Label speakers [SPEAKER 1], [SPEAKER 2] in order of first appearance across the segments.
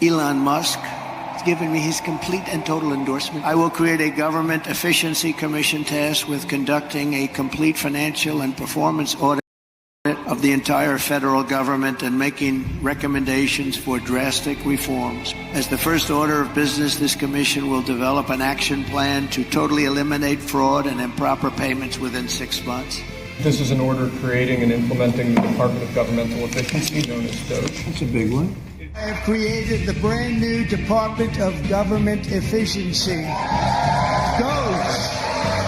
[SPEAKER 1] Elon Musk has given me his complete and total endorsement. I will create a government efficiency commission tasked with conducting a complete financial and performance audit of the entire federal government and making recommendations for drastic reforms. As the first order of business, this commission will develop an action plan to totally eliminate fraud and improper payments within 6 months.
[SPEAKER 2] This is an order creating and implementing the Department of Governmental Efficiency, known as DOGE.
[SPEAKER 1] That's a big one.
[SPEAKER 3] I have created the brand new Department of Government Efficiency. DOGE.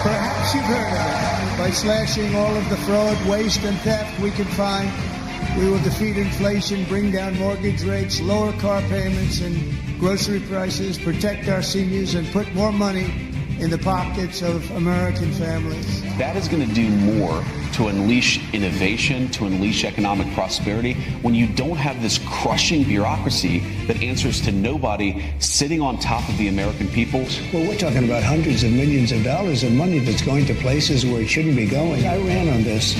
[SPEAKER 3] Perhaps you've heard of it. By slashing all of the fraud, waste, and theft we can find, we will defeat inflation, bring down mortgage rates, lower car payments and grocery prices, protect our seniors, and put more money in the pockets of American families.
[SPEAKER 4] That is going to do more to unleash innovation, to unleash economic prosperity, when you don't have this crushing bureaucracy that answers to nobody sitting on top of the American people.
[SPEAKER 5] Well, we're talking about hundreds of millions of dollars of money that's going to places where it shouldn't be going. I ran on this,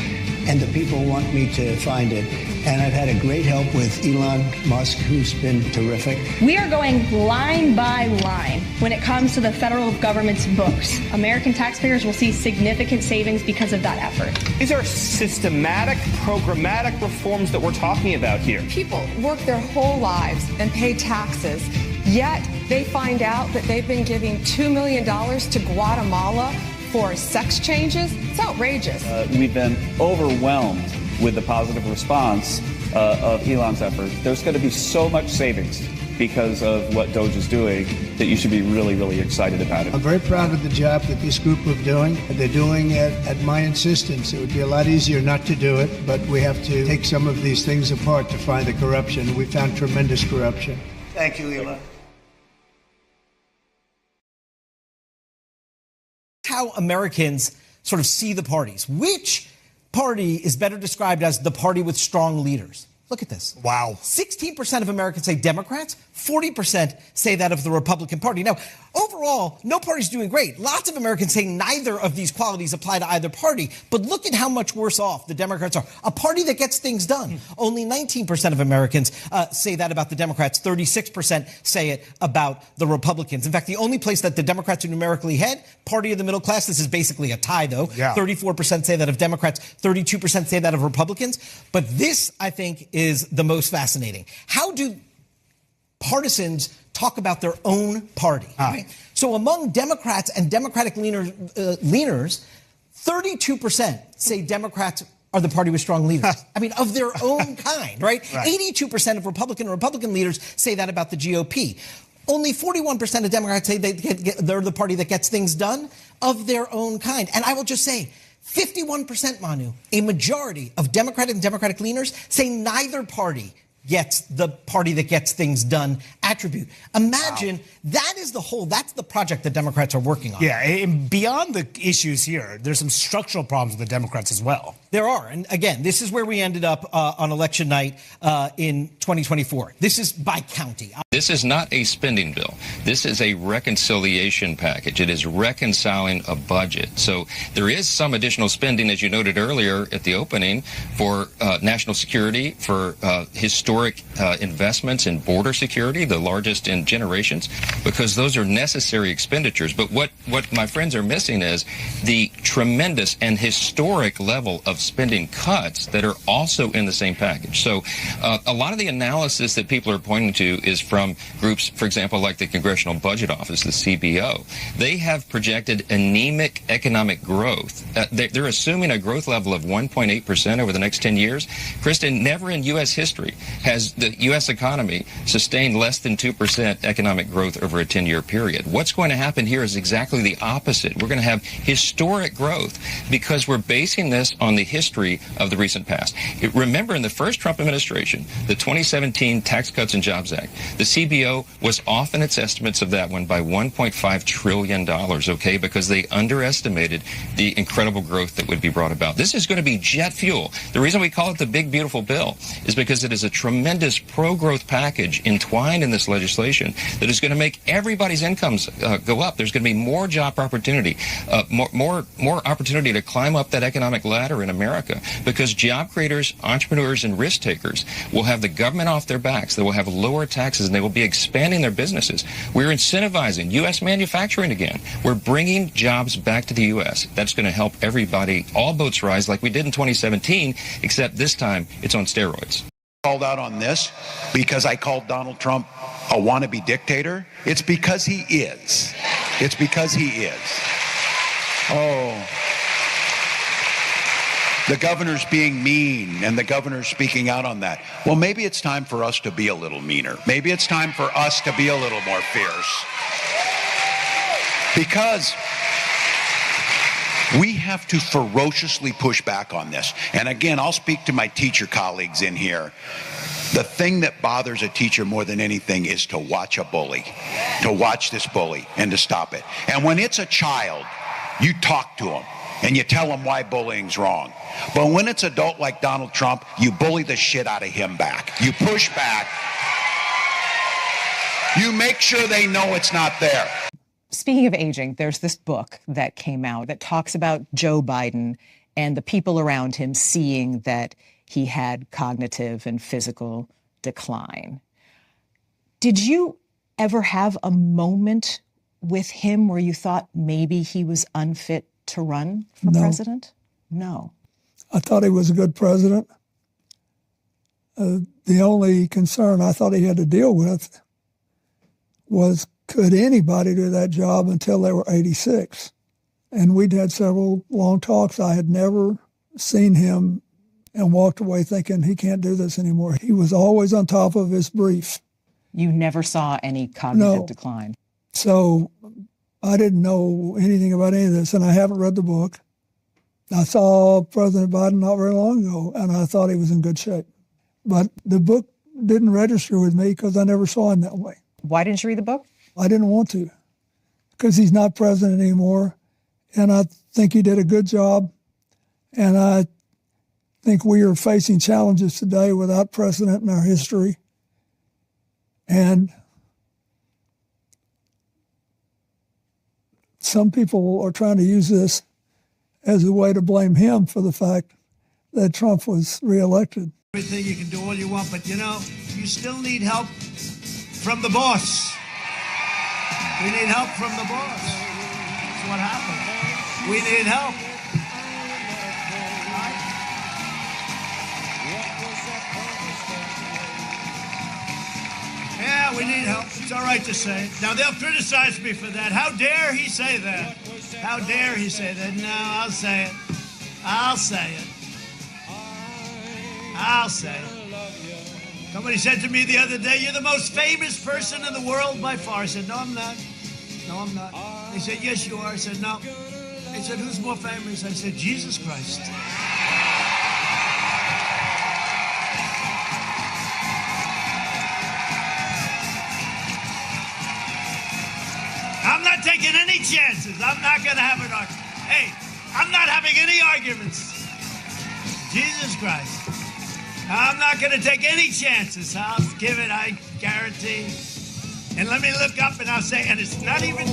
[SPEAKER 5] and the people want me to find it. And I've had a great help with Elon Musk, who's been terrific.
[SPEAKER 6] We are going line by line when it comes to the federal government's books. American taxpayers will see significant savings because of that effort.
[SPEAKER 7] These are systematic, programmatic reforms that we're talking about here.
[SPEAKER 8] People work their whole lives and pay taxes, yet they find out that they've been giving $2 million to Guatemala for sex changes. It's outrageous.
[SPEAKER 9] We've been overwhelmed with the positive response of Elon's effort. There's going to be so much savings because of what DOGE is doing that you should be really, really excited about it.
[SPEAKER 3] I'm very proud of the job that this group are doing. They're doing it at my insistence. It would be a lot easier not to do it, but we have to take some of these things apart to find the corruption. We found tremendous corruption.
[SPEAKER 1] Thank you, Elon.
[SPEAKER 10] How Americans sort of see the parties. Which party is better described as the party with strong leaders? Look at this.
[SPEAKER 11] Wow.
[SPEAKER 10] 16% of Americans say Democrats, 40% say that of the Republican Party. Now, overall, no party's doing great. Lots of Americans say neither of these qualities apply to either party. But look at how much worse off the Democrats are. A party that gets things done. Only 19% of Americans say that about the Democrats. 36% say it about the Republicans. In fact, the only place that the Democrats are numerically ahead, party of the middle class, this is basically a tie, though.
[SPEAKER 11] Yeah.
[SPEAKER 10] 34% say that of Democrats, 32% say that of Republicans. But this, I think, is the most fascinating. How do partisans talk about their own party? Right? So among Democrats and Democratic leaners, 32% say Democrats are the party with strong leaders. I mean, of their own kind, right? 82% of Republican and Republican leaders say that about the GOP. Only 41% of Democrats say they're the party that gets things done of their own kind. And I will just say, 51%, Manu, a majority of Democratic and Democratic leaners say neither party gets the party that gets things done attribute. Imagine that's the project that Democrats are working on.
[SPEAKER 11] Yeah, and beyond the issues here, there's some structural problems with the Democrats as well.
[SPEAKER 10] There are. And again, this is where we ended up on election night in 2024. This is by county.
[SPEAKER 12] This is not a spending bill. This is a reconciliation package. It is reconciling a budget. So there is some additional spending, as you noted earlier at the opening, for national security, for historic investments in border security, the largest in generations, because those are necessary expenditures. But what my friends are missing is the tremendous and historic level of spending cuts that are also in the same package. So a lot of the analysis that people are pointing to is from groups, for example, like the Congressional Budget Office, the CBO. They have projected anemic economic growth. They're assuming a growth level of 1.8% over the next 10 years. Kristen, never in U.S. history has the U.S. economy sustained less than 2% economic growth over a 10-year period. What's going to happen here is exactly the opposite. We're going to have historic growth because we're basing this on the history of the recent past. Remember, in the first Trump administration, the 2017 Tax Cuts and Jobs Act, the CBO was off in its estimates of that one by $1.5 trillion, okay, because they underestimated the incredible growth that would be brought about. This is going to be jet fuel. The reason we call it the big, beautiful bill is because it is a tremendous pro-growth package entwined in this legislation that is going to make everybody's incomes go up. There's going to be more job opportunity, more opportunity to climb up that economic ladder in America. America, because job creators, entrepreneurs, and risk takers will have the government off their backs. They will have lower taxes, and they will be expanding their businesses. We're incentivizing U.S. manufacturing again. We're bringing jobs back to the U.S. That's going to help everybody. All boats rise like we did in 2017, except this time it's on steroids.
[SPEAKER 13] Called out on this because I called Donald Trump a wannabe dictator. It's because he is. It's because he is. Oh. The governor's being mean, and the governor's speaking out on that. Well, maybe it's time for us to be a little meaner. Maybe it's time for us to be a little more fierce. Because we have to ferociously push back on this. And again, I'll speak to my teacher colleagues in here. The thing that bothers a teacher more than anything is to watch a bully, to watch this bully and to stop it. And when it's a child, you talk to them and you tell them why bullying's wrong. But when it's adult like Donald Trump, you bully the shit out of him back. You push back. You make sure they know it's not there.
[SPEAKER 14] Speaking of aging, there's this book that came out that talks about Joe Biden and the people around him seeing that he had cognitive and physical decline. Did you ever have a moment with him where you thought maybe he was unfit to run for president? No.
[SPEAKER 15] I thought he was a good president. The only concern I thought he had to deal with was, could anybody do that job until they were 86? And we'd had several long talks. I had never seen him and walked away thinking he can't do this anymore. He was always on top of his brief.
[SPEAKER 14] You never saw any cognitive decline?
[SPEAKER 15] So I didn't know anything about any of this, and I haven't read the book. I saw President Biden not very long ago, and I thought he was in good shape. But the book didn't register with me because I never saw him that way.
[SPEAKER 14] Why didn't you read the book?
[SPEAKER 15] I didn't want to, because he's not president anymore, and I think he did a good job, and I think we are facing challenges today without precedent in our history, and some people are trying to use this as a way to blame him for the fact that Trump was reelected.
[SPEAKER 3] Everything you can do all you want, but you still need help from the boss. We need help from the boss. That's what happened. We need help. Yeah, we need help. It's all right to say it. Now, they'll criticize me for that. How dare he say that? How dare he say that? No, I'll say it. I'll say it. I'll say it. Somebody said to me the other day, "You're the most famous person in the world by far." I said, "No, I'm not. No, I'm not." They said, "Yes, you are." I said, "No." They said, "Who's more famous?" I said, "Jesus Christ." I'm not taking any chances. I'm not going to have an argument. Hey, I'm not having any arguments. Jesus Christ. I'm not going to take any chances. I'll give it, I guarantee. And let me look up and I'll say, and it's not even...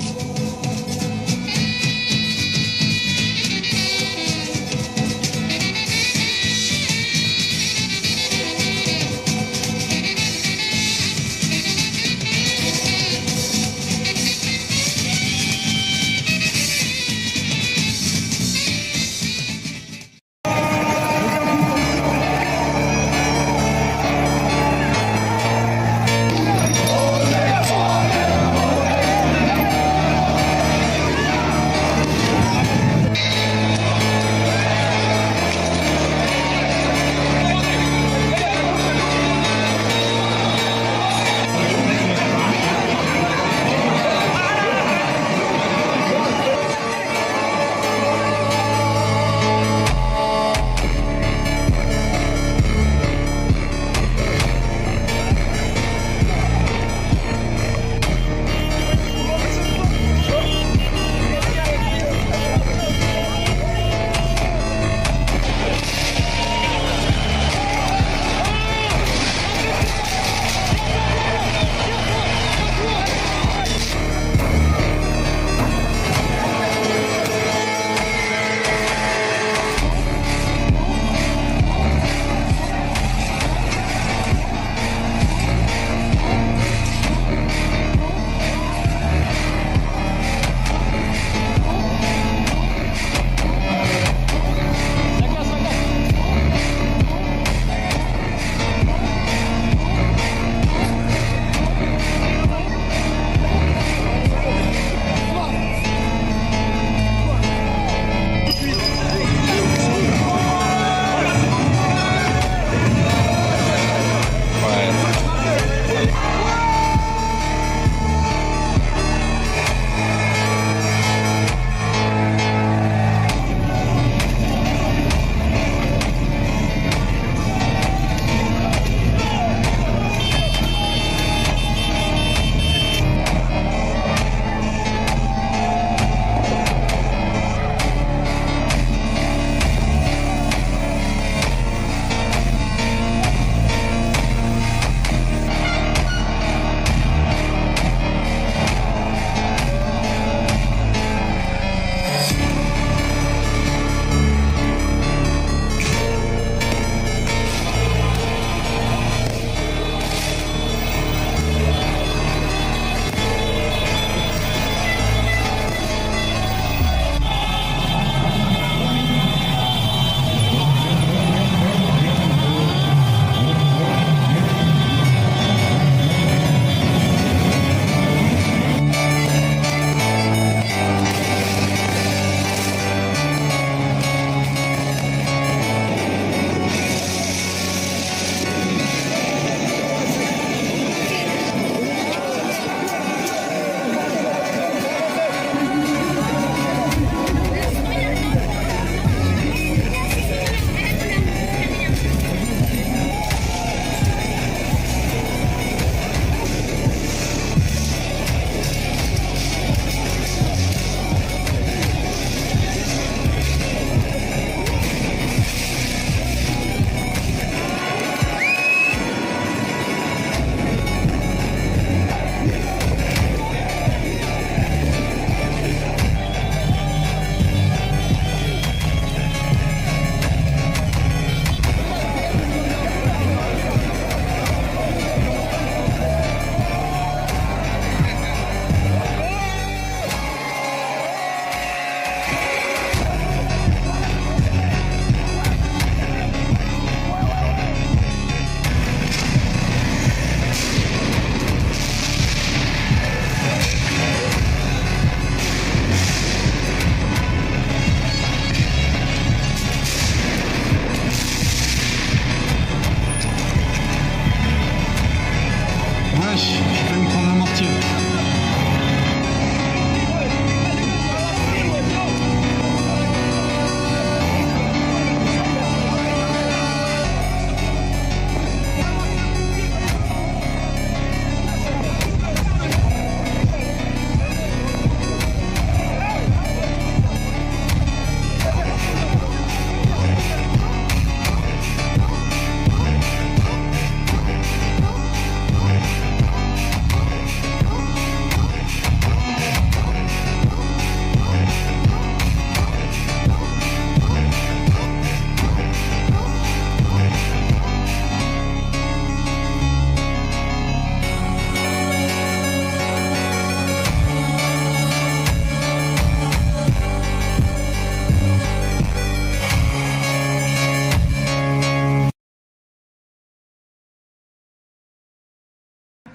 [SPEAKER 16] vache. Je vais me prendre un mortier.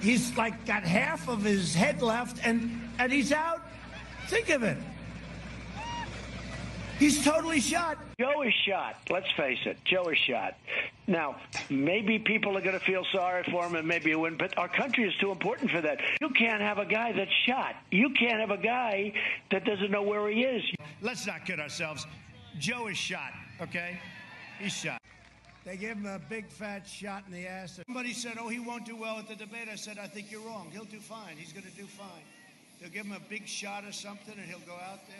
[SPEAKER 3] He's like got half of his head left, and he's out. Think of it. He's totally shot.
[SPEAKER 17] Joe is shot. Let's face it. Joe is shot. Now, maybe people are going to feel sorry for him and maybe he wouldn't, but our country is too important for that. You can't have a guy that's shot. You can't have a guy that doesn't know where he is.
[SPEAKER 3] Let's not kid ourselves. Joe is shot, okay? He's shot. They gave him a big fat shot in the ass. Somebody said, oh, he won't do well at the debate. I said, I think you're wrong. He'll do fine. He's going to do fine. They'll give him a big shot or something, and he'll go out there.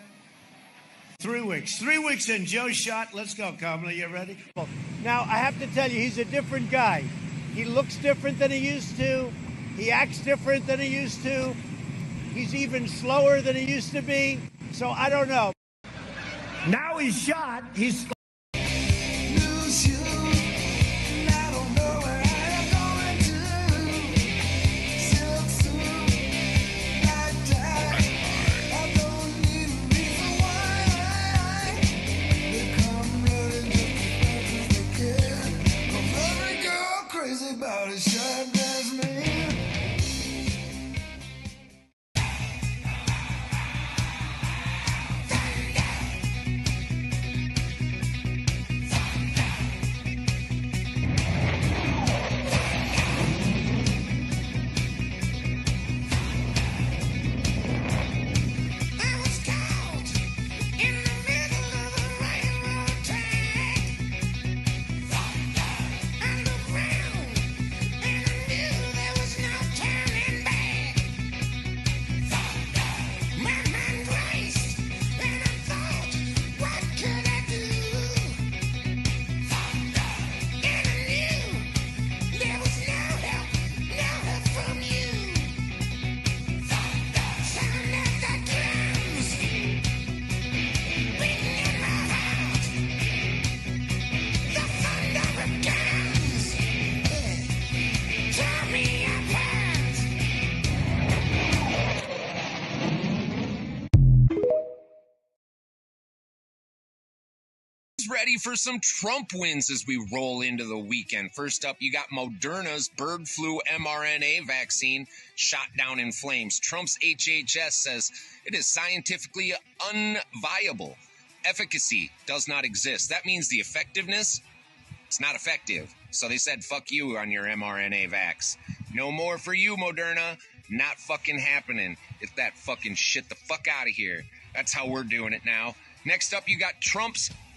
[SPEAKER 3] 3 weeks. 3 weeks in, Joe's shot. Let's go, Kamala. You ready? Now, I have to tell you, he's a different guy. He looks different than he used to. He acts different than he used to. He's even slower than he used to be. So I don't know. Now he's shot. He's...
[SPEAKER 18] Ready for some Trump wins as we roll into the weekend. First up, you got Moderna's bird flu mRNA vaccine shot down in flames. Trump's HHS says it is scientifically unviable. Efficacy does not exist. That means the effectiveness, it's not effective. So they said, fuck you on your mRNA vax. No more for you, Moderna. Not fucking happening. Get that fucking shit the fuck out of here. That's how we're doing it now. Next up, you got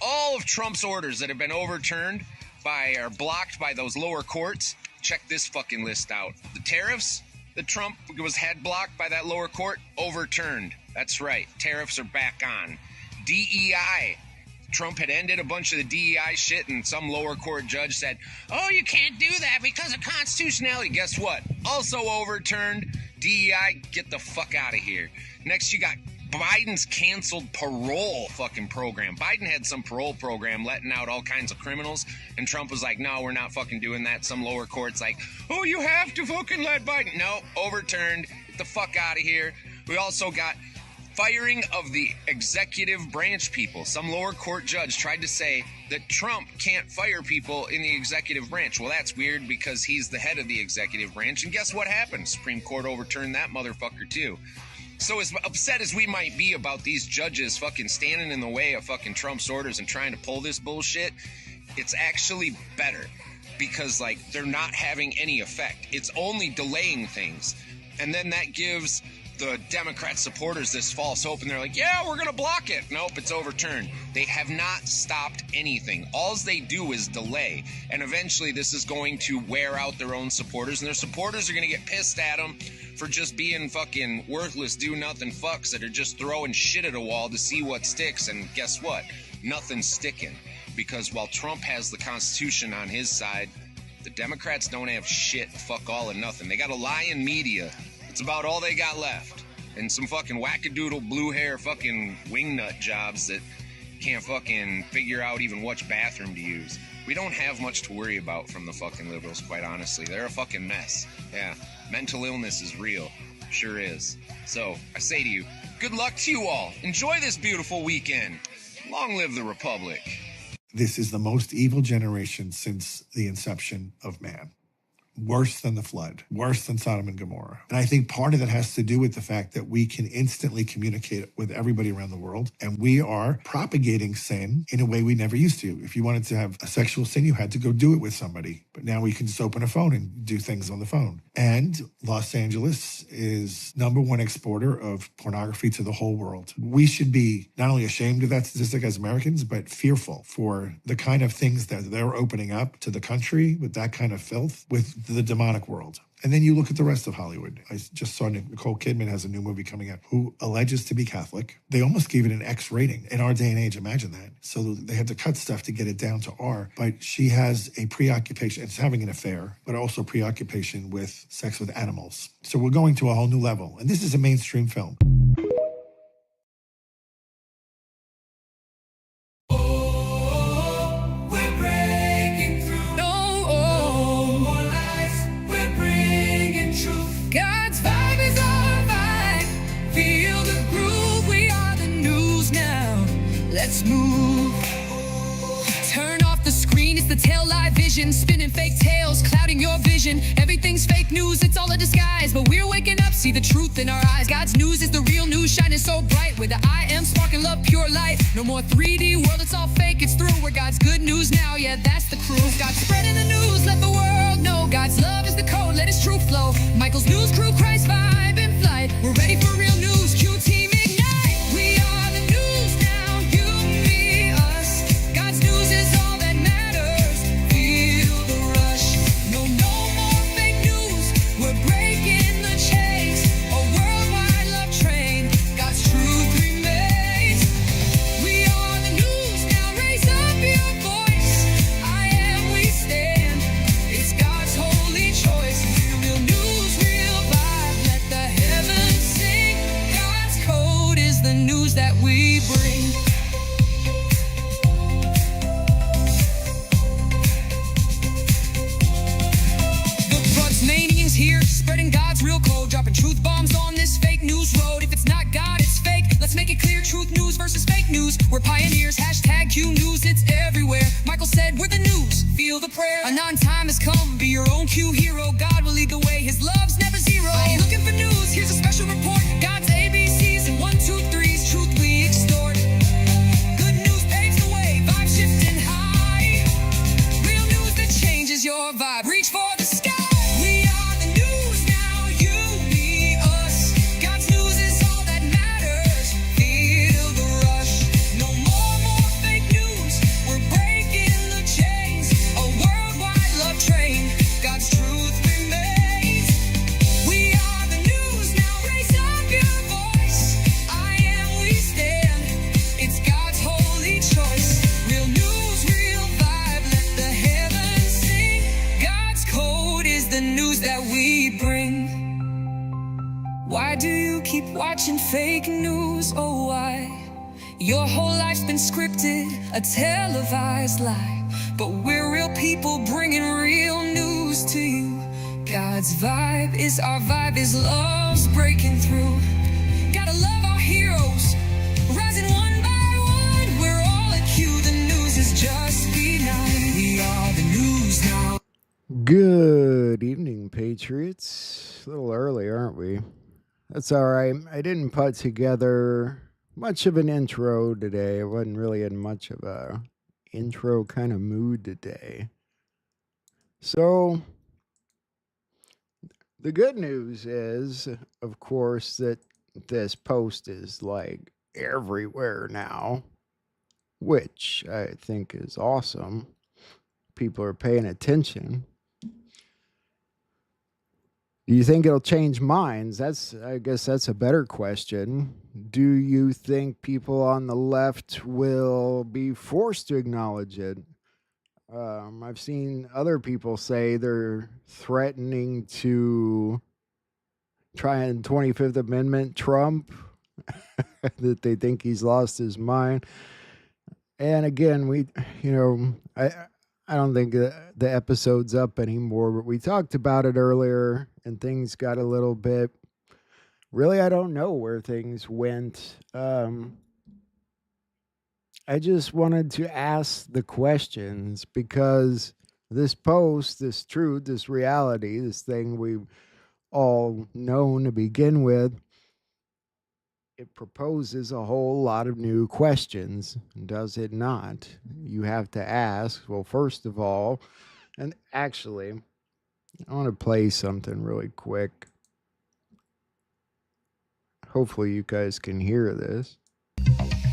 [SPEAKER 18] all of Trump's orders that have been overturned or blocked by those lower courts. Check this fucking list out. The tariffs that Trump had blocked by that lower court, overturned. That's right. Tariffs are back on. DEI. Trump had ended a bunch of the DEI shit, and some lower court judge said, oh, you can't do that because of constitutionality. Guess what? Also overturned. DEI, get the fuck out of here. Next, you got Biden's canceled parole fucking program. Biden had some parole program letting out all kinds of criminals, and Trump was like, no, we're not fucking doing that. Some lower court's like, oh, you have to fucking let Biden. No, overturned. Get the fuck out of here. We also got firing of the executive branch people. Some lower court judge tried to say that Trump can't fire people in the executive branch. Well, that's weird because he's the head of the executive branch, and guess what happened? Supreme Court overturned that motherfucker too. So as upset as we might be about these judges fucking standing in the way of fucking Trump's orders and trying to pull this bullshit, it's actually better because like they're not having any effect. It's only delaying things. And then that gives the Democrat supporters this false hope, and they're like, yeah, we're going to block it. Nope, it's overturned. They have not stopped anything. All they do is delay. And eventually this is going to wear out their own supporters, and their supporters are going to get pissed at them for just being fucking worthless, do-nothing fucks that are just throwing shit at a wall to see what sticks. And guess what? Nothing's sticking. Because while Trump has the Constitution on his side, the Democrats don't have shit, fuck all and nothing. They got a lying media. It's about all they got left. And some fucking wackadoodle blue hair fucking wingnut jobs that can't fucking figure out even which bathroom to use. We don't have much to worry about from the fucking liberals, quite honestly. They're a fucking mess. Yeah, mental illness is real. Sure is. So, I say to you, good luck to you all. Enjoy this beautiful weekend. Long live the Republic.
[SPEAKER 16] This is the most evil generation since the inception of man. Worse than the flood, worse than Sodom and Gomorrah. And I think part of that has to do with the fact that we can instantly communicate with everybody around the world, and we are propagating sin in a way we never used to. If you wanted to have a sexual sin, you had to go do it with somebody. But now we can just open a phone and do things on the phone. And Los Angeles is #1 exporter of pornography to the whole world. We should be not only ashamed of that statistic as Americans, but fearful for the kind of things that they're opening up to the country with that kind of filth, with the demonic world. And then you look at the rest of Hollywood. I just saw Nicole Kidman has a new movie coming out who alleges to be Catholic. They almost gave it an X rating in our day and age. Imagine that. So they had to cut stuff to get it down to R. But she has a preoccupation. It's having an affair, but also preoccupation with sex with animals. So we're going to a whole new level. And this is a mainstream film.
[SPEAKER 19] Let's move. Turn off the screen, it's the tail light vision. Spinning fake tales, clouding your vision. Everything's fake news, it's all a disguise. But we're waking up, see the truth in our eyes. God's news is the real news, shining so bright. With the I am sparking love, pure light. No more 3D world, it's all fake, it's through. We're God's good news now, yeah, that's the crew. God's spreading the news, let the world know. God's love is the code, let his truth flow. Michael's news crew, Christ vibe in flight. We're ready for real news, Q Team Ignite. We are the news now. Truth bombs on this fake news road. If it's not God, it's fake. Let's make it clear. Truth news versus fake news. We're pioneers. Hashtag Q News. It's everywhere. Michael said we're the news. Feel the prayer. Anon time has come. Be your own Q hero. God will lead the way. His love's never zero. Looking for news? Here's a special report. God's ABCs and 1, 2, 3's truth we extort. Good news paves the way. Vibe shifting high. Real news that changes your vibe. Reach for the sky. Why do you keep watching fake news? Oh, why? Your whole life's been scripted, a televised lie. But we're real people bringing real news to you. God's vibe is our vibe, His love's breaking through. Gotta love our heroes, rising one by one. We're all at Q, the news is just benign. We are the news now.
[SPEAKER 20] Good evening, Patriots. A little early, aren't we? That's all right. I didn't put together much of an intro today. I wasn't really in much of a intro kind of mood today. So the good news is, of course, that this post is like everywhere now, which I think is awesome. People are paying attention. Do you think it'll change minds? I guess that's a better question. Do you think people on the left will be forced to acknowledge it? I've seen other people say they're threatening to try and 25th Amendment Trump, that they think he's lost his mind. And again, I don't think the episode's up anymore, but we talked about it earlier and things got a little bit, really, I don't know where things went. I just wanted to ask the questions because this post, this truth, this reality, this thing we've all known to begin with, it proposes a whole lot of new questions, does it not? You have to ask, well, first of all, and actually, I want to play something really quick. Hopefully you guys can hear this.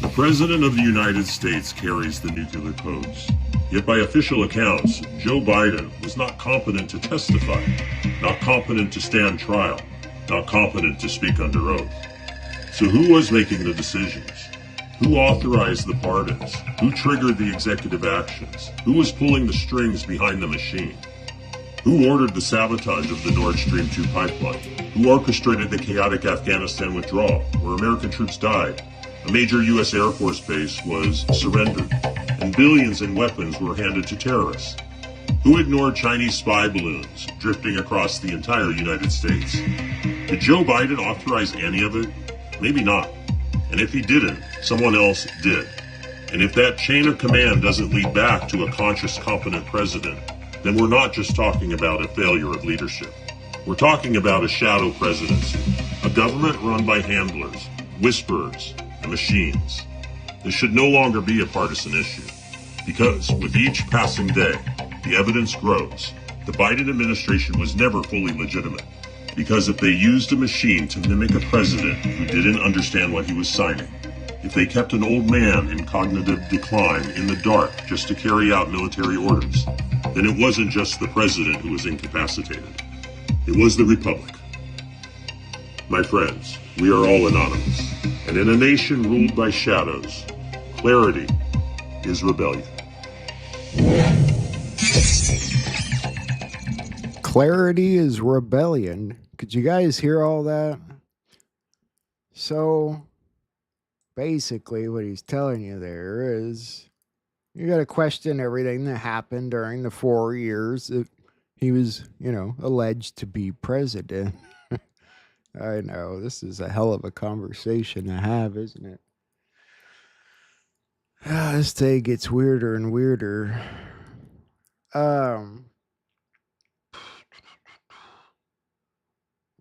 [SPEAKER 21] The President of the United States carries the nuclear codes. Yet by official accounts, Joe Biden was not competent to testify, not competent to stand trial, not competent to speak under oath. So who was making the decisions? Who authorized the pardons? Who triggered the executive actions? Who was pulling the strings behind the machine? Who ordered the sabotage of the Nord Stream 2 pipeline? Who orchestrated the chaotic Afghanistan withdrawal, where American troops died? A major U.S. Air Force base was surrendered, and billions in weapons were handed to terrorists. Who ignored Chinese spy balloons drifting across the entire United States? Did Joe Biden authorize any of it? Maybe not. And if he didn't, someone else did. And if that chain of command doesn't lead back to a conscious, competent president, then we're not just talking about a failure of leadership. We're talking about a shadow presidency, a government run by handlers, whisperers, and machines. This should no longer be a partisan issue, because with each passing day, the evidence grows. The Biden administration was never fully legitimate, because if they used a machine to mimic a president who didn't understand what he was signing, if they kept an old man in cognitive decline in the dark just to carry out military orders, then it wasn't just the president who was incapacitated. It was the Republic. My friends, we are all anonymous, and in a nation ruled by shadows, clarity is rebellion.
[SPEAKER 20] Clarity is rebellion. Could you guys hear all that? So, basically what he's telling you there is you got to question everything that happened during the 4 years that he was, alleged to be president. I know, this is a hell of a conversation to have, isn't it? This day gets weirder and weirder.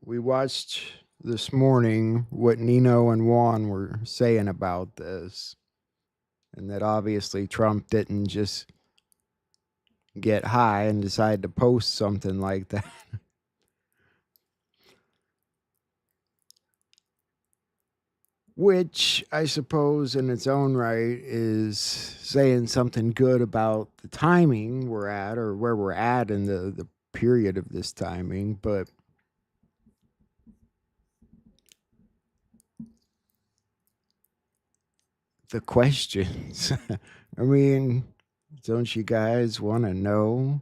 [SPEAKER 20] We watched this morning what Nino and Juan were saying about this, and that obviously Trump didn't just get high and decide to post something like that. Which I suppose in its own right is saying something good about the timing we're at, or where we're at in the period of this timing. But the questions, I mean, don't you guys want to know?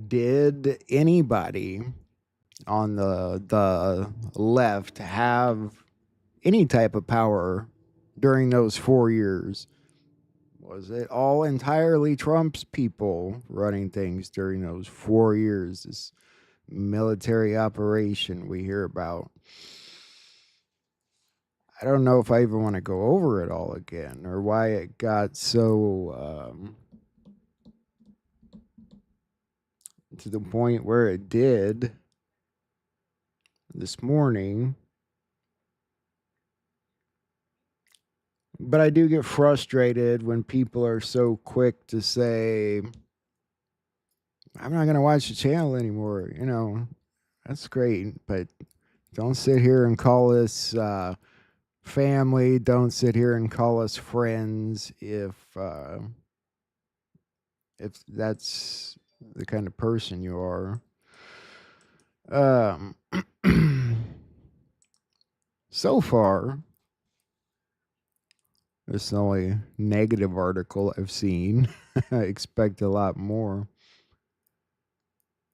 [SPEAKER 20] Did anybody on the left have any type of power during those 4 years? Was it all entirely Trump's people running things during those 4 years? This military operation we hear about. I don't know if I even want to go over it all again, or why it got so to the point where it did this morning. But I do get frustrated when people are so quick to say, I'm not going to watch the channel anymore. You know, that's great, but don't sit here and call us family. Don't sit here and call us friends if that's the kind of person you are. So far, this is the only negative article I've seen. I expect a lot more.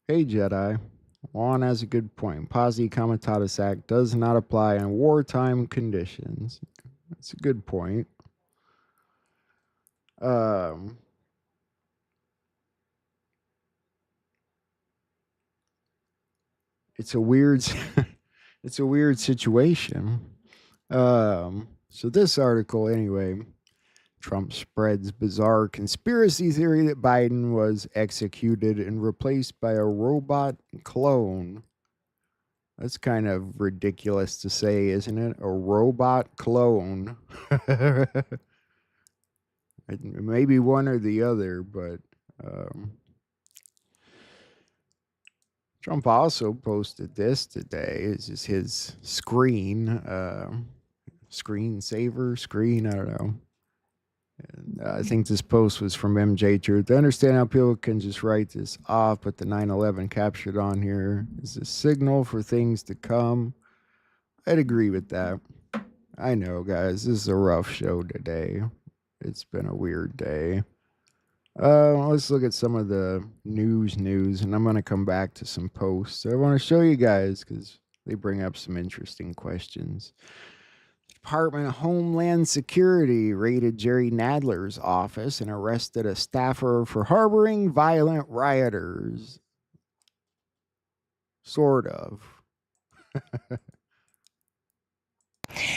[SPEAKER 20] Hey, Jedi. Juan has a good point. Posse Comitatus Act does not apply in wartime conditions. That's a good point. It's a weird it's a weird situation. So this article anyway, Trump spreads bizarre conspiracy theory that Biden was executed and replaced by a robot clone. That's kind of ridiculous to say, isn't it? A robot clone. Maybe one or the other, but Trump also posted this today. It's just his screen, screen, I don't know. And, I think this post was from MJ Truth. I understand how people can just write this off, but the 9/11 captured on here is a signal for things to come. I'd agree with that. I know, guys, this is a rough show today. It's been a weird day. Let's look at some of the news, and I'm going to come back to some posts I want to show you guys because they bring up some interesting questions. Department of Homeland Security raided Jerry Nadler's office and arrested a staffer for harboring violent rioters. Sort of.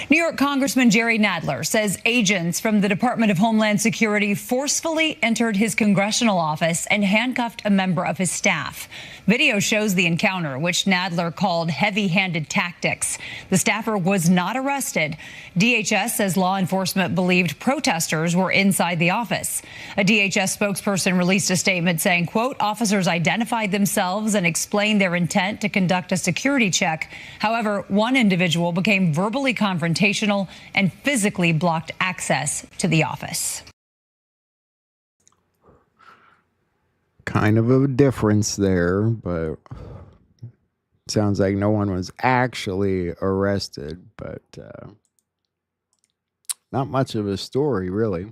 [SPEAKER 2] New York Congressman Jerry Nadler says agents from the Department of Homeland Security forcefully entered his congressional office and handcuffed a member of his staff. Video shows the encounter, which Nadler called heavy-handed tactics. The staffer was not arrested. DHS says law enforcement believed protesters were inside the office. A DHS spokesperson released a statement saying, quote, officers identified themselves and explained their intent to conduct a security check. However, one individual became verbally confrontational and physically blocked access to the office.
[SPEAKER 20] Kind of a difference there, but sounds like no one was actually arrested, but not much of a story, really.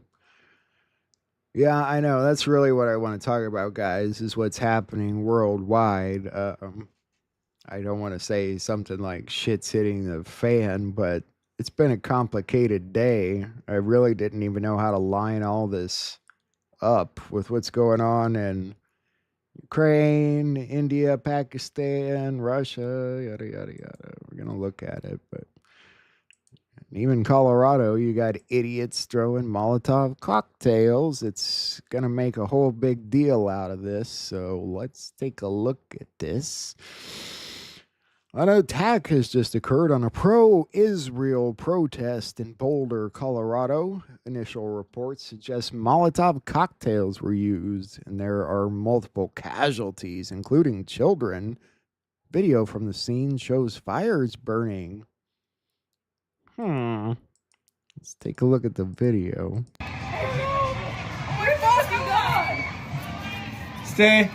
[SPEAKER 20] Yeah, I know. That's really what I want to talk about, guys, is what's happening worldwide. I don't want to say something like shit's hitting the fan, but it's been a complicated day. I really didn't even know how to line all this up with what's going on in Ukraine, India, Pakistan, Russia, yada, yada, yada. We're going to look at it, but even Colorado, you got idiots throwing Molotov cocktails. It's going to make a whole big deal out of this, so let's take a look at this. An attack has just occurred on a pro-Israel protest in Boulder, Colorado. Initial reports suggest Molotov cocktails were used, and there are multiple casualties, including children. Video from the scene shows fires burning. Let's take a look at the video.
[SPEAKER 19] We're fucking gone.
[SPEAKER 11] Stay.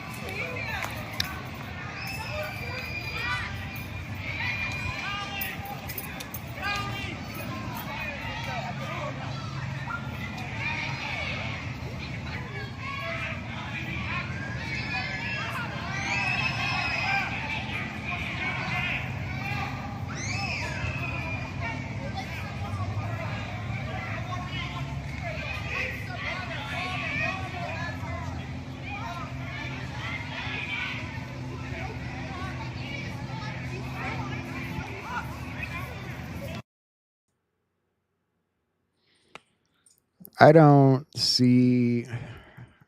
[SPEAKER 20] I don't see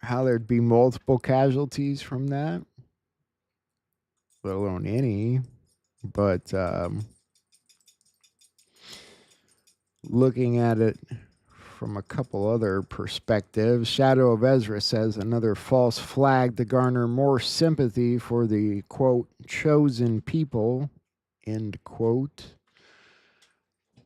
[SPEAKER 20] how there'd be multiple casualties from that, let alone any. But looking at it from a couple other perspectives. Shadow of Ezra says another false flag to garner more sympathy for the, quote, chosen people, end quote.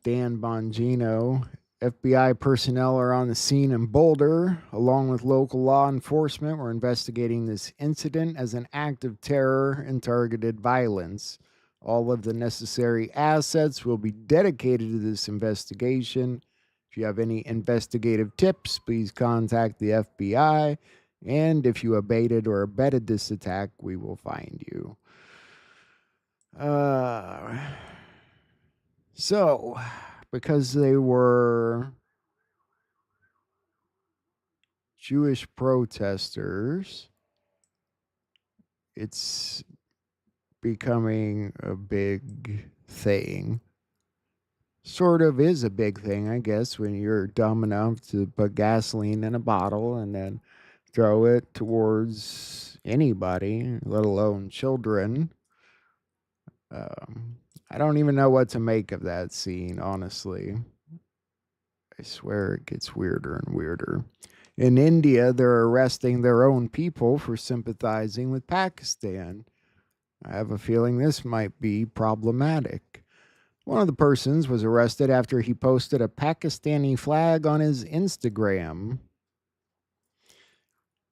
[SPEAKER 20] Dan Bongino, FBI personnel are on the scene in Boulder, along with local law enforcement. We're investigating this incident as an act of terror and targeted violence. All of the necessary assets will be dedicated to this investigation. If you have any investigative tips, please contact the FBI. And if you abated or abetted this attack, we will find you. So, because they were Jewish protesters, it's becoming a big thing. Sort of is a big thing, I guess, when you're dumb enough to put gasoline in a bottle and then throw it towards anybody, let alone children. I don't even know what to make of that scene, honestly. I swear it gets weirder and weirder. In India, they're arresting their own people for sympathizing with Pakistan. I have a feeling this might be problematic. One of the persons was arrested after he posted a Pakistani flag on his Instagram.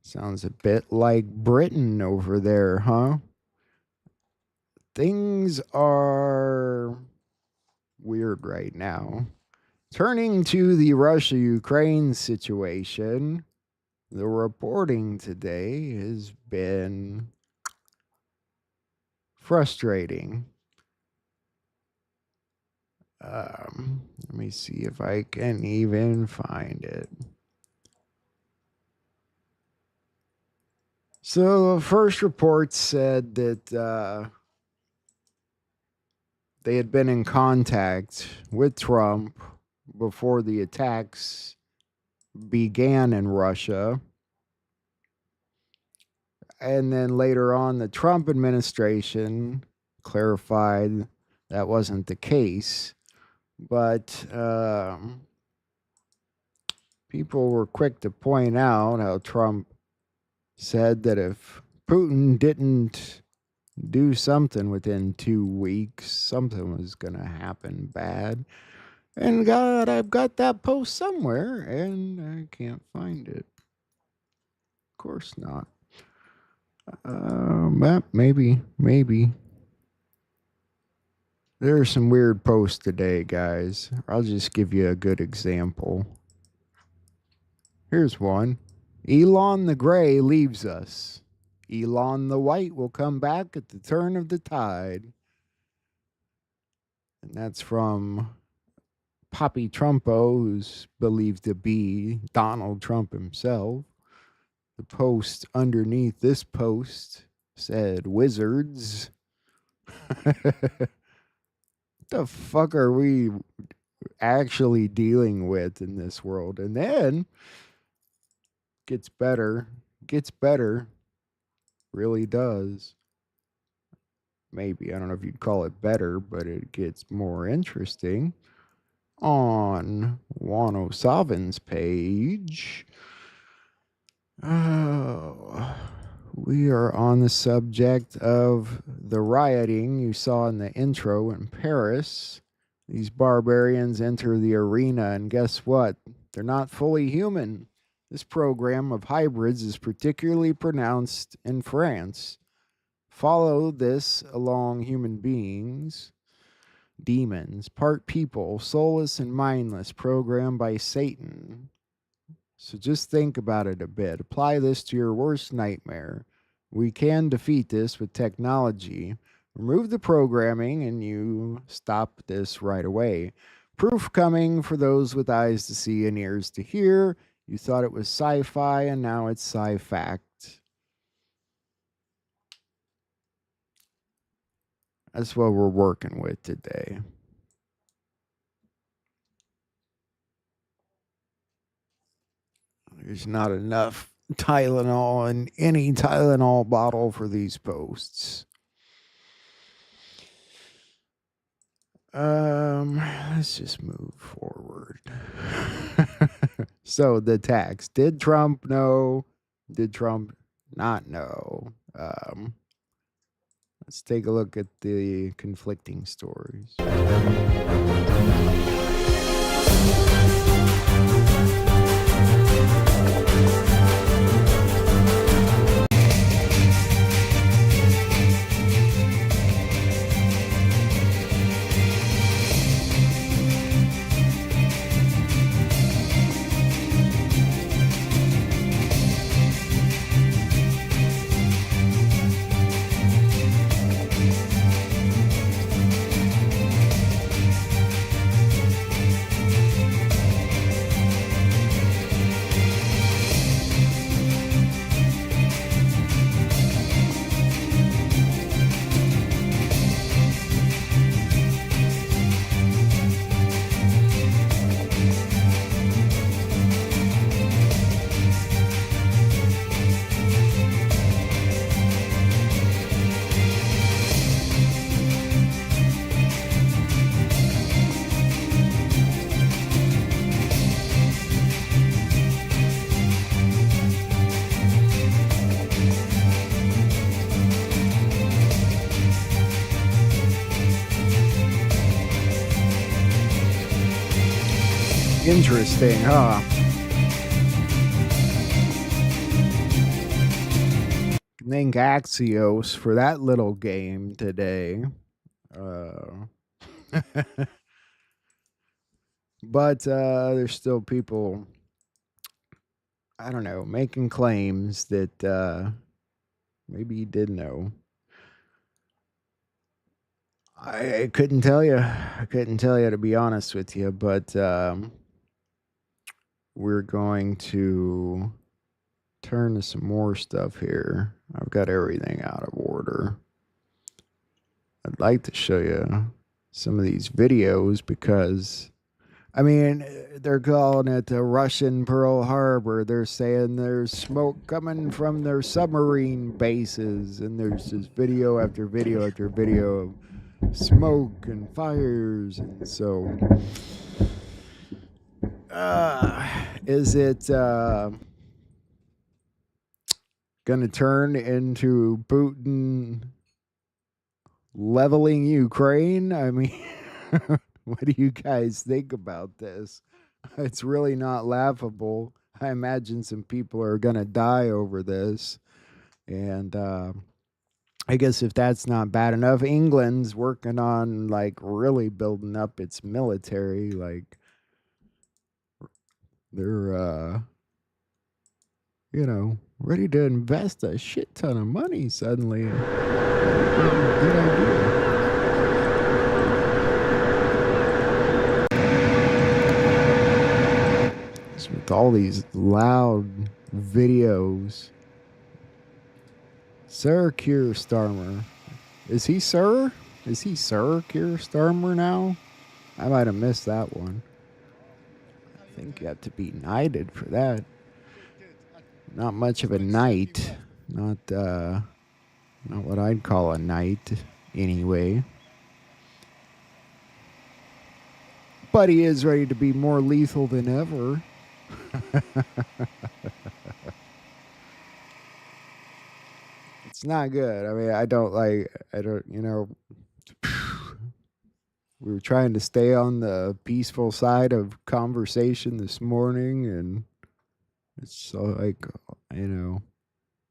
[SPEAKER 20] Sounds a bit like Britain over there, huh? Things are weird right now. Turning to the Russia-Ukraine situation, the reporting today has been frustrating. Let me see if I can even find it. So the first report said that they had been in contact with Trump before the attacks began in Russia. And then later on, the Trump administration clarified that wasn't the case. But people were quick to point out how Trump said that if Putin didn't do something within 2 weeks, something was going to happen bad. And God, I've got that post somewhere, and I can't find it. Of course not. But maybe. There are some weird posts today, guys. I'll just give you a good example. Here's one. Elon the Gray leaves us. Elon the White will come back at the turn of the tide. And that's from Poppy Trumpo, who's believed to be Donald Trump himself. The post underneath this post said, "Wizards." What the fuck are we actually dealing with in this world? And then gets better, really does. Maybe, I don't know if you'd call it better, but it gets more interesting. On Juan O'Sullivan's page, we are on the subject of the rioting you saw in the intro in Paris. These barbarians enter the arena, and guess what? They're not fully human. This program of hybrids is particularly pronounced in France. Follow this along human beings, demons, part people, soulless and mindless, programmed by Satan. So just think about it a bit. Apply this to your worst nightmare. We can defeat this with technology. Remove the programming and you stop this right away. Proof coming for those with eyes to see and ears to hear. You thought it was sci-fi and now it's sci-fact. That's what we're working with today. There's not enough Tylenol in any Tylenol bottle for these posts. Let's just move forward. So the tax. Did Trump know? Did Trump not know? Let's take a look at the conflicting stories. Interesting, huh? Thank Axios for that little game today. But there's still people, I don't know, making claims that maybe you did know. I couldn't tell you. I couldn't tell you, to be honest with you, but we're going to turn to some more stuff here. I've got everything out of order. I'd like to show you some of these videos because, I mean, they're calling it the Russian Pearl Harbor. They're saying there's smoke coming from their submarine bases, and there's just video after video after video of smoke and fires. And so, is it gonna turn into Putin leveling Ukraine? I mean, what do you guys think about this? It's really not laughable. I imagine some people are gonna die over this. And I guess if that's not bad enough, England's working on like really building up its military. Like they're you know, ready to invest a shit ton of money suddenly. Good idea. With all these loud videos. Sir Keir Starmer. Is he Sir? Is he Sir Keir Starmer now? I might have missed that one. I think you have to be knighted for that. Not much of a knight. Not what I'd call a knight anyway. But he is ready to be more lethal than ever. It's not good. I mean, I don't, you know, we were trying to stay on the peaceful side of conversation this morning, and it's so like, you know,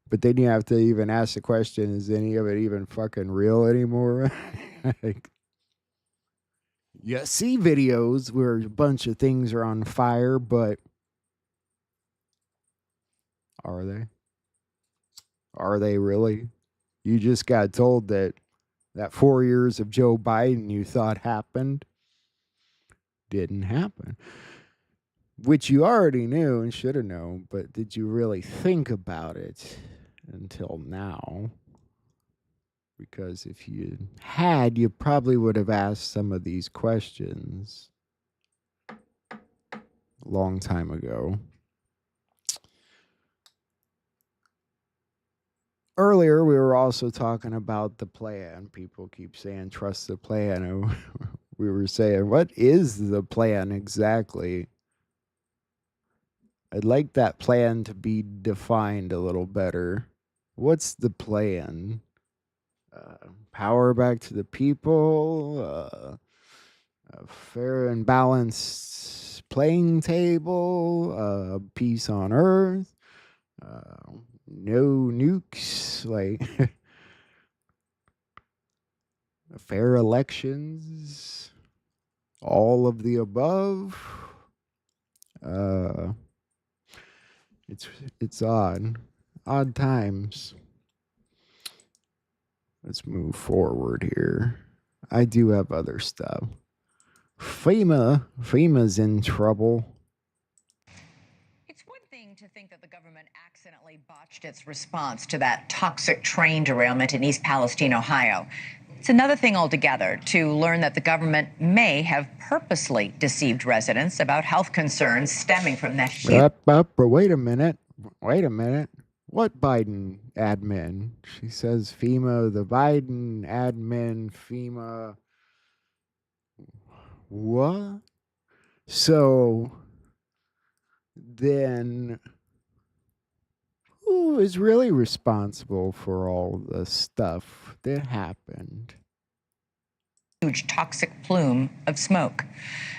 [SPEAKER 20] but then you have to even ask the question, is any of it even fucking real anymore? Like, you see videos where a bunch of things are on fire, but are they? Are they really? You just got told that 4 years of Joe Biden you thought happened didn't happen, which you already knew and should have known, but did you really think about it until now? Because if you had, you probably would have asked some of these questions a long time ago. Earlier, we were also talking about the plan. People keep saying, trust the plan. we were saying, what is the plan exactly? I'd like that plan to be defined a little better. What's the plan? Power back to the people, a fair and balanced playing table, peace on earth, no nukes, like fair elections, all of the above. It's odd times. Let's move forward here. I do have other stuff. FEMA's in trouble.
[SPEAKER 4] It's one thing to think that the government accidentally botched its response to that toxic train derailment in East Palestine, Ohio. It's another thing altogether to learn that the government may have purposely deceived residents about health concerns stemming from that
[SPEAKER 20] But wait a minute. What Biden admin? She says FEMA, the Biden admin, FEMA. What? So then who is really responsible for all the stuff that happened?
[SPEAKER 4] Huge toxic plume of smoke.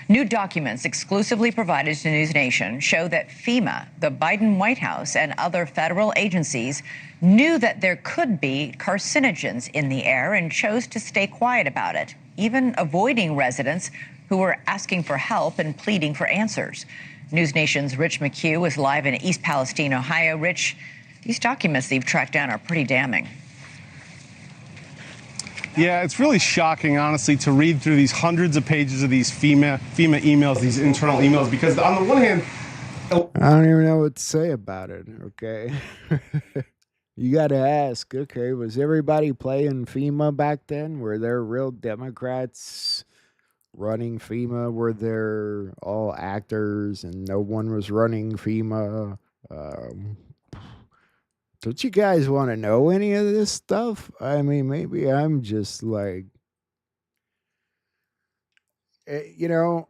[SPEAKER 4] New documents exclusively provided to News Nation show that FEMA, the Biden White House, and other federal agencies knew that there could be carcinogens in the air and chose to stay quiet about it, even avoiding residents who were asking for help and pleading for answers. News Nation's Rich McHugh is live in East Palestine, Ohio. Rich, these documents that you've tracked down are pretty damning.
[SPEAKER 22] Yeah, it's really shocking, honestly, to read through these hundreds of pages of these FEMA emails, these internal emails, because on the one hand,
[SPEAKER 20] I don't even know what to say about it, okay? You got to ask, okay, was everybody playing FEMA back then? Were there real Democrats running FEMA? Were there all actors and no one was running FEMA? Don't you guys want to know any of this stuff? I mean, maybe I'm just like, you know,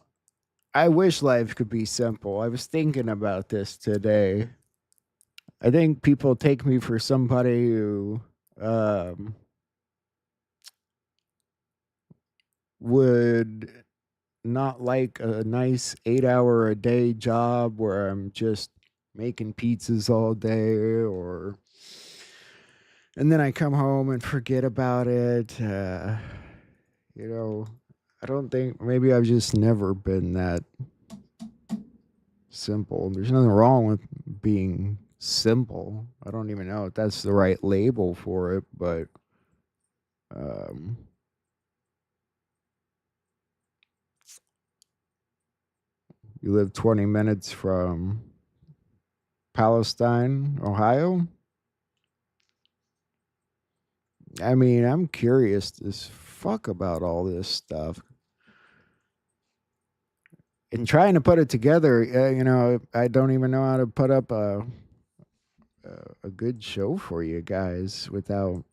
[SPEAKER 20] I wish life could be simple. I was thinking about this today. I think people take me for somebody who would not like a nice 8-hour-a-day job where I'm just making pizzas all day, and then I come home and forget about it. You know, I don't think, maybe I've just never been that simple. There's nothing wrong with being simple. I don't even know if that's the right label for it, but you live 20 minutes from Palestine, Ohio. I mean, I'm curious as fuck about all this stuff. And trying to put it together, you know, I don't even know how to put up a good show for you guys without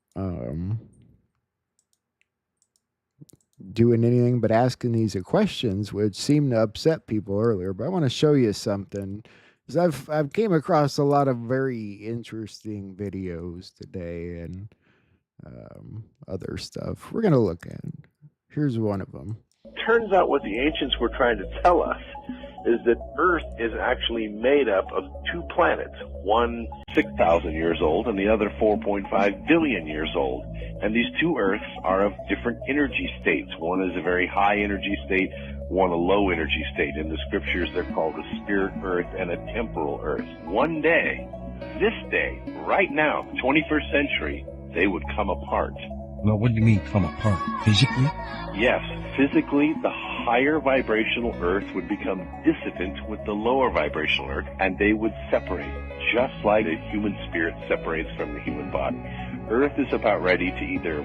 [SPEAKER 20] doing anything but asking these questions, which seem to upset people earlier. But I want to show you something. Because I've came across a lot of very interesting videos today and other stuff. We're going to look at it. Here's one of them.
[SPEAKER 23] Turns out what the ancients were trying to tell us is that Earth is actually made up of two planets, one 6,000 years old and the other 4.5 billion years old. And these two Earths are of different energy states. One is a very high energy state, one a low energy state. In the scriptures, they're called a spirit Earth and a temporal Earth. One day, this day, right now, 21st century, they would come apart.
[SPEAKER 24] Well, what do you mean come apart? Physically?
[SPEAKER 23] Yes, physically, the higher vibrational Earth would become dissonant with the lower vibrational Earth, and they would separate, just like a human spirit separates from the human body. Earth is about ready to either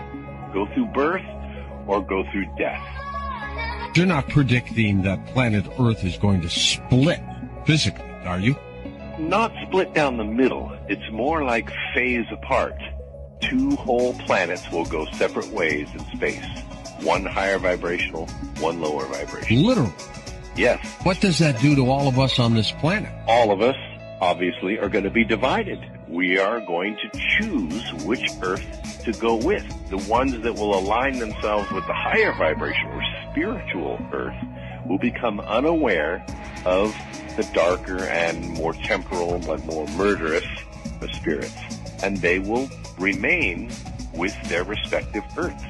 [SPEAKER 23] go through birth or go through death.
[SPEAKER 24] You're not predicting that planet Earth is going to split physically, are you?
[SPEAKER 23] Not split down the middle. It's more like phase apart. Two whole planets will go separate ways in space. one higher vibrational, one lower vibrational.
[SPEAKER 24] Literally.
[SPEAKER 23] Yes.
[SPEAKER 24] What does that do to all of us on this planet?
[SPEAKER 23] All of us, obviously, are going to be divided. We are going to choose which Earth to go with. The ones that will align themselves with the higher vibrational or spiritual Earth will become unaware of the darker and more temporal but more murderous spirits. And they will remain with their respective Earths.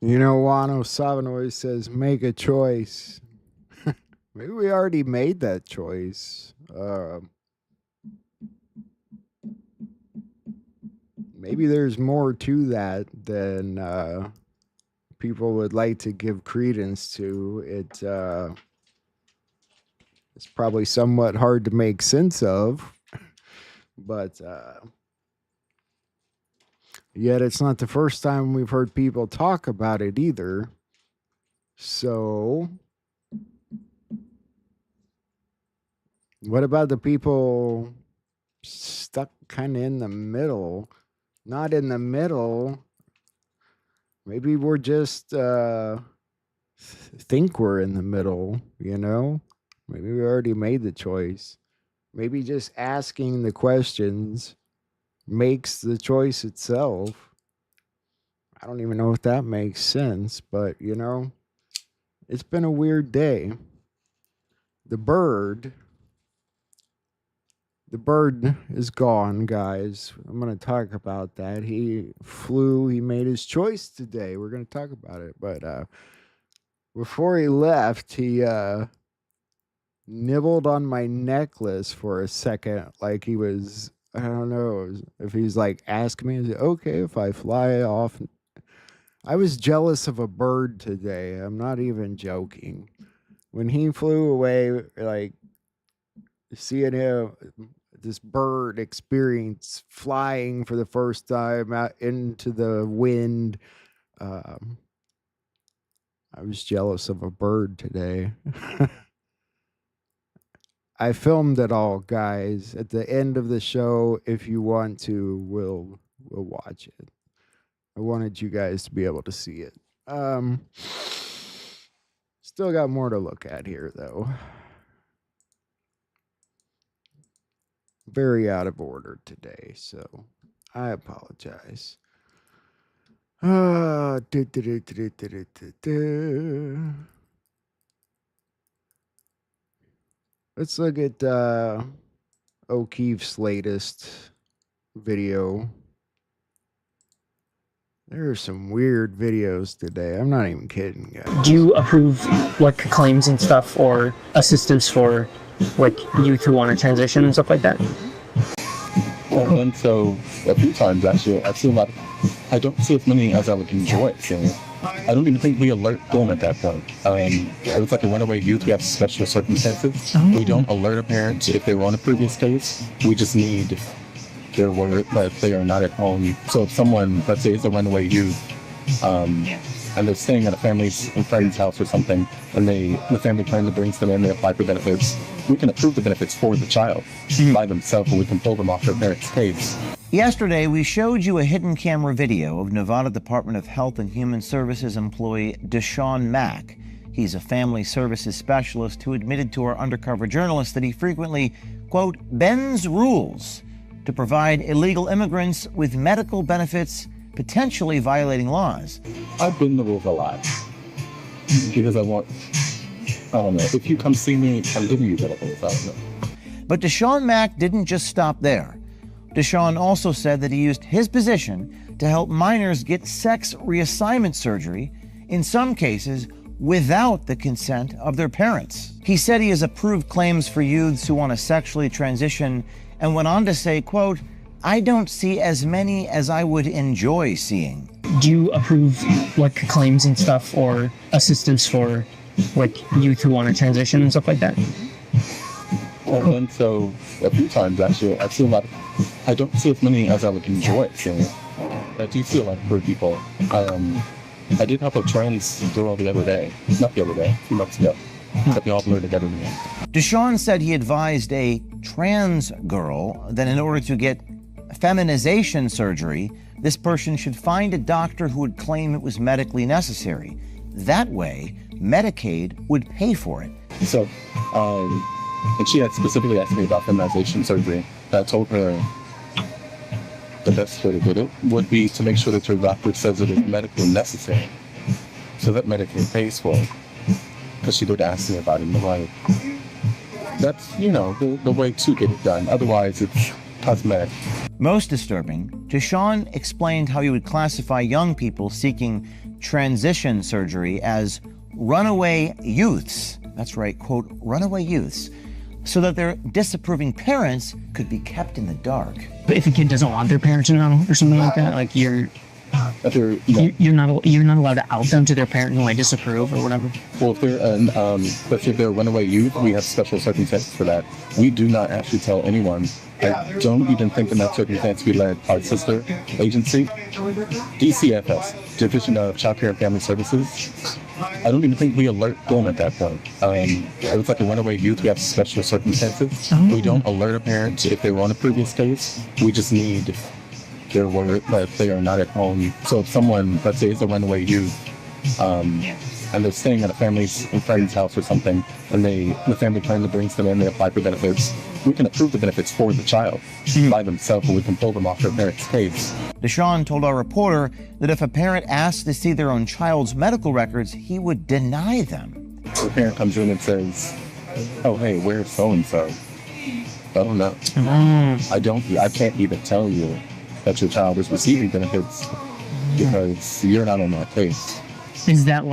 [SPEAKER 20] You know, Wano Savanoy says, make a choice. Maybe we already made that choice. Maybe there's more to that than people would like to give credence to. It's probably somewhat hard to make sense of, but yet it's not the first time we've heard people talk about it either. So what about the people stuck kind of in the middle? Not in the middle. Maybe we're just think we're in the middle, you know? Maybe we already made the choice. Maybe just asking the questions makes the choice itself. I don't even know if that makes sense, but you know, it's been a weird day. The bird is gone, guys. I'm going to talk about that. He flew, he made his choice today. We're going to talk about it, but before he left, he nibbled on my necklace for a second, like he was, I don't know, if he's like asking me, is it okay if I fly off? I was jealous of a bird today. I'm not even joking. When he flew away, like seeing him, this bird experience flying for the first time out into the wind, I was jealous of a bird today. I filmed it all, guys. At the end of the show, if you want to, we'll watch it. I wanted you guys to be able to see it. Still got more to look at here, though. Very out of order today, so I apologize. Let's look at O'Keefe's latest video. There are some weird videos today. I'm not even kidding, guys.
[SPEAKER 5] Do you approve like claims and stuff or assistance for like youth who want to transition and stuff like that?
[SPEAKER 6] I've done so a few times actually. I've seen a lot. I don't see as many as I would enjoy seeing. I don't even think we alert them at that point. It was like a runaway youth. We have special circumstances. We don't alert a parent if they were on a previous case. We just need their word that they are not at home. So if someone, let's say, is a runaway youth, and they're staying at a friend's house or something, and the family plan brings them in, they apply for benefits, we can approve the benefits for the child by themselves, and we can pull them off their parents' case.
[SPEAKER 7] Yesterday, we showed you a hidden camera video of Nevada Department of Health and Human Services employee Deshaun Mack. He's a family services specialist who admitted to our undercover journalist that he frequently, quote, bends rules to provide illegal immigrants with medical benefits, potentially violating laws.
[SPEAKER 6] I bend the rules a lot because I don't know, if you come see me, I'm giving you benefits, I don't know.
[SPEAKER 7] But Deshaun Mack didn't just stop there. Deshaun also said that he used his position to help minors get sex reassignment surgery, in some cases without the consent of their parents. He said he has approved claims for youths who want to sexually transition and went on to say, quote, I don't see as many as I would enjoy seeing.
[SPEAKER 5] Do you approve like claims and stuff or assistance for like youth who want to transition and stuff like that?
[SPEAKER 6] I've done so a few times actually. I've seen a lot. I don't see as many as I would enjoy seeing. I do see a lot of people. I did help a trans girl the other day. Not the other day, a few months ago. That we all blurred together again.
[SPEAKER 7] Deshaun said he advised a trans girl that in order to get feminization surgery, this person should find a doctor who would claim it was medically necessary. That way, Medicaid would pay for it.
[SPEAKER 6] So, and she had specifically asked me about feminization surgery. I told her the best way to do it would be to make sure that your doctor says it is medically necessary, so that Medicaid pays for it. Because she would ask me about it, and I'm like, that's, the way to get it done. Otherwise, it's cosmetic.
[SPEAKER 7] Most disturbing, Deshaun explained how he would classify young people seeking transition surgery as runaway youths. That's right, quote, runaway youths, so that their disapproving parents could be kept in the dark.
[SPEAKER 5] But if a kid doesn't want their parents to know or something like that, like you're not allowed to out them to their parent and disapprove or whatever.
[SPEAKER 6] Well, if they're especially if they're a runaway youth, we have special circumstances for that. We do not actually tell anyone. I don't even think in that circumstance we let our sister agency, DCFS, Division of Child Care and Family Services, I don't even think we alert them at that point. It was like a runaway youth. We have special circumstances. We don't alert a parent if they were on a previous case. We just need their word that they are not at home. So if someone, let's say, is a runaway youth, and they're staying at a friend's house or something, and the family plan brings them in, they apply for benefits, we can approve the benefits for the child by themselves, and we can pull them off their parent's case.
[SPEAKER 7] Deshaun told our reporter that if a parent asked to see their own child's medical records, he would deny them.
[SPEAKER 6] The parent comes in and says, "Oh, hey, where's so-and-so?" I don't know. I can't even tell you that your child is receiving benefits because you're not on that case.
[SPEAKER 5] Is that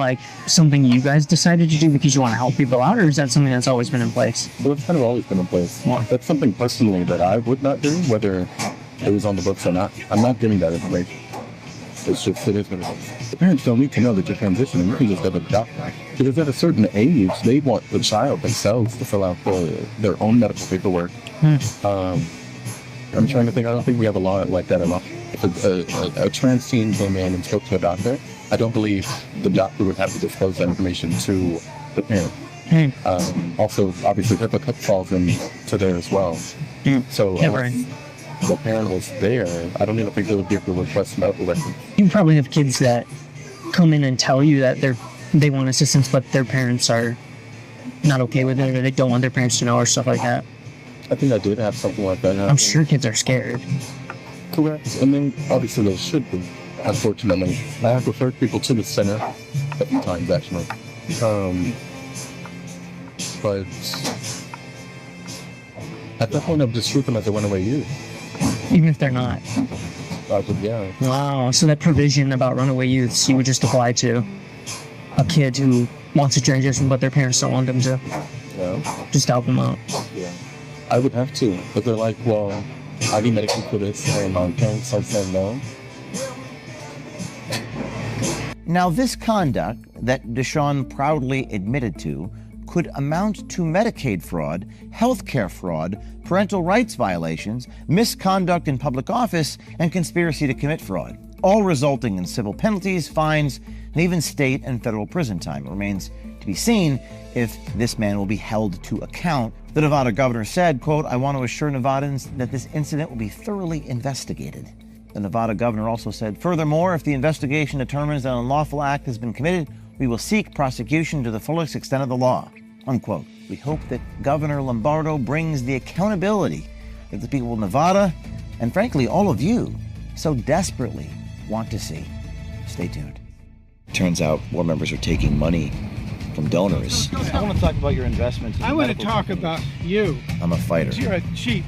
[SPEAKER 5] something you guys decided to do because you want to help people out, or is that something that's always been in place?
[SPEAKER 6] Well, it's kind of always been in place. That's something personally that I would not do, whether it was on the books or not. I'm not giving that information. It's just, it is what it is. The parents don't need to know that you're transitioning. You can just go to the doctor. Because at a certain age, they want the child themselves to fill out their own medical paperwork. I'm trying to think. I don't think we have a law like that at all. If a trans teen came in and spoke to a doctor, I don't believe the doctor would have to disclose that information to the parent. Also, obviously, HIPAA falls into there as well. So if the parent was there, I don't even think they would be able to request medical records.
[SPEAKER 5] You probably have kids that come in and tell you that they want assistance, but their parents are not okay with it, or they don't want their parents to know, or stuff like that.
[SPEAKER 6] I think I did have something like that happen.
[SPEAKER 5] I'm sure kids are scared.
[SPEAKER 6] Correct. And then, obviously, they should be. Unfortunately, I have referred people to the center a few times, actually. But at that point, I would just treat them as a runaway youth.
[SPEAKER 5] Even if they're not?
[SPEAKER 6] Yeah.
[SPEAKER 5] Wow. So that provision about runaway youths, you would just apply to a kid who wants to transition, but their parents don't want them to.
[SPEAKER 6] Yeah.
[SPEAKER 5] Just help them out.
[SPEAKER 6] Yeah. I would have to. But they're like, well, I need medical for this, and my parents start saying no.
[SPEAKER 7] Now, this conduct that Deshaun proudly admitted to could amount to Medicaid fraud, healthcare fraud, parental rights violations, misconduct in public office, and conspiracy to commit fraud, all resulting in civil penalties, fines, and even state and federal prison time. It remains to be seen if this man will be held to account. The Nevada governor said, quote, "I want to assure Nevadans that this incident will be thoroughly investigated." The Nevada governor also said, furthermore, if the investigation determines that an unlawful act has been committed, we will seek prosecution to the fullest extent of the law, unquote. We hope that Governor Lombardo brings the accountability that the people of Nevada, and frankly, all of you, so desperately want to see. Stay tuned. Turns out more members are taking money from donors. I want to talk about your investments.
[SPEAKER 1] I want to talk about you.
[SPEAKER 7] I'm a fighter.
[SPEAKER 1] You're a cheat.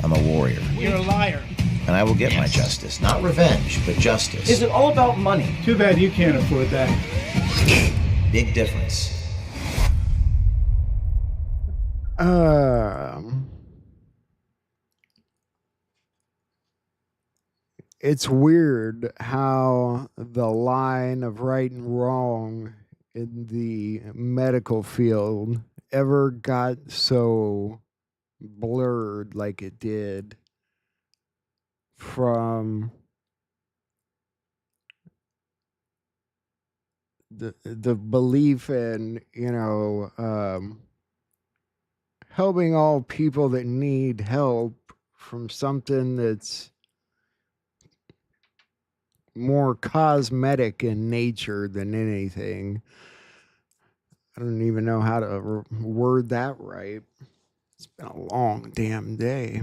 [SPEAKER 7] I'm a warrior.
[SPEAKER 1] You're a liar.
[SPEAKER 7] And I will get my justice. Not revenge, but justice.
[SPEAKER 1] Is it all about money? Too bad you can't afford that.
[SPEAKER 7] Big difference.
[SPEAKER 20] It's weird how the line of right and wrong in the medical field ever got so blurred like it did from the belief in, helping all people that need help from something that's more cosmetic in nature than anything. I don't even know how to word that right. It's been a long damn day.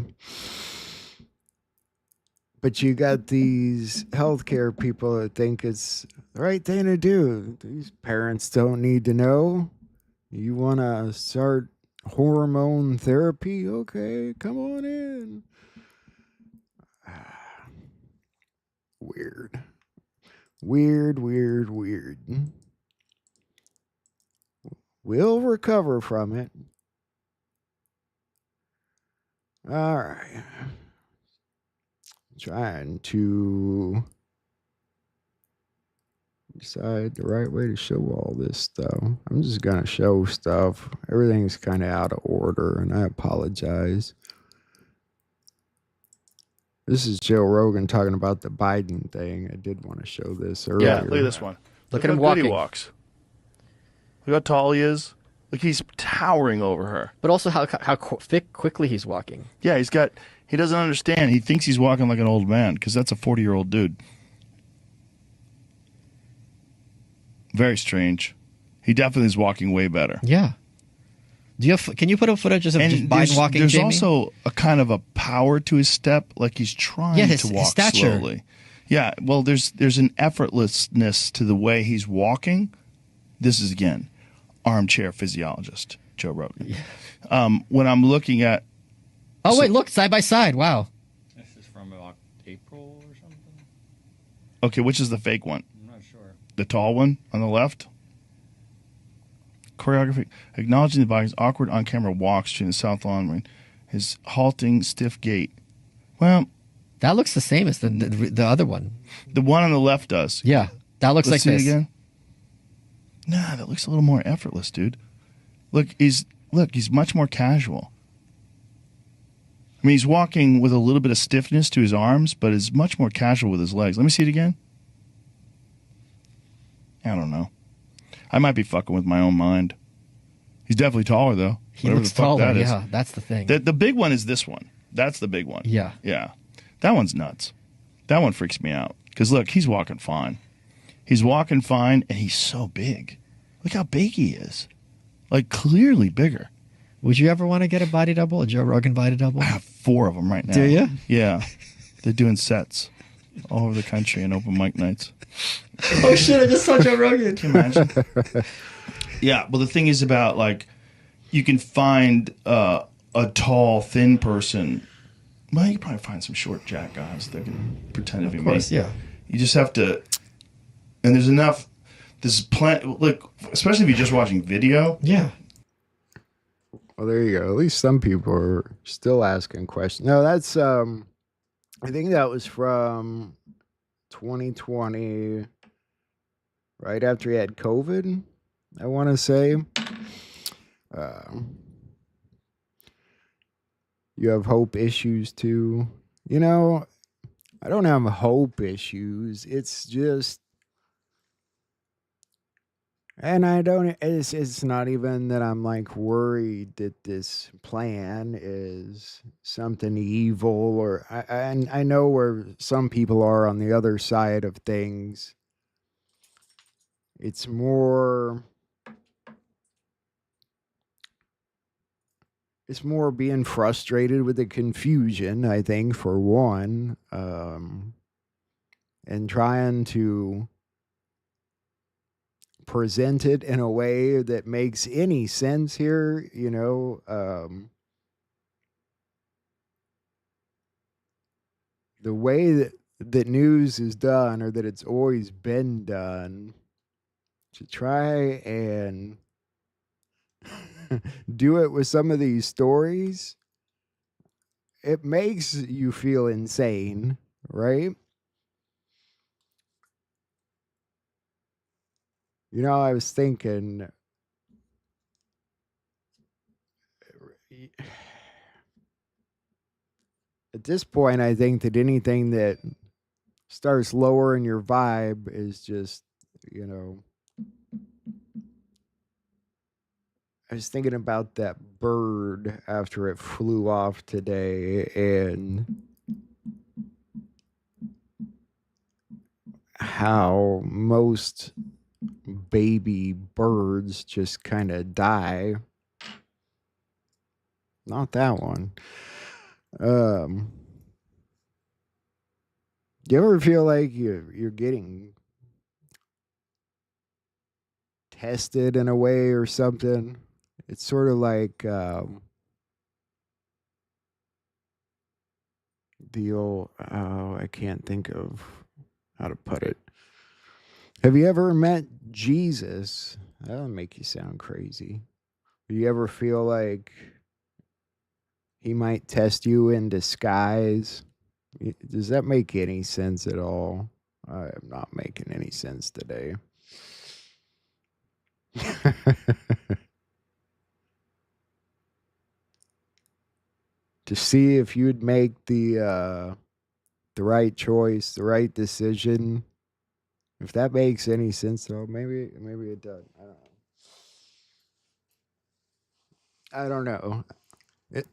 [SPEAKER 20] But you got these healthcare people that think it's the right thing to do. These parents don't need to know. You want to start hormone therapy? Okay, come on in. Weird. Weird. We'll recover from it. All right. Trying to decide the right way to show all this stuff. I'm just going to show stuff. Everything's kind of out of order, and I apologize. This is Joe Rogan talking about the Biden thing. I did want to show this earlier.
[SPEAKER 8] Yeah, look at this one.
[SPEAKER 9] Look at him
[SPEAKER 8] how good he
[SPEAKER 9] walking.
[SPEAKER 8] walks. Look how tall he is. Look, he's towering over her.
[SPEAKER 9] But also how quickly he's walking.
[SPEAKER 8] Yeah, he doesn't understand. He thinks he's walking like an old man because that's a 40-year-old dude. Very strange. He definitely is walking way better.
[SPEAKER 9] Yeah. Can you put up footages of just Biden walking,
[SPEAKER 8] There's
[SPEAKER 9] Jamie?
[SPEAKER 8] also a kind of a power to his step, like he's trying to walk
[SPEAKER 9] his stature.
[SPEAKER 8] slowly. Yeah, well, there's an effortlessness to the way he's walking. This is, again, armchair physiologist, Joe Rogan. Yeah. When I'm looking at...
[SPEAKER 9] Oh, wait, look, side by side. Wow.
[SPEAKER 10] This is from April or something?
[SPEAKER 8] Okay, which is the fake one?
[SPEAKER 10] I'm not sure.
[SPEAKER 8] The tall one on the left? Choreography. Acknowledging the body's awkward on-camera walks during the South Lawn. His halting, stiff gait. Well...
[SPEAKER 9] That looks the same as the other one.
[SPEAKER 8] The one on the left does.
[SPEAKER 9] Yeah, that looks
[SPEAKER 8] Let's
[SPEAKER 9] like
[SPEAKER 8] see
[SPEAKER 9] this.
[SPEAKER 8] it again. Nah, that looks a little more effortless, dude. Look, he's much more casual. I mean, he's walking with a little bit of stiffness to his arms, but is much more casual with his legs. Let me see it again. I don't know. I might be fucking with my own mind. He's definitely taller, though.
[SPEAKER 9] He
[SPEAKER 8] Whatever
[SPEAKER 9] looks
[SPEAKER 8] the fuck
[SPEAKER 9] taller,
[SPEAKER 8] that is.
[SPEAKER 9] yeah, that's the thing.
[SPEAKER 8] The big one is this one. That's the big one.
[SPEAKER 9] Yeah.
[SPEAKER 8] Yeah. That one's nuts. That one freaks me out. Because, look, he's walking fine. He's walking fine, and he's so big. Look how big he is. Like, clearly bigger.
[SPEAKER 9] Would you ever want to get a body double, a Joe Rogan body double?
[SPEAKER 8] I have 4 of them right now.
[SPEAKER 9] Do you?
[SPEAKER 8] Yeah. They're doing sets all over the country and open mic nights.
[SPEAKER 9] Oh, shit, I just saw Joe Rogan.
[SPEAKER 8] Can you imagine? Yeah, well, the thing is about, like, you can find a tall, thin person. Well, you can probably find some short jack guys that can pretend to be me.
[SPEAKER 9] Of course, yeah.
[SPEAKER 8] You just have to, and there's enough. This plant, look, especially if you're just watching video.
[SPEAKER 9] Yeah.
[SPEAKER 20] Well, there you go. At least some people are still asking questions. No, that's I think that was from 2020, right after he had COVID, I want to say. You have hope issues too. You know, I don't have hope issues. It's just, and I don't, it's not even that I'm like worried that this plan is something evil, or I know where some people are on the other side of things. It's more being frustrated with the confusion, I think, for one, and trying to present it in a way that makes any sense here, you know. The way that news is done, or that it's always been done, to try and do it with some of these stories, it makes you feel insane, right? You know, I was thinking, at this point, I think that anything that starts lowering your vibe is just, you know, I was thinking about that bird after it flew off today, and how most baby birds just kind of die. Not that one. Do you ever feel like you're getting tested in a way or something? It's sort of like the old, I can't think of how to put it. Have you ever met Jesus? That'll make you sound crazy. Do you ever feel like he might test you in disguise? Does that make any sense at all? I am not making any sense today. To see if you'd make the right choice, the right decision. If that makes any sense, though, maybe it does. I don't know.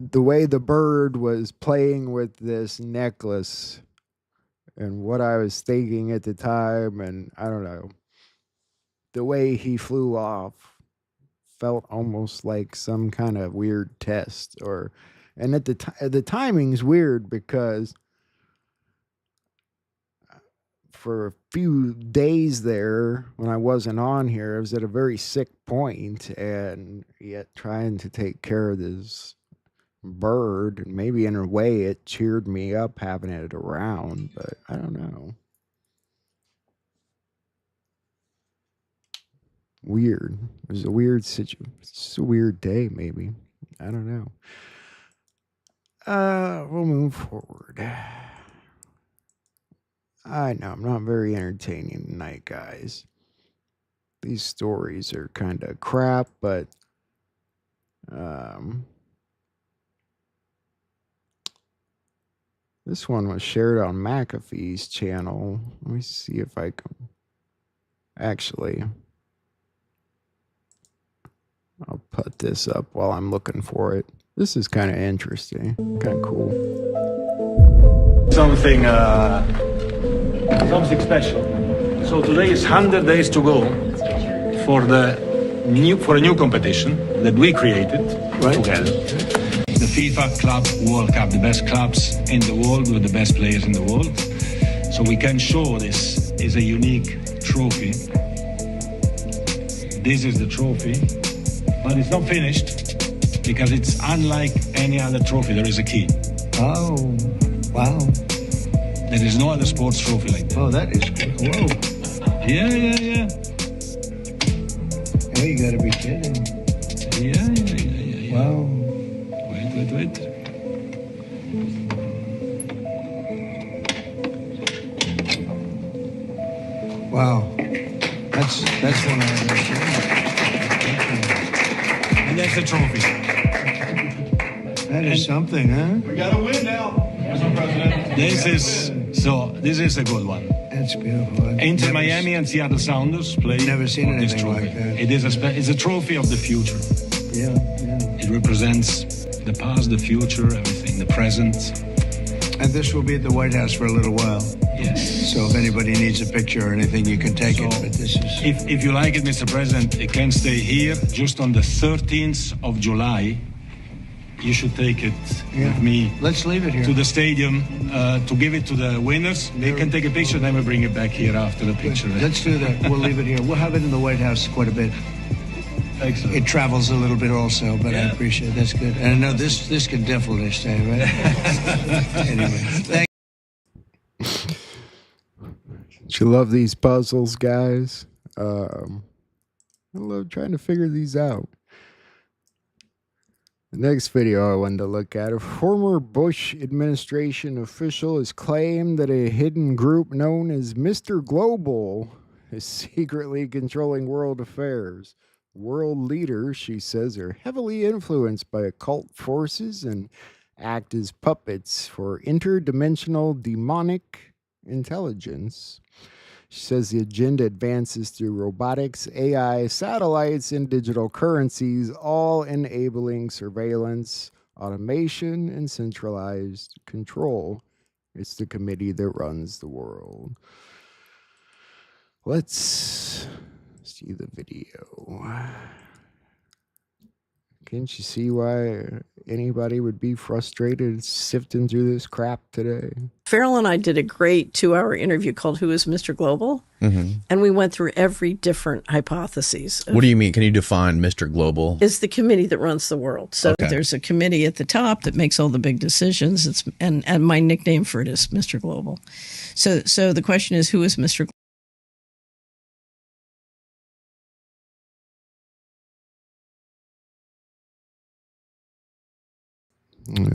[SPEAKER 20] The way the bird was playing with this necklace and what I was thinking at the time, and I don't know, the way he flew off felt almost like some kind of weird test. And at the timing's weird because for a few days there when I wasn't on here, I was at a very sick point, and yet trying to take care of this bird, and maybe in a way it cheered me up having it around, but I don't know. Weird. It was a weird situation. It's a weird day, maybe. I don't know. We'll move forward. I know I'm not very entertaining tonight, guys. These stories are kind of crap, but this one was shared on McAfee's channel. Let me see if I can. Actually, I'll put this up while I'm looking for it. This is kind of interesting, kind of cool.
[SPEAKER 12] Something special. So today is 100 days to go for a new competition that we created together. The FIFA Club World Cup, the best clubs in the world with the best players in the world. So we can show this is a unique trophy. This is the trophy, but it's not finished because it's unlike any other trophy. There is a key.
[SPEAKER 3] Oh, wow.
[SPEAKER 12] There is no other sports trophy like that.
[SPEAKER 3] Oh, that is good. Whoa.
[SPEAKER 12] Yeah.
[SPEAKER 3] Oh, you gotta be kidding.
[SPEAKER 12] Yeah.
[SPEAKER 3] Wow.
[SPEAKER 12] Wait.
[SPEAKER 3] Wow. That's one I understand.
[SPEAKER 12] And that's the trophy.
[SPEAKER 3] That is something, huh?
[SPEAKER 12] We gotta win now, Mr. President. This is a good one.
[SPEAKER 3] That's beautiful.
[SPEAKER 12] Inter Miami and Seattle Sounders play.
[SPEAKER 3] Never seen
[SPEAKER 12] for this
[SPEAKER 3] anything
[SPEAKER 12] trophy.
[SPEAKER 3] like that.
[SPEAKER 12] It is it's a trophy of the future.
[SPEAKER 3] Yeah.
[SPEAKER 12] It represents the past, the future, everything, the present.
[SPEAKER 3] And this will be at the White House for a little while.
[SPEAKER 12] Yes.
[SPEAKER 3] So if anybody needs a picture or anything, you can take it. But this is.
[SPEAKER 12] If you like it, Mr. President, it can stay here just on the 13th of July. You should take it with me.
[SPEAKER 3] Let's leave it here.
[SPEAKER 12] To the stadium to give it to the winners. They can take a picture, then we bring it back here after the picture.
[SPEAKER 3] Let's do that. We'll leave it here. We'll have it in the White House quite a bit.
[SPEAKER 12] Excellent.
[SPEAKER 3] It travels a little bit also, but I appreciate it. That's good. And I know this can definitely stay, right? Anyway, thank
[SPEAKER 20] You love these puzzles, guys. I love trying to figure these out. The next video I wanted to look at, a former Bush administration official has claimed that a hidden group known as Mr. Global is secretly controlling world affairs. World leaders, she says, are heavily influenced by occult forces and act as puppets for interdimensional demonic intelligence. She says the agenda advances through robotics, AI, satellites, and digital currencies, all enabling surveillance, automation, and centralized control. It's the committee that runs the world. Let's see the video. Can't you see why anybody would be frustrated sifting through this crap today?
[SPEAKER 13] Farrell and I did a great 2-hour interview called Who is Mr. Global?
[SPEAKER 14] Mm-hmm.
[SPEAKER 13] And we went through every different hypotheses.
[SPEAKER 14] What do you mean? Can you define Mr. Global?
[SPEAKER 13] It's the committee that runs the world. So
[SPEAKER 14] Okay.
[SPEAKER 13] there's a committee at the top that makes all the big decisions. And my nickname for it is Mr. Global. So the question is, who is Mr. Global?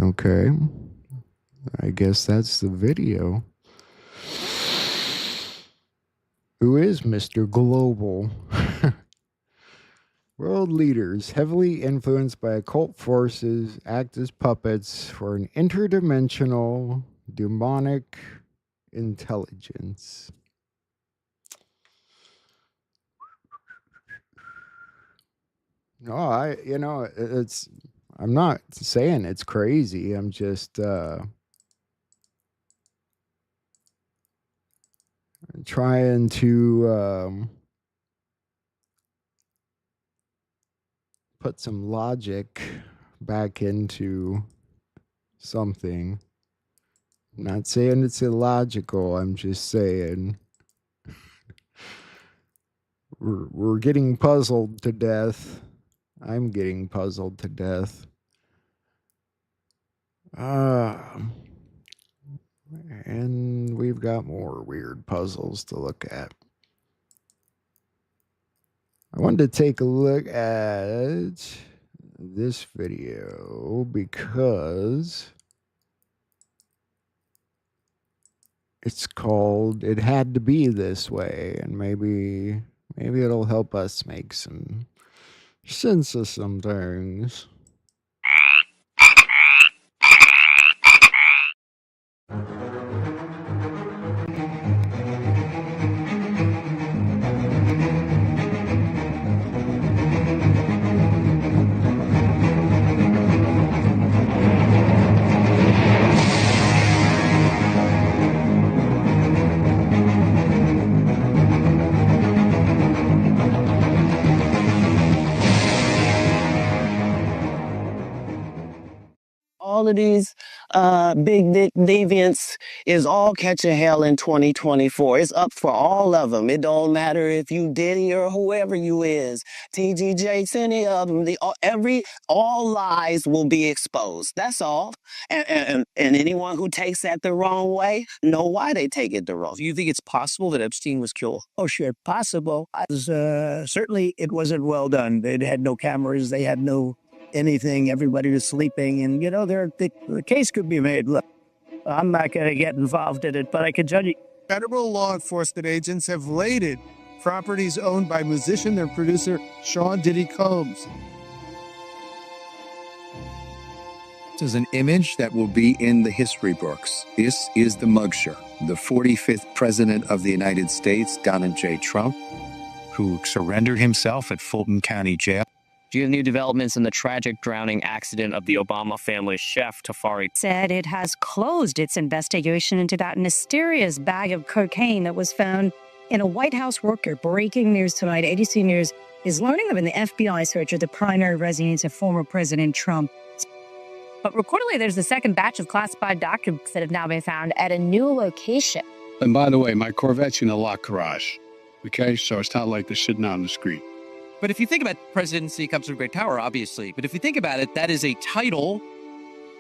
[SPEAKER 20] Okay. I guess that's the video. Who is Mr. Global? World leaders heavily influenced by occult forces act as puppets for an interdimensional demonic intelligence. No, I'm not saying it's crazy. I'm just trying to put some logic back into something. I'm not saying it's illogical. I'm just saying we're getting puzzled to death. I'm getting puzzled to death. And we've got more weird puzzles to look at. I wanted to take a look at this video because it's called It Had to Be This Way, and maybe it'll help us make some sense of some things.
[SPEAKER 15] All of these big deviants is all catching hell in 2024. It's up for all of them. It don't matter if you Diddy or whoever you is, TG Jakes, any of them. All lies will be exposed. That's all. And anyone who takes that the wrong way, know why they take it the wrong.
[SPEAKER 17] Do you think it's possible that Epstein was killed?
[SPEAKER 15] Oh, sure, possible. Certainly, it wasn't well done. They had no cameras. They had no anything. Everybody was sleeping, and the case could be made. Look, I'm not going to get involved in it, but I can tell you.
[SPEAKER 25] Federal law enforcement agents have raided properties owned by musician and producer Sean Diddy Combs.
[SPEAKER 26] This is an image that will be in the history books. This is the mugshot, the 45th president of the United States, Donald J. Trump, who surrendered himself at Fulton County Jail.
[SPEAKER 27] Do you have new developments in the tragic drowning accident of the Obama family's chef, Tafari?
[SPEAKER 28] Said it has closed its investigation into that mysterious bag of cocaine that was found in a White House worker. Breaking news tonight. ABC News is learning of an FBI search of the primary residence of former President Trump.
[SPEAKER 29] But reportedly, there's a second batch of classified documents that have now been found at a new location.
[SPEAKER 30] And by the way, my Corvette's in a locked garage. Okay, so it's not like they're sitting out on the street.
[SPEAKER 31] But if you think about presidency comes with great power, obviously. But if you think about it, that is a title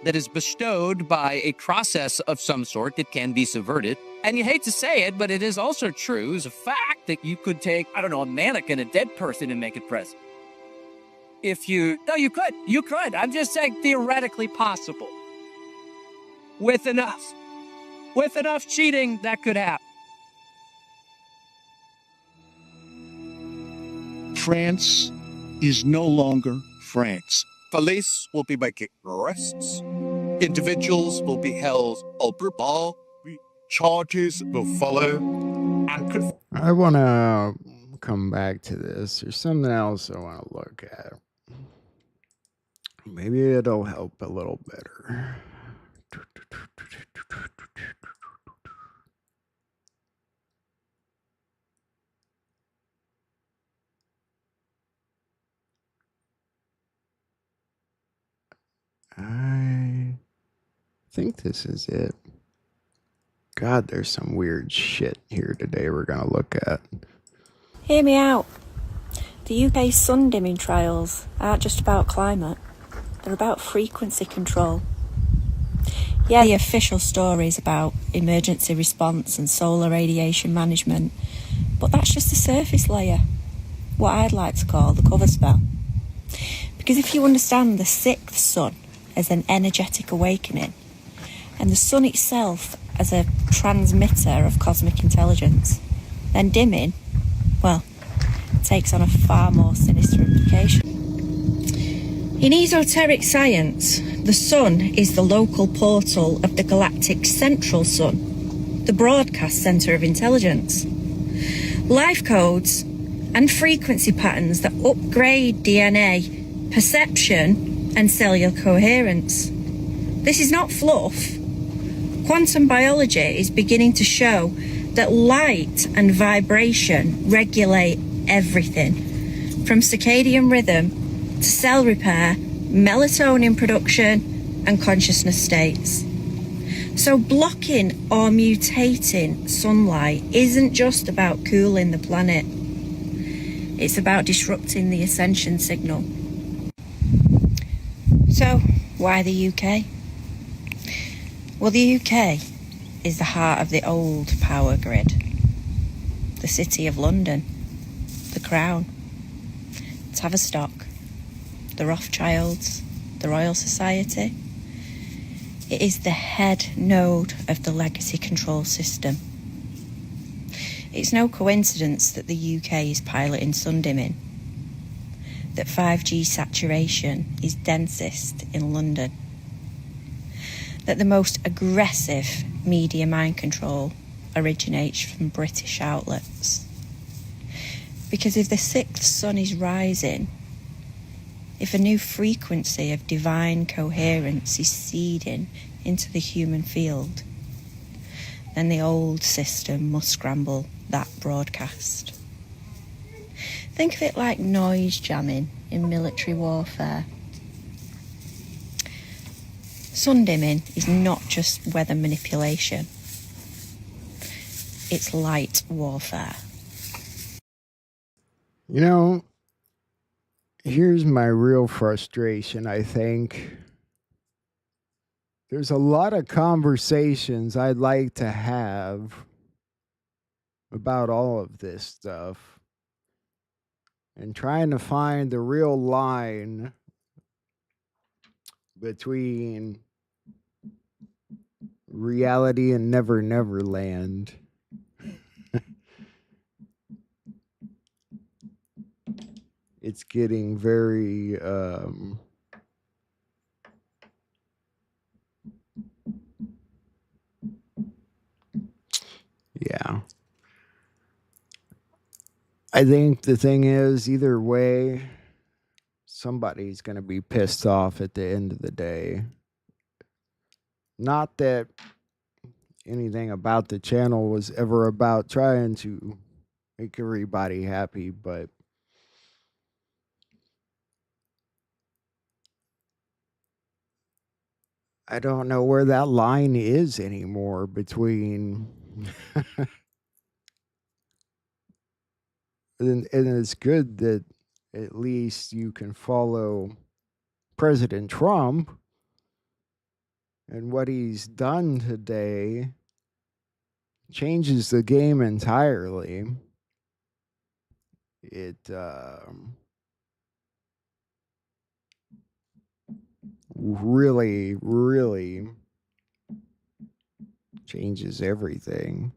[SPEAKER 31] that is bestowed by a process of some sort that can be subverted. And you hate to say it, but it is also true as a fact that you could take, I don't know, a mannequin, a dead person, and make it president. No, you could. I'm just saying theoretically possible. With enough cheating, that could happen.
[SPEAKER 26] France is no longer France.
[SPEAKER 32] Police will be making arrests. Individuals will be held culpable. Charges will follow.
[SPEAKER 20] I want to come back to this. There's something else I want to look at. Maybe it'll help a little better. think this is it. God, there's some weird shit here today we're going to look at.
[SPEAKER 2] Hear me out. The UK's sun dimming trials aren't just about climate. They're about frequency control. Yeah, the official story's about emergency response and solar radiation management, but that's just the surface layer, what I'd like to call the cover spell. Because if you understand the sixth sun as an energetic awakening, and the sun itself as a transmitter of cosmic intelligence, then dimming, well, takes on a far more sinister implication. In esoteric science, the sun is the local portal of the galactic central sun, the broadcast centre of intelligence. Life codes and frequency patterns that upgrade DNA, perception and cellular coherence. This is not fluff. Quantum biology is beginning to show that light and vibration regulate everything, from circadian rhythm to cell repair, melatonin production, and consciousness states. So blocking or mutating sunlight isn't just about cooling the planet. It's about disrupting the ascension signal. So, why the UK? Well, the UK is the heart of the old power grid. The City of London, the Crown, Tavistock, the Rothschilds, the Royal Society. It is the head node of the legacy control system. It's no coincidence that the UK is piloting sun dimming, that 5G saturation is densest in London, that the most aggressive media mind control originates from British outlets. Because if the sixth sun is rising, if a new frequency of divine coherence is seeding into the human field, then the old system must scramble that broadcast. Think of it like noise jamming in military warfare. Sun dimming is not just weather manipulation. It's light warfare.
[SPEAKER 20] You know, here's my real frustration, I think. There's a lot of conversations I'd like to have about all of this stuff and trying to find the real line between reality and Never Never Land. It's getting very yeah. I think the thing is, either way, somebody's going to be pissed off at the end of the day. Not that anything about the channel was ever about trying to make everybody happy, but I don't know where that line is anymore between and it's good that at least you can follow President Trump and what he's done today changes the game entirely. It really, really changes everything.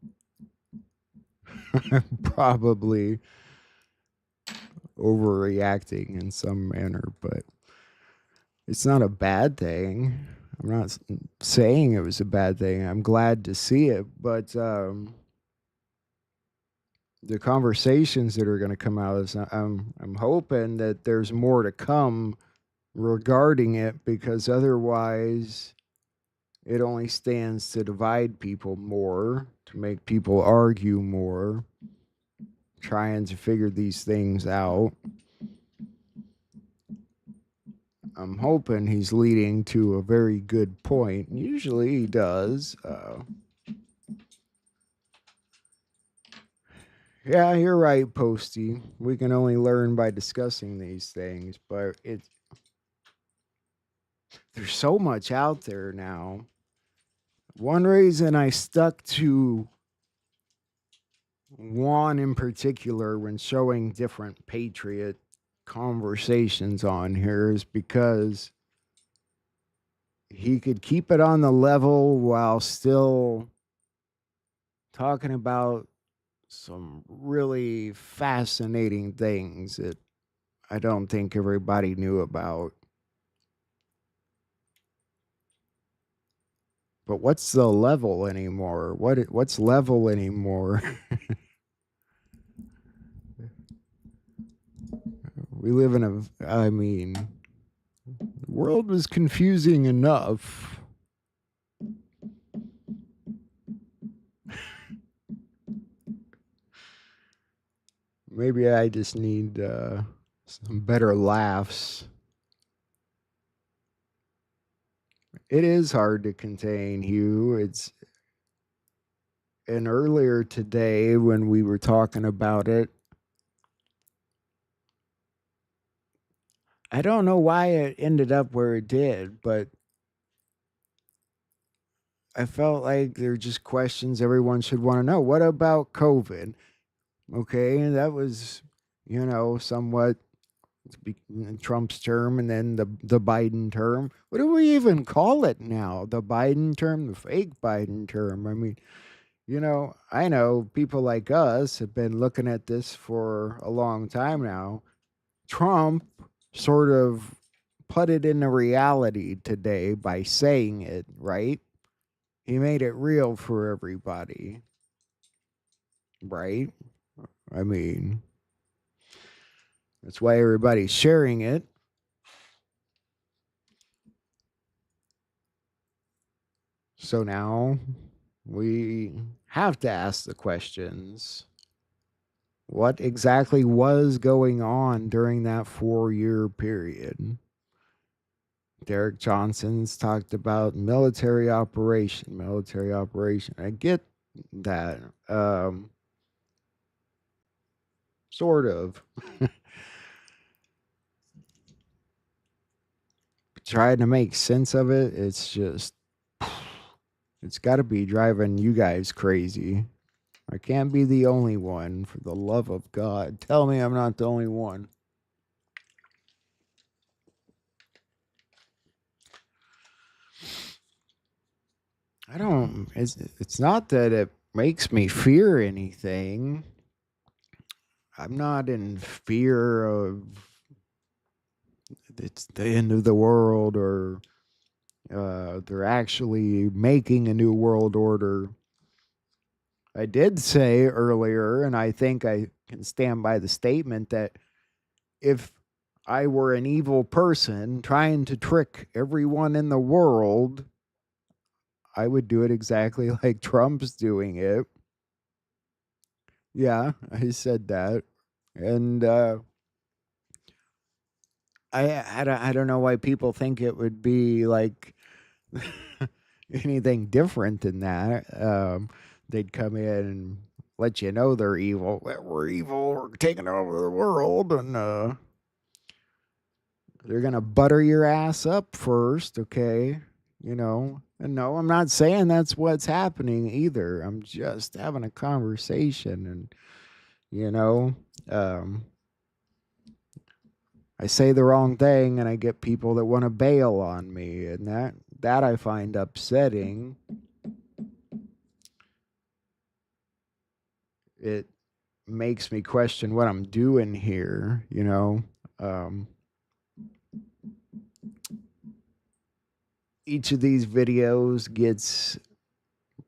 [SPEAKER 20] Probably overreacting in some manner, but it's not a bad thing. I'm not saying it was a bad thing. I'm glad to see it, but the conversations that are going to come out is I'm hoping that there's more to come regarding it, because otherwise it only stands to divide people more, to make people argue more, trying to figure these things out. I'm hoping he's leading to a very good point. Usually he does. Yeah, you're right, Posty. We can only learn by discussing these things, but there's so much out there now. One reason I stuck to one in particular when showing different Patriot conversations on here is because he could keep it on the level while still talking about some really fascinating things that I don't think everybody knew about. But what's the level anymore? What's level anymore? We live in the world was confusing enough. Maybe I just need some better laughs. It is hard to contain, Hugh. And earlier today when we were talking about it, I don't know why it ended up where it did, but I felt like they're just questions everyone should want to know. What about COVID? Okay, that was, somewhat Trump's term, and then the Biden term. What do we even call it now? The Biden term, the fake Biden term. I mean, I know people like us have been looking at this for a long time now. Trump sort of put it into reality today by saying it, right? He made it real for everybody, right? I mean, that's why everybody's sharing it. So now we have to ask the questions. What exactly was going on during that 4-year period? Derek Johnson's talked about military operation. I get that. Sort of. Trying to make sense of it, it's got to be driving you guys crazy. I can't be the only one, for the love of God. Tell me I'm not the only one. It's not that it makes me fear anything. I'm not in fear of it's the end of the world or they're actually making a new world order. I did say earlier, and I think I can stand by the statement, that if I were an evil person trying to trick everyone in the world, I would do it exactly like Trump's doing it. Yeah, I said that. And I don't know why people think it would be like anything different than that. They'd come in and let you know they're evil. We're evil. We're taking over the world, and they're gonna butter your ass up first, okay? And no, I'm not saying that's what's happening either. I'm just having a conversation, and I say the wrong thing, and I get people that want to bail on me, and that I find upsetting. It makes me question what I'm doing here, each of these videos gets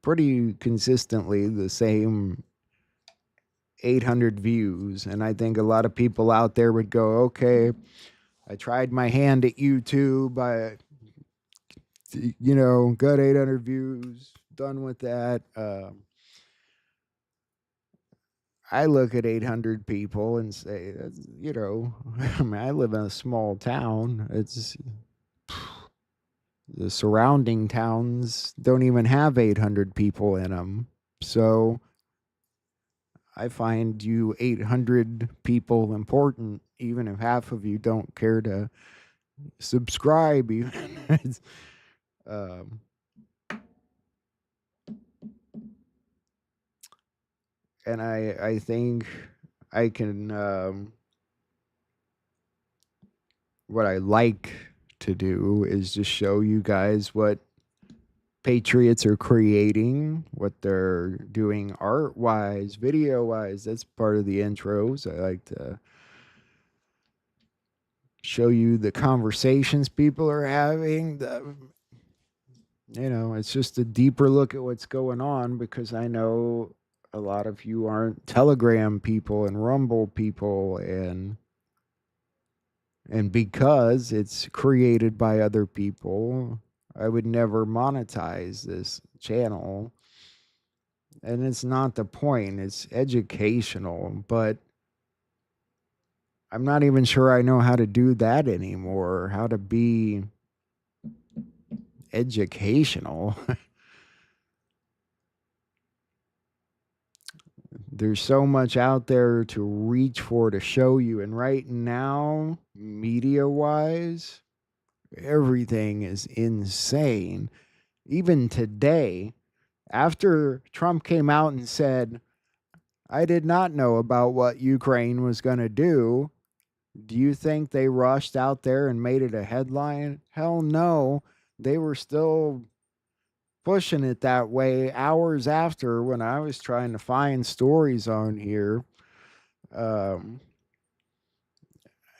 [SPEAKER 20] pretty consistently the same 800 views, and I think a lot of people out there would go, okay, I tried my hand at YouTube, I got 800 views, done with that. I look at 800 people and say, you know, I mean, I live in a small town. It's the surrounding towns don't even have 800 people in them. So I find you 800 people important, even if half of you don't care to subscribe. Even. And I think I can, what I like to do is just show you guys what patriots are creating, what they're doing art-wise, video-wise. That's part of the intros. I like to show you the conversations people are having. You know, it's just a deeper look at what's going on, because I know a lot of you aren't Telegram people and Rumble people, and because it's created by other people, I would never monetize this channel. And it's not the point. It's educational, but I'm not even sure I know how to do that anymore, how to be educational. There's so much out there to reach for, to show you. And right now, media-wise, everything is insane. Even today, after Trump came out and said, I did not know about what Ukraine was going to do, do you think they rushed out there and made it a headline? Hell no. They were still pushing it that way hours after, when I was trying to find stories on here. And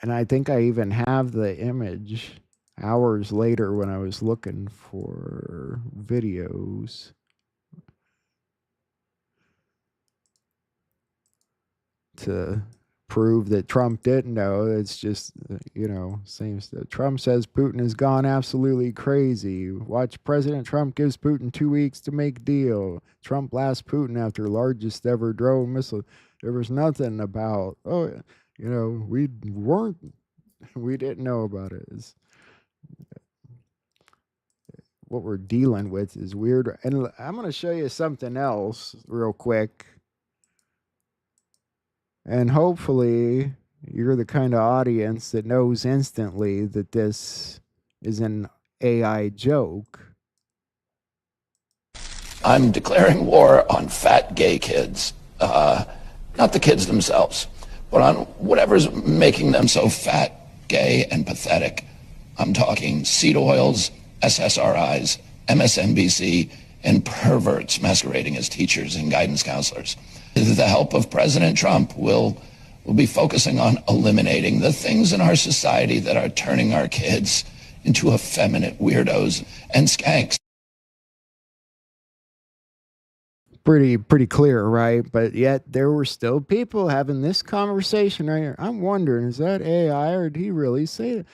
[SPEAKER 20] I think I even have the image hours later when I was looking for videos. To prove that Trump didn't know. It's just, you know, same stuff. Trump says Putin has gone absolutely crazy. Watch President Trump gives Putin 2 weeks to make deal. Trump blasts Putin after largest ever drone missile. There was nothing about, oh, you know, we didn't know about it. What we're dealing with is weird. And I'm going to show you something else real quick. And hopefully you're the kind of audience that knows instantly that this is an AI joke.
[SPEAKER 1] I'm declaring war on fat gay kids. Not the kids themselves, but on whatever's making them so fat, gay, and pathetic. I'm talking seed oils, SSRIs, MSNBC, and perverts masquerading as teachers and guidance counselors. With the help of President Trump, we'll be focusing on eliminating the things in our society that are turning our kids into effeminate weirdos and skanks.
[SPEAKER 20] Pretty clear, right? But yet there were still people having this conversation right here. I'm wondering, is that AI or did he really say it?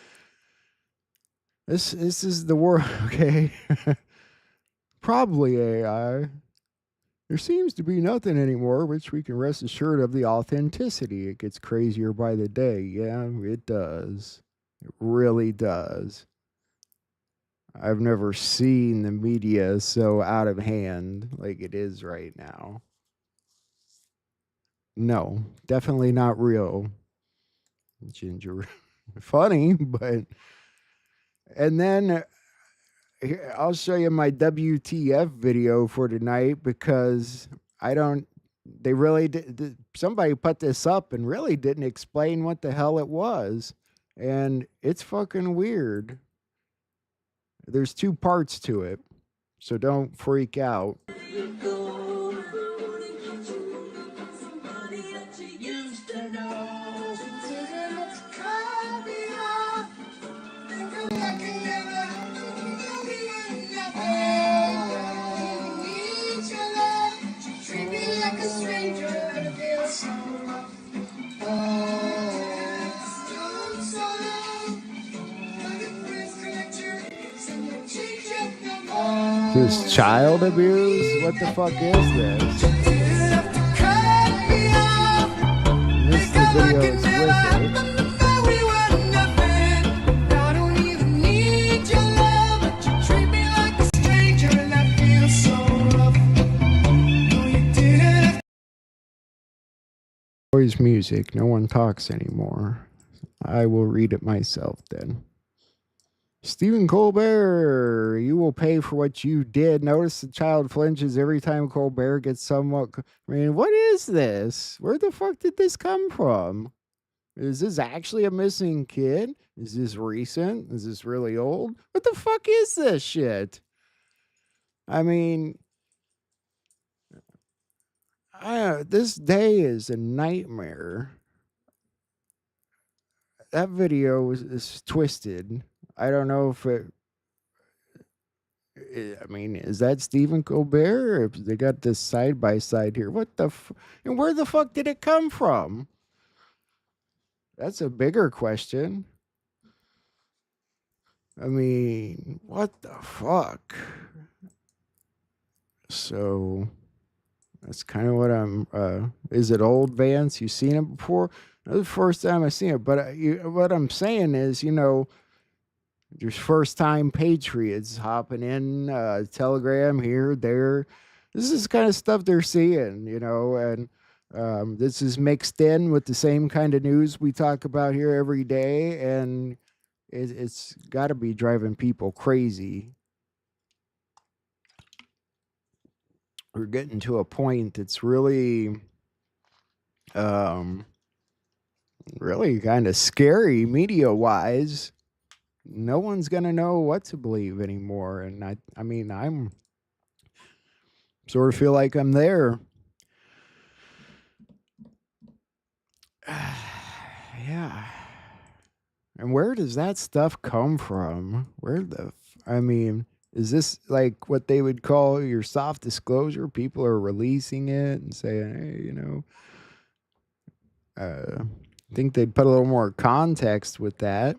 [SPEAKER 20] This is the world, okay? Probably AI. There seems to be nothing anymore, which we can rest assured of the authenticity. It gets crazier by the day. Yeah, it does. It really does. I've never seen the media so out of hand like it is right now. No, definitely not real. Ginger. Funny, but... And then... Here, I'll show you my WTF video for tonight, because they really did, somebody put this up and really didn't explain what the hell it was. And it's fucking weird. There's 2 parts to it, so don't freak out. This child abuse? What the fuck is this? This is the video is with it. Always music. No one talks anymore. I will read it myself then. Stephen Colbert, you will pay for what you did. Notice the child flinches every time Colbert gets somewhat. I mean, what is this? Where the fuck did this come from? Is this actually a missing kid? Is this recent? Is this really old? What the fuck is this shit? I mean, this day is a nightmare. That video is twisted. I don't know if I mean, is that Stephen Colbert? Or if they got this side by side here. What the and where the fuck did it come from? That's a bigger question. I mean, what the fuck? So that's kind of what I'm. Is it old, Vance? You seen it before? That's the first time I've seen it. But what I'm saying is, you know, there's first-time patriots hopping in, Telegram here, there. This is the kind of stuff they're seeing, you know, and this is mixed in with the same kind of news we talk about here every day, and it's got to be driving people crazy. We're getting to a point that's really, really kind of scary media-wise. No one's going to know what to believe anymore. And I mean, I'm sort of feel like I'm there. Yeah. And where does that stuff come from? I mean, is this like what they would call your soft disclosure? People are releasing it and saying, hey, you know, I think they'd put a little more context with that.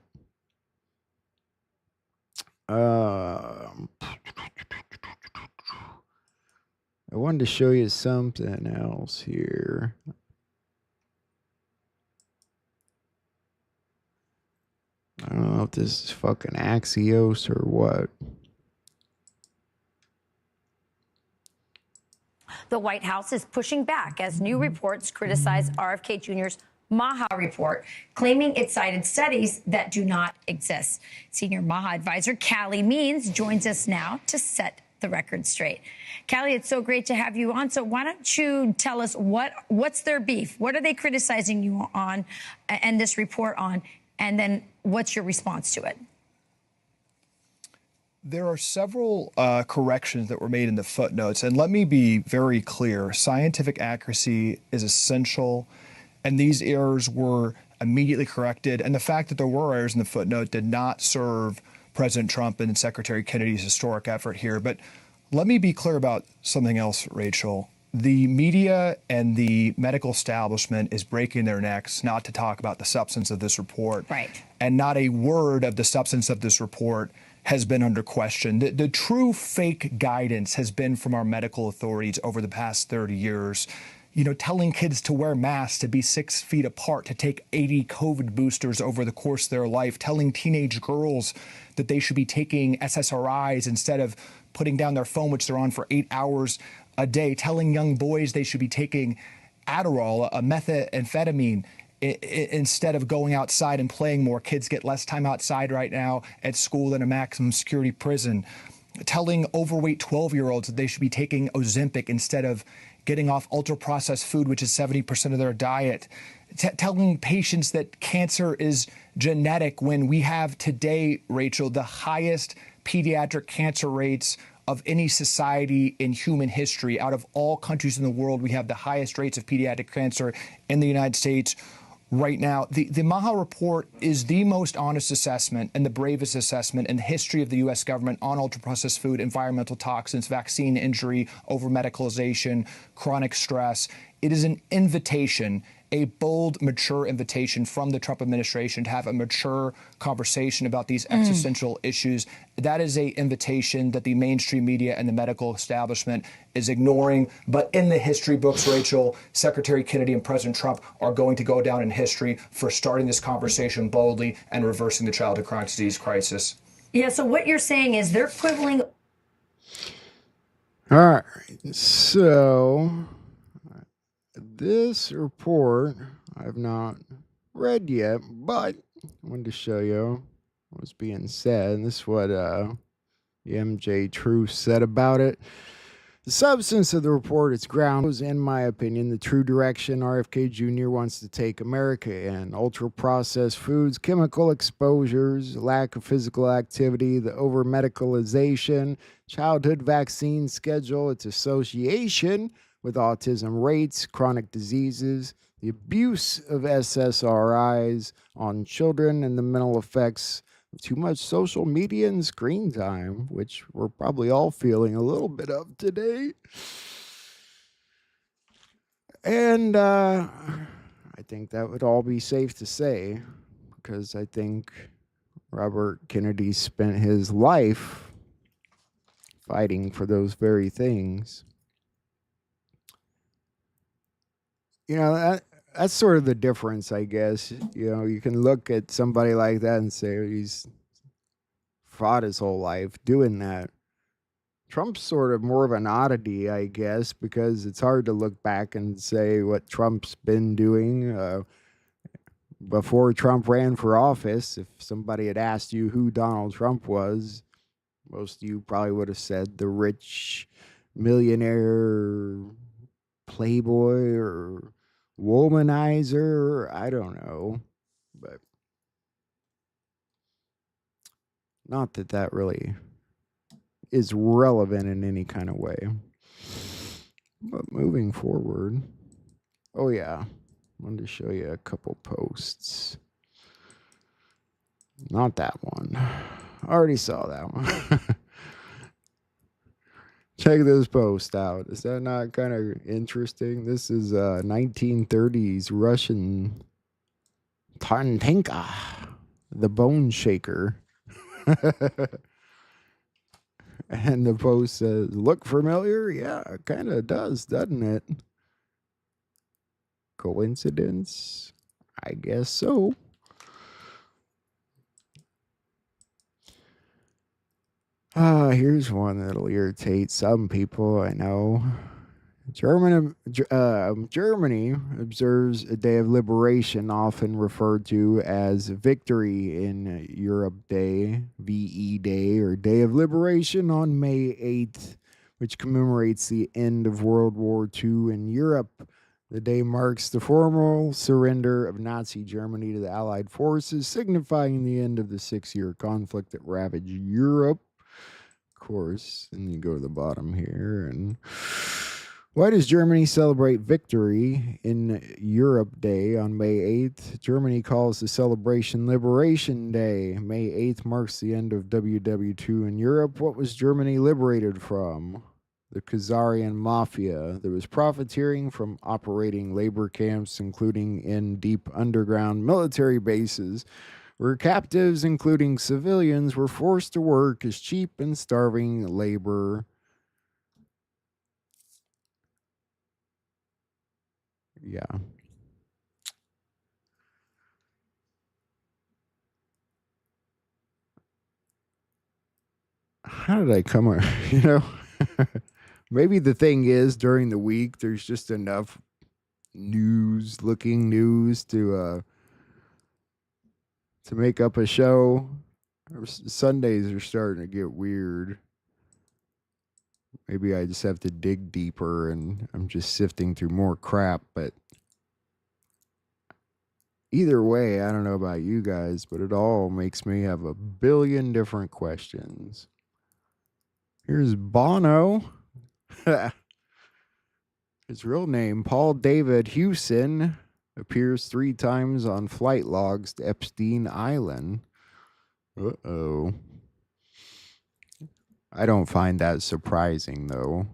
[SPEAKER 20] I wanted to show you something else here. I don't know if this is fucking Axios or what.
[SPEAKER 29] The White House is pushing back as new reports criticize RFK Jr.'s MAHA report, claiming it cited studies that do not exist. Senior MAHA advisor Callie Means joins us now to set the record straight. Callie, it's so great to have you on. So why don't you tell us what's their beef? What are they criticizing you on and this report on? And then what's your response to it?
[SPEAKER 4] There are several corrections that were made in the footnotes. And let me be very clear. Scientific accuracy is essential. And these errors were immediately corrected. And the fact that there were errors in the footnote did not serve President Trump and Secretary Kennedy's historic effort here. But let me be clear about something else, Rachel. The media and the medical establishment is breaking their necks not to talk about the substance of this report.
[SPEAKER 29] Right.
[SPEAKER 4] And not a word of the substance of this report has been under question. The true fake guidance has been from our medical authorities over the past 30 years. You know, telling kids to wear masks, to be 6 feet apart, to take 80 COVID boosters over the course of their life, telling teenage girls that they should be taking SSRIs instead of putting down their phone, which they're on for 8 hours a day, telling young boys they should be taking Adderall, a methamphetamine, instead of going outside and playing more. Kids get less time outside right now at school than a maximum security prison. Telling overweight 12-year-olds that they should be taking Ozempic instead of getting off ultra-processed food, which is 70% of their diet. Telling patients that cancer is genetic when we have today, Rachel, the highest pediatric cancer rates of any society in human history. Out of all countries in the world, we have the highest rates of pediatric cancer in the United States right now. The MAHA report is the most honest assessment and the bravest assessment in the history of the U.S. government on ultra-processed food, environmental toxins, vaccine injury, over-medicalization, chronic stress. It is an invitation a bold, mature invitation from the Trump administration to have a mature conversation about these existential issues. That is a invitation that the mainstream media and the medical establishment is ignoring. But in the history books, Rachel, Secretary Kennedy and President Trump are going to go down in history for starting this conversation boldly and reversing the childhood chronic disease crisis.
[SPEAKER 29] Yeah, so what you're saying is they're quibbling.
[SPEAKER 20] All right, so this report I've not read yet, but I wanted to show you what was being said. And this is what the MJ Truth said about it. The substance of the report, its ground, was, in my opinion, the true direction RFK Jr. wants to take America in. Ultra-processed foods, chemical exposures, lack of physical activity, the over-medicalization, childhood vaccine schedule, its association with autism rates, chronic diseases, the abuse of SSRIs on children, and the mental effects too much social media and screen time, which we're probably all feeling a little bit of today. And I think that would all be safe to say, because I think Robert Kennedy spent his life fighting for those very things. You know, that's sort of the difference, I guess. You know, you can look at somebody like that and say he's fought his whole life doing that. Trump's sort of more of an oddity, I guess, because it's hard to look back and say what Trump's been doing. Before Trump ran for office, if somebody had asked you who Donald Trump was, most of you probably would have said the rich millionaire playboy or womanizer, I don't know, but not that that really is relevant in any kind of way. But moving forward, oh yeah, I wanted to show you a couple posts. Not that one. I already saw that one. Check this post out. Is that not kind of interesting? This is 1930s Russian Tarntanka, the bone shaker. And the post says, look familiar? Yeah, it kind of does, doesn't it? Coincidence? I guess so. Here's one that'll irritate some people, I know. Germany observes a day of liberation, often referred to as Victory in Europe Day, VE Day, or Day of Liberation on May 8th, which commemorates the end of World War II in Europe. The day marks the formal surrender of Nazi Germany to the Allied forces, signifying the end of the 6-year conflict that ravaged Europe. Of course, and you go to the bottom here, and why does Germany celebrate Victory in Europe Day on May 8th? Germany calls the celebration Liberation Day. May 8th marks the end of WW2 in Europe. What was Germany liberated from? The Khazarian Mafia. There was profiteering from operating labor camps, including in deep underground military bases, where captives, including civilians, were forced to work as cheap and starving labor. Yeah. How did I come on? You know, maybe the thing is during the week, there's just enough looking news to make up a show. Sundays are starting to get weird. Maybe I just have to dig deeper and I'm just sifting through more crap. But either way, I don't know about you guys, but it all makes me have a billion different questions. Here's Bono. His real name, Paul David Hewson, appears 3 times on flight logs to Epstein Island. Uh-oh. I don't find that surprising, though.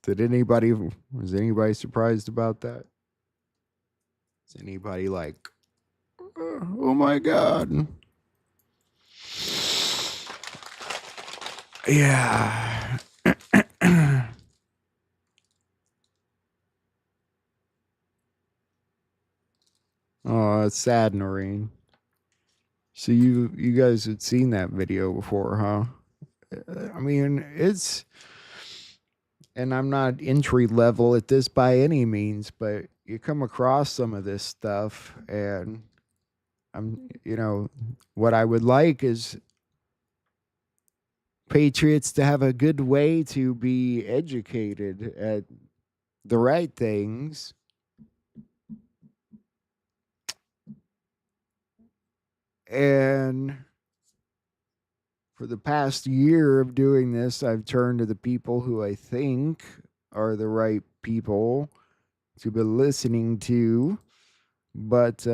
[SPEAKER 20] Was anybody surprised about that? Is anybody like, oh my God? Yeah. Oh, it's sad, Noreen. So you guys had seen that video before, huh? I mean, and I'm not entry level at this by any means, but you come across some of this stuff, and what I would like is patriots to have a good way to be educated at the right things. And for the past year of doing this, I've turned to the people who I think are the right people to be listening to. But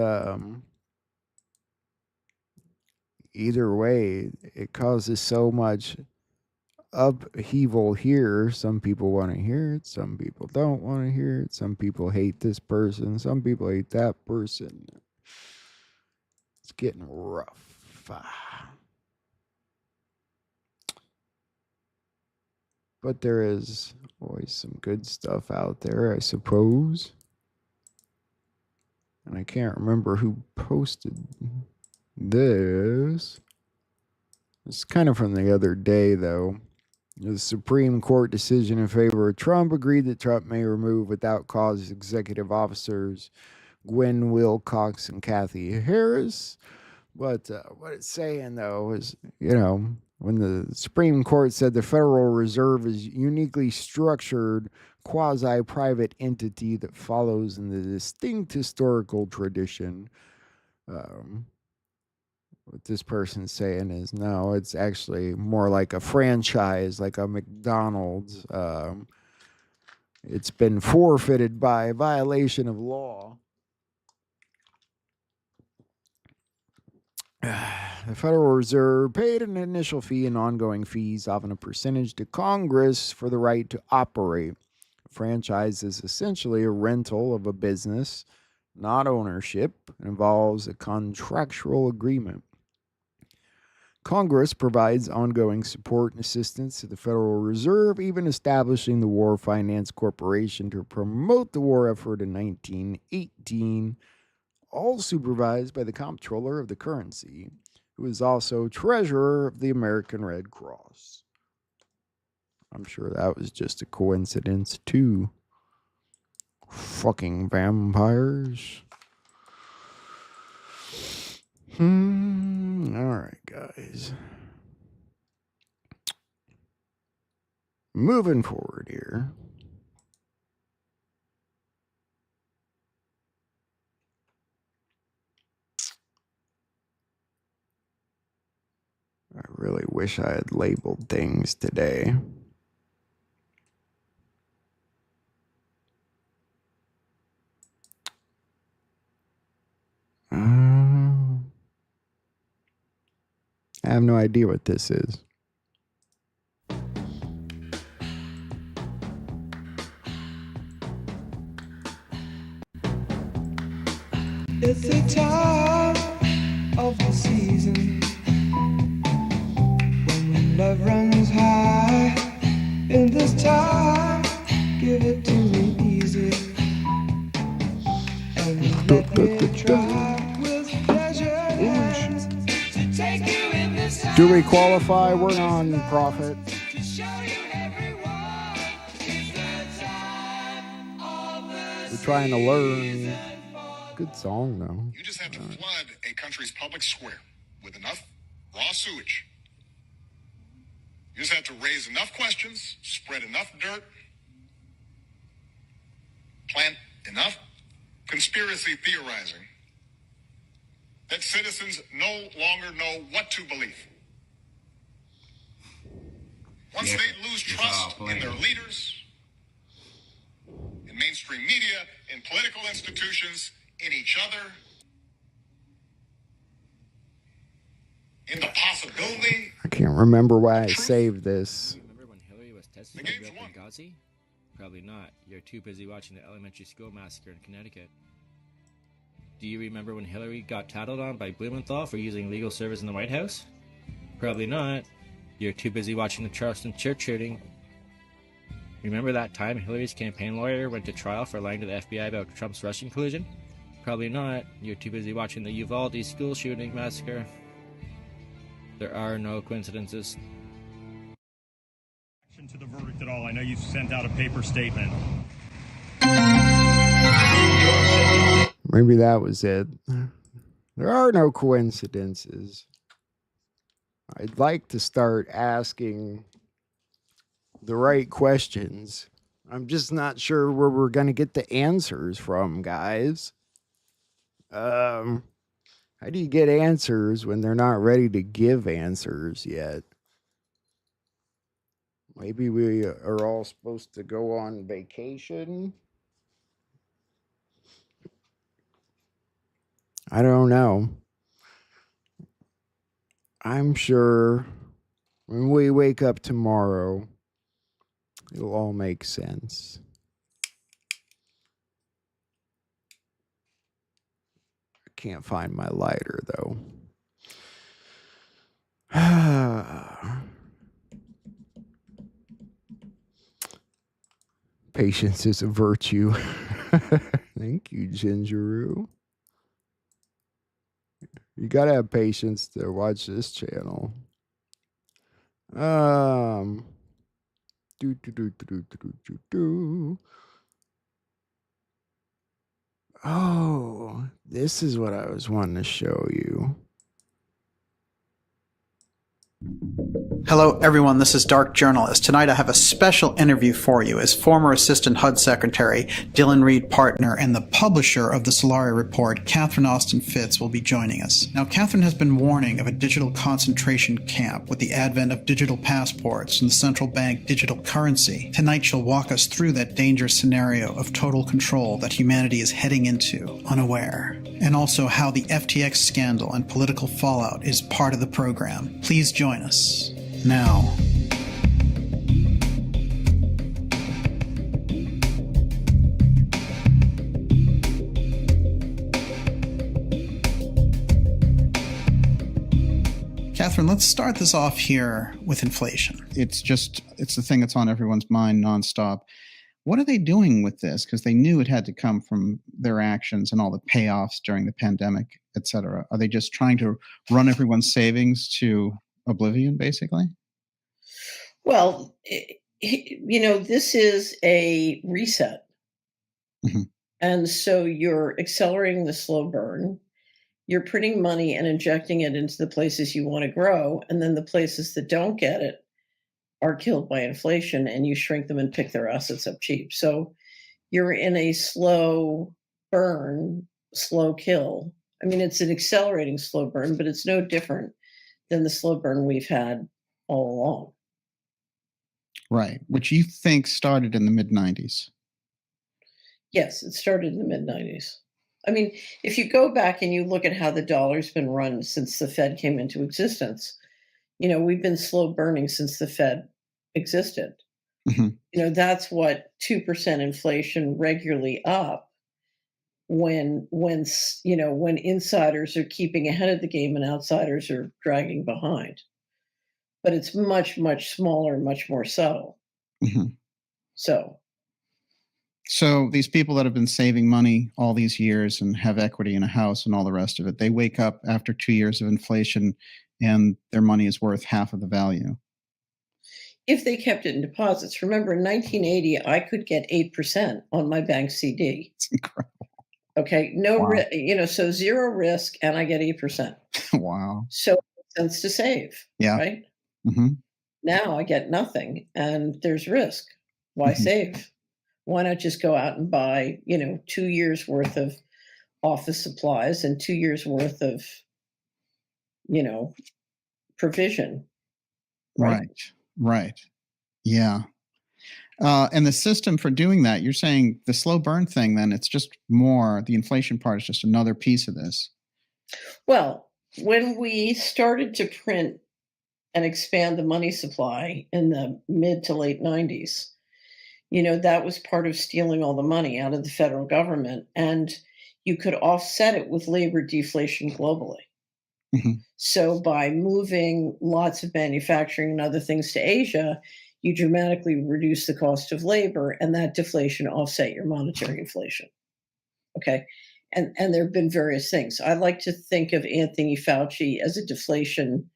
[SPEAKER 20] either way, it causes so much upheaval here. Some people want to hear it. Some people don't want to hear it. Some people hate this person. Some people hate that person. It's getting rough. But there is always some good stuff out there, I suppose. And I can't remember who posted this. It's kind of from the other day, though. The Supreme Court decision in favor of Trump agreed that Trump may remove without cause executive officers Gwen Wilcox and Kathy Harris. But what it's saying, though, is, when the Supreme Court said the Federal Reserve is uniquely structured quasi-private entity that follows in the distinct historical tradition, what this person's saying is, no, it's actually more like a franchise, like a McDonald's. It's been forfeited by violation of law. The Federal Reserve paid an initial fee and ongoing fees, often a percentage, to Congress for the right to operate. A franchise is essentially a rental of a business, not ownership. It involves a contractual agreement. Congress provides ongoing support and assistance to the Federal Reserve, even establishing the War Finance Corporation to promote the war effort in 1918, all supervised by the Comptroller of the Currency, who is also treasurer of the American Red Cross. I'm sure that was just a coincidence, too. Fucking vampires. All right, guys. Moving forward here. I really wish I had labeled things today. I have no idea what this is.
[SPEAKER 5] It's the time of the season when love runs high. In this time, give it to me easy and let me try with pleasure to take you in this time.
[SPEAKER 20] Do we qualify? We're non-profit. We're trying to learn. Good song, though.
[SPEAKER 6] You just have to flood a country's public square with enough raw sewage. You just have to raise enough questions, spread enough dirt, plant enough conspiracy theorizing that citizens no longer know what to believe. Once they lose trust in their leaders, in mainstream media, in political institutions, in each other, in the possibility.
[SPEAKER 20] I can't remember why I saved this.
[SPEAKER 9] Remember when Hillary was tested for Benghazi?
[SPEAKER 7] Probably not. You're too busy watching the elementary school massacre in Connecticut. Do you remember when Hillary got tattled on by Blumenthal for using legal service in the White House? Probably not. You're too busy watching the Charleston church shooting. Remember that time Hillary's campaign lawyer went to trial for lying to the FBI about Trump's Russian collusion? Probably not. You're too busy watching the Uvalde school shooting massacre. There are no coincidences.
[SPEAKER 8] To the verdict at all. I know you sent out a paper statement.
[SPEAKER 20] Maybe that was it. There are no coincidences. I'd like to start asking the right questions. I'm just not sure where we're going to get the answers from, guys. How do you get answers when they're not ready to give answers yet? Maybe we are all supposed to go on vacation. I don't know. I'm sure when we wake up tomorrow, it'll all make sense. I can't find my lighter, though. Patience is a virtue. Thank you, Gingeroo. You gotta have patience to watch this channel. Oh, this is what I was wanting to show you.
[SPEAKER 10] Hello, everyone. This is Dark Journalist. Tonight I have a special interview for you as former Assistant HUD Secretary Dylan Reed Partner and the publisher of the Solari Report, Catherine Austin Fitts, will be joining us. Now, Catherine has been warning of a digital concentration camp with the advent of digital passports and the central bank digital currency. Tonight she'll walk us through that dangerous scenario of total control that humanity is heading into, unaware. And also how the FTX scandal and political fallout is part of the program. Please join us. Now. Catherine, let's start this off here with inflation.
[SPEAKER 11] It's the thing that's on everyone's mind nonstop. What are they doing with this? Because they knew it had to come from their actions and all the payoffs during the pandemic, et cetera. Are they just trying to run everyone's savings to oblivion, basically?
[SPEAKER 13] Well, this is a reset.
[SPEAKER 11] Mm-hmm.
[SPEAKER 13] And so you're accelerating the slow burn. You're printing money and injecting it into the places you want to grow. And then the places that don't get it are killed by inflation, and you shrink them and pick their assets up cheap. So you're in a slow burn, slow kill. I mean, it's an accelerating slow burn, but it's no different than the slow burn we've had all along.
[SPEAKER 11] Right, which you think started in the mid-90s.
[SPEAKER 13] Yes, it started in the mid-90s. I mean, if you go back and you look at how the dollar's been run since the Fed came into existence, we've been slow burning since the Fed existed.
[SPEAKER 11] Mm-hmm.
[SPEAKER 13] That's what 2% inflation regularly up when insiders are keeping ahead of the game and outsiders are dragging behind. But it's much, much smaller, much more subtle.
[SPEAKER 11] Mm-hmm.
[SPEAKER 13] So
[SPEAKER 11] these people that have been saving money all these years and have equity in a house and all the rest of it, they wake up after 2 years of inflation and their money is worth half of the value.
[SPEAKER 13] If they kept it in deposits. Remember, in 1980, I could get 8% on my bank CD.
[SPEAKER 11] It's incredible.
[SPEAKER 13] Okay, wow. So zero risk, and I get 8%.
[SPEAKER 11] Wow.
[SPEAKER 13] So it makes sense to save.
[SPEAKER 11] Yeah.
[SPEAKER 13] Right?
[SPEAKER 11] Mm-hmm.
[SPEAKER 13] Now I get nothing, and there's risk. Why save? Why not just go out and buy, 2 years worth of office supplies and 2 years worth of, provision.
[SPEAKER 11] Right. Yeah. And the system for doing that, you're saying the slow burn thing, then it's just more, the inflation part is just another piece of this.
[SPEAKER 13] Well, when we started to print and expand the money supply in the mid to late 90s, that was part of stealing all the money out of the federal government. And you could offset it with labor deflation globally. So by moving lots of manufacturing and other things to Asia, you dramatically reduce the cost of labor, and that deflation offset your monetary inflation. Okay. And there have been various things. I like to think of Anthony Fauci as a deflation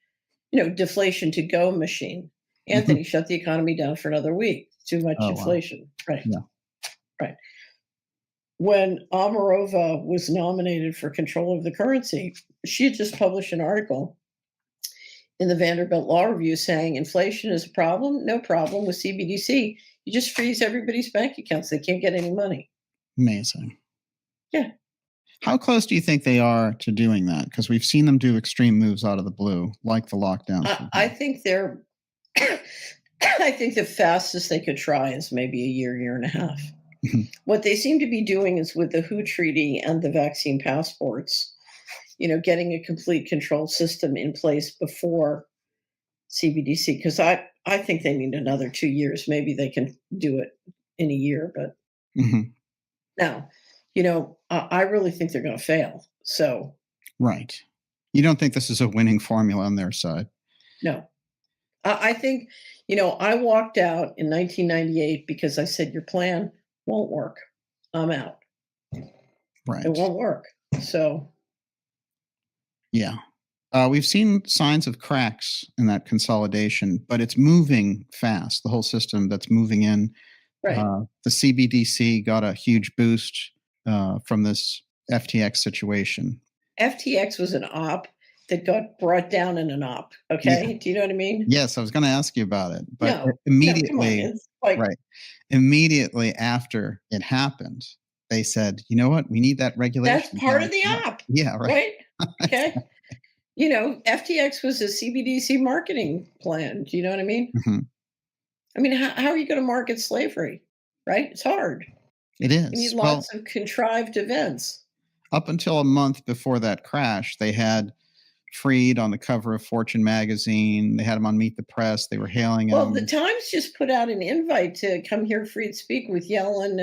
[SPEAKER 13] to go machine. Anthony shut the economy down for another week. Too much inflation. Wow. Right.
[SPEAKER 11] Yeah.
[SPEAKER 13] Right. When Omarova was nominated for control of the currency, she had just published an article in the Vanderbilt Law Review saying inflation is a problem. No problem with CBDC. You just freeze everybody's bank accounts. They can't get any money.
[SPEAKER 11] Amazing.
[SPEAKER 13] Yeah.
[SPEAKER 11] How close do you think they are to doing that? Because we've seen them do extreme moves out of the blue, like the lockdown.
[SPEAKER 13] I think they're. I think the fastest they could try is maybe a year and a half. What they seem to be doing is with the WHO treaty and the vaccine passports, getting a complete control system in place before CBDC. Because I think they need another 2 years. Maybe they can do it in a year, but now, I really think they're going to fail. So,
[SPEAKER 11] right. You don't think this is a winning formula on their side?
[SPEAKER 13] No. I think, I walked out in 1998 because I said, your plan won't work. I'm out.
[SPEAKER 11] Right.
[SPEAKER 13] It won't work. So.
[SPEAKER 11] Yeah. We've seen signs of cracks in that consolidation, but it's moving fast. The whole system that's moving in.
[SPEAKER 13] Right.
[SPEAKER 11] The CBDC got a huge boost from this FTX situation.
[SPEAKER 13] FTX was an op that got brought down in an op. Okay. Yeah. Do you know what I mean?
[SPEAKER 11] Yes. I was going to ask you about it, but
[SPEAKER 13] no,
[SPEAKER 11] immediately, immediately after it happened, they said, you know what? We need that regulation.
[SPEAKER 13] That's part of the op.
[SPEAKER 11] Yeah. Right.
[SPEAKER 13] Okay. FTX was a CBDC marketing plan. Do you know what I mean? I mean, how are you going to market slavery? Right. It's hard.
[SPEAKER 11] It is.
[SPEAKER 13] You need lots of contrived events.
[SPEAKER 11] Up until a month before that crash, they had Freed on the cover of Fortune magazine. They had him on Meet the Press. They were hailing him.
[SPEAKER 13] Well, the Times just put out an invite to come hear Freed speak with Yellen.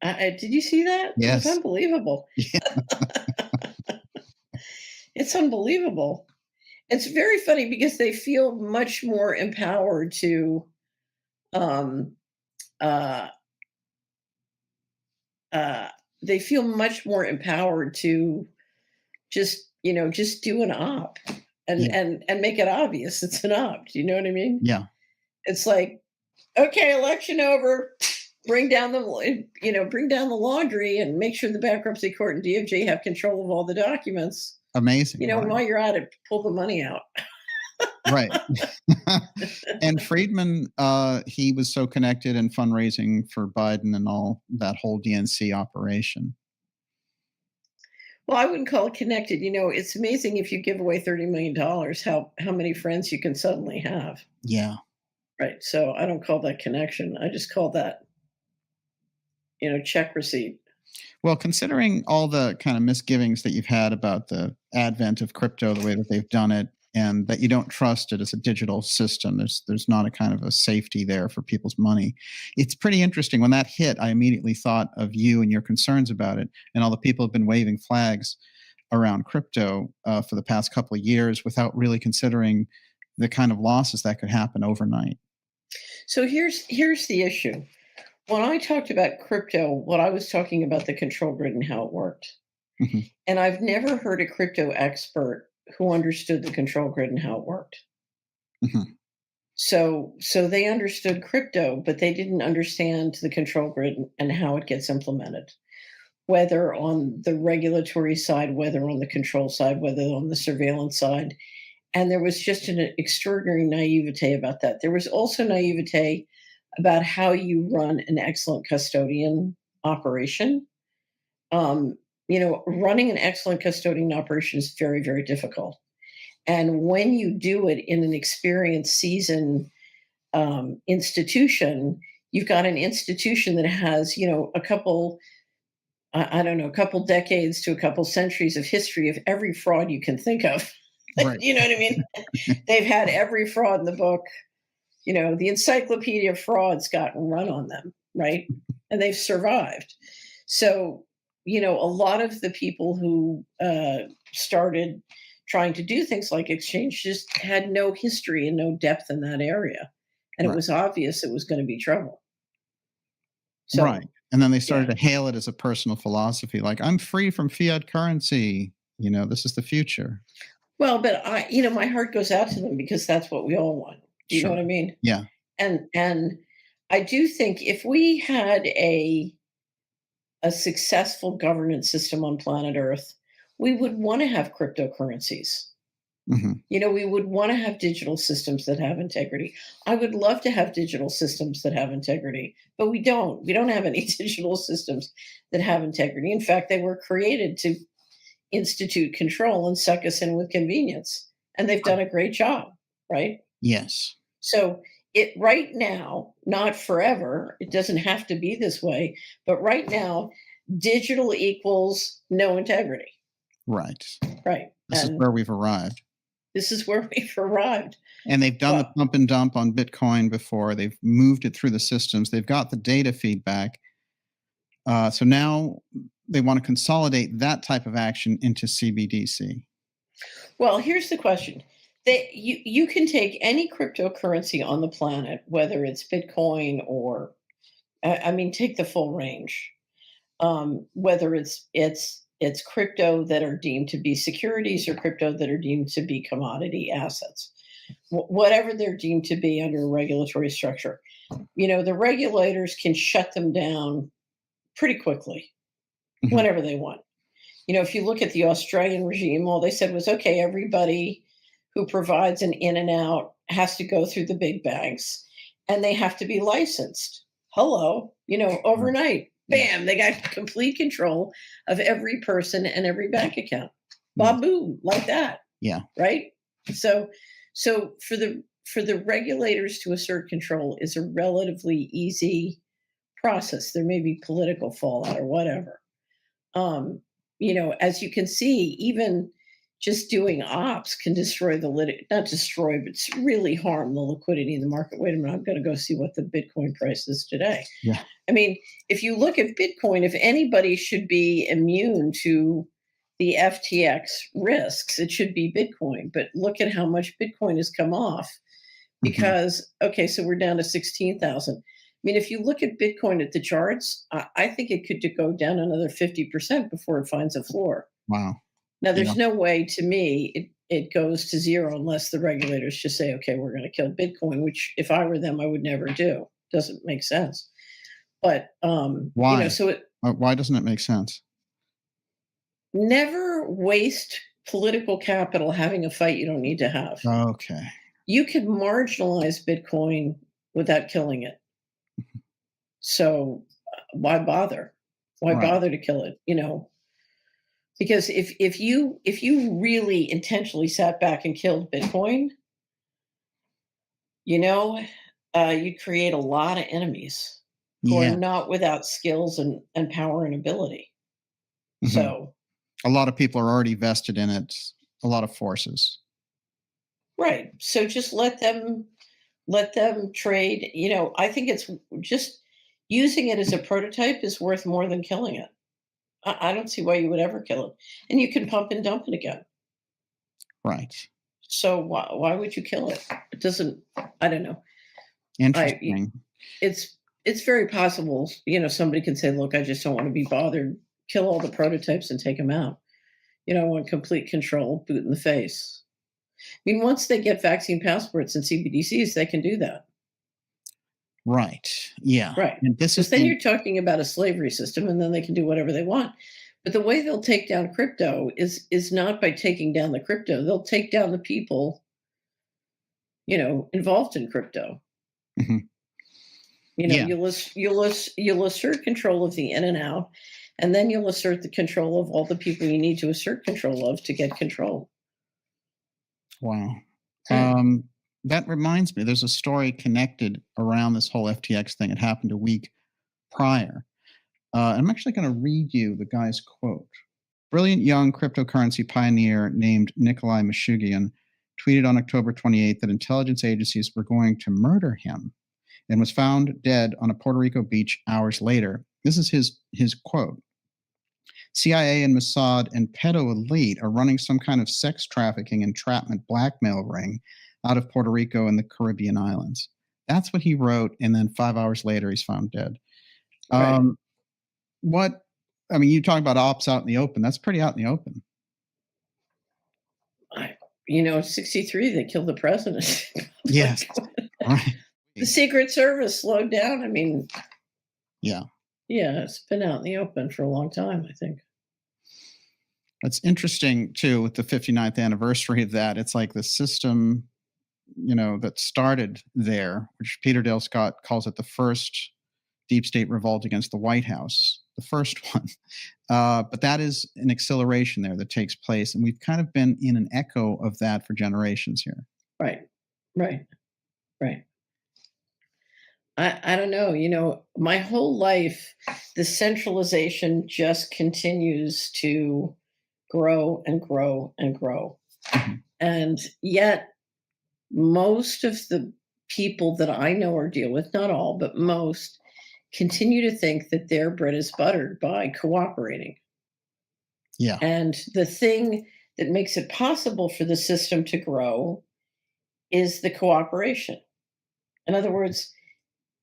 [SPEAKER 13] And did you see that?
[SPEAKER 11] Yes.
[SPEAKER 13] It's unbelievable. Yeah. It's unbelievable. It's very funny because they feel much more empowered to they feel much more empowered to just do an op and make it obvious it's an op. Do you know what I mean?
[SPEAKER 11] Yeah.
[SPEAKER 13] It's like, okay, election over, bring down the laundry and make sure the bankruptcy court and DOJ have control of all the documents.
[SPEAKER 11] Amazing.
[SPEAKER 13] Right. While you're at it, pull the money out.
[SPEAKER 11] Right. And Friedman, he was so connected in fundraising for Biden and all that whole DNC operation.
[SPEAKER 13] Well, I wouldn't call it connected. It's amazing if you give away $30 million, how many friends you can suddenly have.
[SPEAKER 11] Yeah.
[SPEAKER 13] Right. So I don't call that connection. I just call that, check receipt.
[SPEAKER 11] Well, considering all the kind of misgivings that you've had about the advent of crypto, the way that they've done it, and that you don't trust it as a digital system, there's not a kind of a safety there for people's money. It's pretty interesting. When that hit, I immediately thought of you and your concerns about it, and all the people have been waving flags around crypto for the past couple of years without really considering the kind of losses that could happen overnight.
[SPEAKER 13] So here's the issue. When I talked about crypto, what I was talking about the control grid and how it worked. And I've never heard a crypto expert who understood the control grid and how it worked. So they understood crypto, but they didn't understand the control grid and how it gets implemented, whether on the regulatory side, whether on the control side, whether on the surveillance side. And there was just an extraordinary naivete about that. There was also naivete about how you run an excellent custodian operation. Running an excellent custodian operation is very, very difficult. And when you do it in an experienced, seasoned institution, you've got an institution that has, a couple decades to a couple centuries of history of every fraud you can think of. Right. You know what I mean? They've had every fraud in the book. You know, the encyclopedia of fraud's gotten run on them, right? And they've survived. So, you know, a lot of the people who started trying to do things like exchange just had no history and no depth in that area. And
[SPEAKER 11] Right.
[SPEAKER 13] it was obvious it was going to be trouble. So,
[SPEAKER 11] Right. And then they started to hail it as a personal philosophy, like, I'm free from fiat currency. You know, this is the future.
[SPEAKER 13] well, but you know, my heart goes out to them because that's what we all want. Do you know
[SPEAKER 11] Sure.
[SPEAKER 13] what I mean?
[SPEAKER 11] Yeah.
[SPEAKER 13] And I do think if we had a successful governance system on planet Earth, we would want to have cryptocurrencies.
[SPEAKER 11] hmm
[SPEAKER 13] You know, we would want to have digital systems that have integrity. I would love to have digital systems that have integrity, but we don't. We don't have any digital systems that have integrity. In fact, they were created to institute control and suck us in with convenience. And they've done a great job, right?
[SPEAKER 11] Yes.
[SPEAKER 13] So it right now, not forever, it doesn't have to be this way, but right now, digital equals no integrity.
[SPEAKER 11] Right.
[SPEAKER 13] Right.
[SPEAKER 11] This is
[SPEAKER 13] And
[SPEAKER 11] where we've arrived.
[SPEAKER 13] this is where we've arrived.
[SPEAKER 11] And they've done the pump and dump on Bitcoin before. They've moved it through the systems. They've got the data feedback. So now they want to consolidate that type of action into CBDC.
[SPEAKER 13] Well, here's the question. You can take any cryptocurrency on the planet, whether it's Bitcoin or, I mean, take the full range. Whether it's crypto that are deemed to be securities or crypto that are deemed to be commodity assets, whatever they're deemed to be under a regulatory structure. You know, the regulators can shut them down pretty quickly whenever they want. You know, if you look at the Australian regime, all they said was, okay, everybody who provides an in and out has to go through the big banks and they have to be licensed. Hello, you know, overnight, bam, they got complete control of every person and every bank account. Boom, like that.
[SPEAKER 11] Yeah.
[SPEAKER 13] Right? So for the regulators to assert control is a relatively easy process. There may be political fallout or whatever. You know, as you can see, even just doing ops can destroy not destroy, but really harm the liquidity in the market. Wait a minute, I'm going to go see what the Bitcoin price is today.
[SPEAKER 11] Yeah.
[SPEAKER 13] I mean, if you look at Bitcoin, if anybody should be immune to the FTX risks, it should be Bitcoin. But look at how much Bitcoin has come off because, okay, so we're down to 16,000. I mean, if you look at Bitcoin at the charts, I think it could go down another 50% before it finds a floor.
[SPEAKER 11] Wow.
[SPEAKER 13] Now, there's no way, to me, it goes to zero unless the regulators just say, okay, we're going to kill Bitcoin, which if I were them, I would never do. Doesn't make sense. But,
[SPEAKER 11] Why?
[SPEAKER 13] you know, so
[SPEAKER 11] Why doesn't it make sense?
[SPEAKER 13] Never waste political capital having a fight you don't need to have.
[SPEAKER 11] Okay.
[SPEAKER 13] You could marginalize Bitcoin without killing it. So why bother? Why
[SPEAKER 11] Right.
[SPEAKER 13] bother to kill it? You know, because if you really intentionally sat back and killed Bitcoin, you know, you'd create a lot of enemies who
[SPEAKER 11] Yeah.
[SPEAKER 13] are not without skills and power and ability.
[SPEAKER 11] Mhm.
[SPEAKER 13] So
[SPEAKER 11] A lot of people are already vested in it, a lot of forces.
[SPEAKER 13] right. So just let them trade. You know, I think it's just using it as a prototype is worth more than killing it. I don't see why you would ever kill it. And you can pump and dump it again.
[SPEAKER 11] Right.
[SPEAKER 13] So why would you kill it? It doesn't, I don't know.
[SPEAKER 11] Interesting.
[SPEAKER 13] It's very possible, you know, somebody can say, look, I just don't want to be bothered. Kill all the prototypes and take them out. You know, I want complete control, boot in the face. I mean, once they get vaccine passports and CBDCs, they can do that.
[SPEAKER 11] Right. Yeah.
[SPEAKER 13] Right.
[SPEAKER 11] And this
[SPEAKER 13] Because
[SPEAKER 11] is
[SPEAKER 13] then
[SPEAKER 11] the-
[SPEAKER 13] you're talking about a slavery system and then they can do whatever they want. But the way they'll take down crypto is not by taking down the crypto. They'll take down the people, you know, involved in crypto.
[SPEAKER 11] Mhm.
[SPEAKER 13] You know,
[SPEAKER 11] Yeah.
[SPEAKER 13] you'll assert control of the in and out, and then you'll assert the control of all the people you need to assert control of to get control.
[SPEAKER 11] Wow. That reminds me, there's a story connected around this whole FTX thing. It happened a week prior. I'm actually going to read you the guy's quote. Brilliant young cryptocurrency pioneer named Nikolai Meshugian tweeted on October 28th that intelligence agencies were going to murder him and was found dead on a Puerto Rico beach hours later. This is his quote. CIA and Mossad and pedo elite are running some kind of sex trafficking, entrapment, blackmail ring out of Puerto Rico and the Caribbean islands. That's what he wrote, and then 5 hours later, he's found dead.
[SPEAKER 13] Right.
[SPEAKER 11] You talk about ops out in the open. That's pretty out in the open.
[SPEAKER 13] 63, they killed the president.
[SPEAKER 11] Yes. Right.
[SPEAKER 13] The Secret Service slowed down.
[SPEAKER 11] Yeah.
[SPEAKER 13] Yeah, it's been out in the open for a long time, I think.
[SPEAKER 11] It's interesting, too, with the 59th anniversary of that. It's like the system, that started there, which Peter Dale Scott calls it the first deep state revolt against the White House, the first one. But that is an acceleration there that takes place. And we've kind of been in an echo of that for generations here.
[SPEAKER 13] Right. I don't know. My whole life, the centralization just continues to grow and grow and grow. And yet, most of the people that I know or deal with, not all, but most, continue to think that their bread is buttered by cooperating.
[SPEAKER 11] Yeah.
[SPEAKER 13] And the thing that makes it possible for the system to grow is the cooperation. In other words,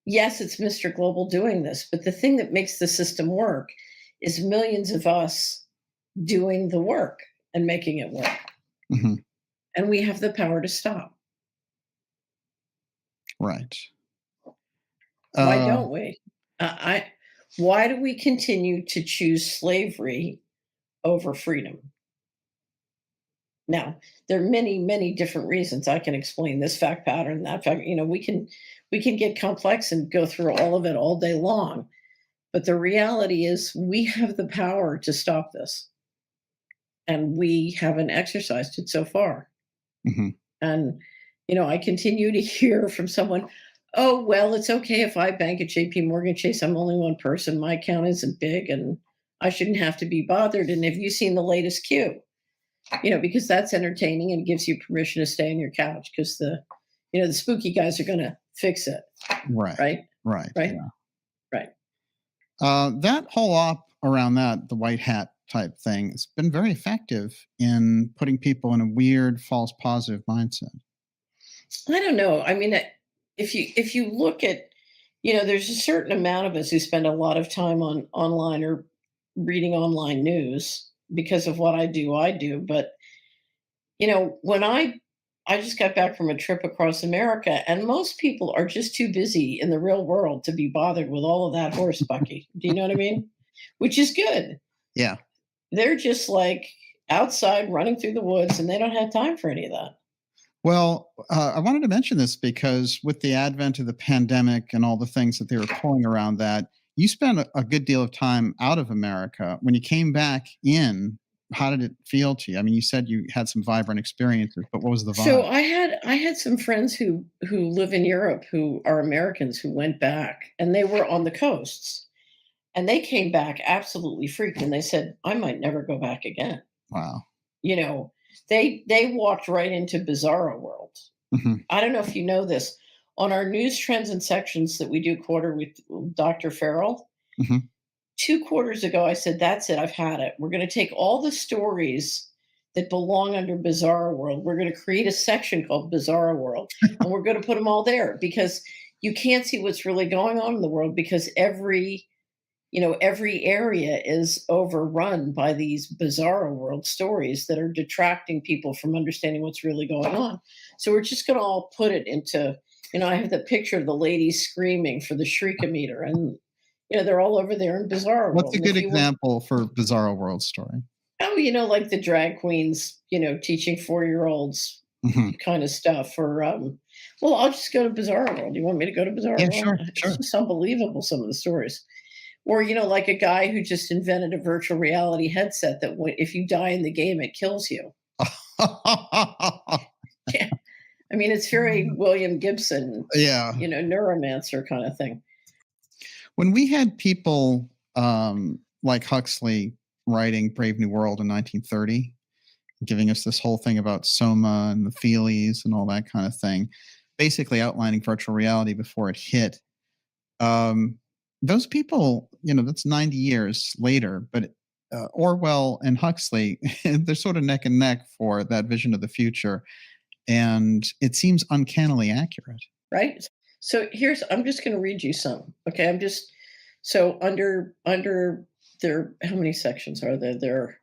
[SPEAKER 13] yes, it's Mr. Global doing this, but the thing that makes the system work is millions of us doing the work and making it work.
[SPEAKER 11] Mm-hmm.
[SPEAKER 13] And we have the power to stop.
[SPEAKER 11] Right.
[SPEAKER 13] Why don't we? Why do we continue to choose slavery over freedom? Now, there are many, many different reasons. I can explain this fact pattern, that fact. We can get complex and go through all of it all day long. But the reality is we have the power to stop this. And we haven't exercised it so far.
[SPEAKER 11] Mm-hmm.
[SPEAKER 13] And, I continue to hear from someone, oh, well, it's okay if I bank at JP Morgan Chase. I'm only one person. My account isn't big and I shouldn't have to be bothered. And have you seen the latest Q? Because that's entertaining and gives you permission to stay on your couch because the spooky guys are going to fix it.
[SPEAKER 11] Right.
[SPEAKER 13] Right.
[SPEAKER 11] Right.
[SPEAKER 13] Right.
[SPEAKER 11] Yeah.
[SPEAKER 13] Right.
[SPEAKER 11] That whole op around that, the white hat type thing, has been very effective in putting people in a weird false positive mindset.
[SPEAKER 13] I don't know. If you look at, there's a certain amount of us who spend a lot of time online or reading online news because of what I do. But, when I just got back from a trip across America, and most people are just too busy in the real world to be bothered with all of that horse bucky. Do you know what I mean? Which is good.
[SPEAKER 11] Yeah.
[SPEAKER 13] They're just like outside running through the woods and they don't have time for any of that.
[SPEAKER 11] Well, I wanted to mention this because with the advent of the pandemic and all the things that they were pulling around that, you spent a good deal of time out of America. When you came back in, how did it feel to you? You said you had some vibrant experiences, but what was the vibe?
[SPEAKER 13] So I had some friends who live in Europe who are Americans who went back, and they were on the coasts, and they came back absolutely freaked, and they said, I might never go back again.
[SPEAKER 11] Wow.
[SPEAKER 13] They walked right into Bizarro World.
[SPEAKER 11] Mm-hmm.
[SPEAKER 13] I don't know if you know this. On our news trends and sections that we do quarter with Dr. Farrell,
[SPEAKER 11] mm-hmm.
[SPEAKER 13] 2 quarters ago, I said, that's it. I've had it. We're going to take all the stories that belong under Bizarro World. We're going to create a section called Bizarro World, and we're going to put them all there because you can't see what's really going on in the world because every area is overrun by these Bizarro World stories that are detracting people from understanding what's really going on. So we're just going to all put it into, I have the picture of the ladies screaming for the Shriekometer, and they're all over there in Bizarro World.
[SPEAKER 11] What's a good example for Bizarro World story?
[SPEAKER 13] Oh, like the drag queens, teaching 4-year-olds
[SPEAKER 11] mm-hmm.
[SPEAKER 13] kind of stuff. Or, well, I'll just go to Bizarro World. You want me to go to Bizarro World?
[SPEAKER 11] Sure.
[SPEAKER 13] It's just unbelievable, some of the stories. Or, like a guy who just invented a virtual reality headset that if you die in the game, it kills you. Yeah. It's very William Gibson,
[SPEAKER 11] yeah,
[SPEAKER 13] neuromancer kind of thing.
[SPEAKER 11] When we had people like Huxley writing Brave New World in 1930, giving us this whole thing about Soma and the Feelies and all that kind of thing, basically outlining virtual reality before it hit. Those people, that's 90 years later, but Orwell and Huxley, they're sort of neck and neck for that vision of the future. And it seems uncannily accurate.
[SPEAKER 13] Right. So I'm just going to read you some. Okay. So under there, how many sections are there? There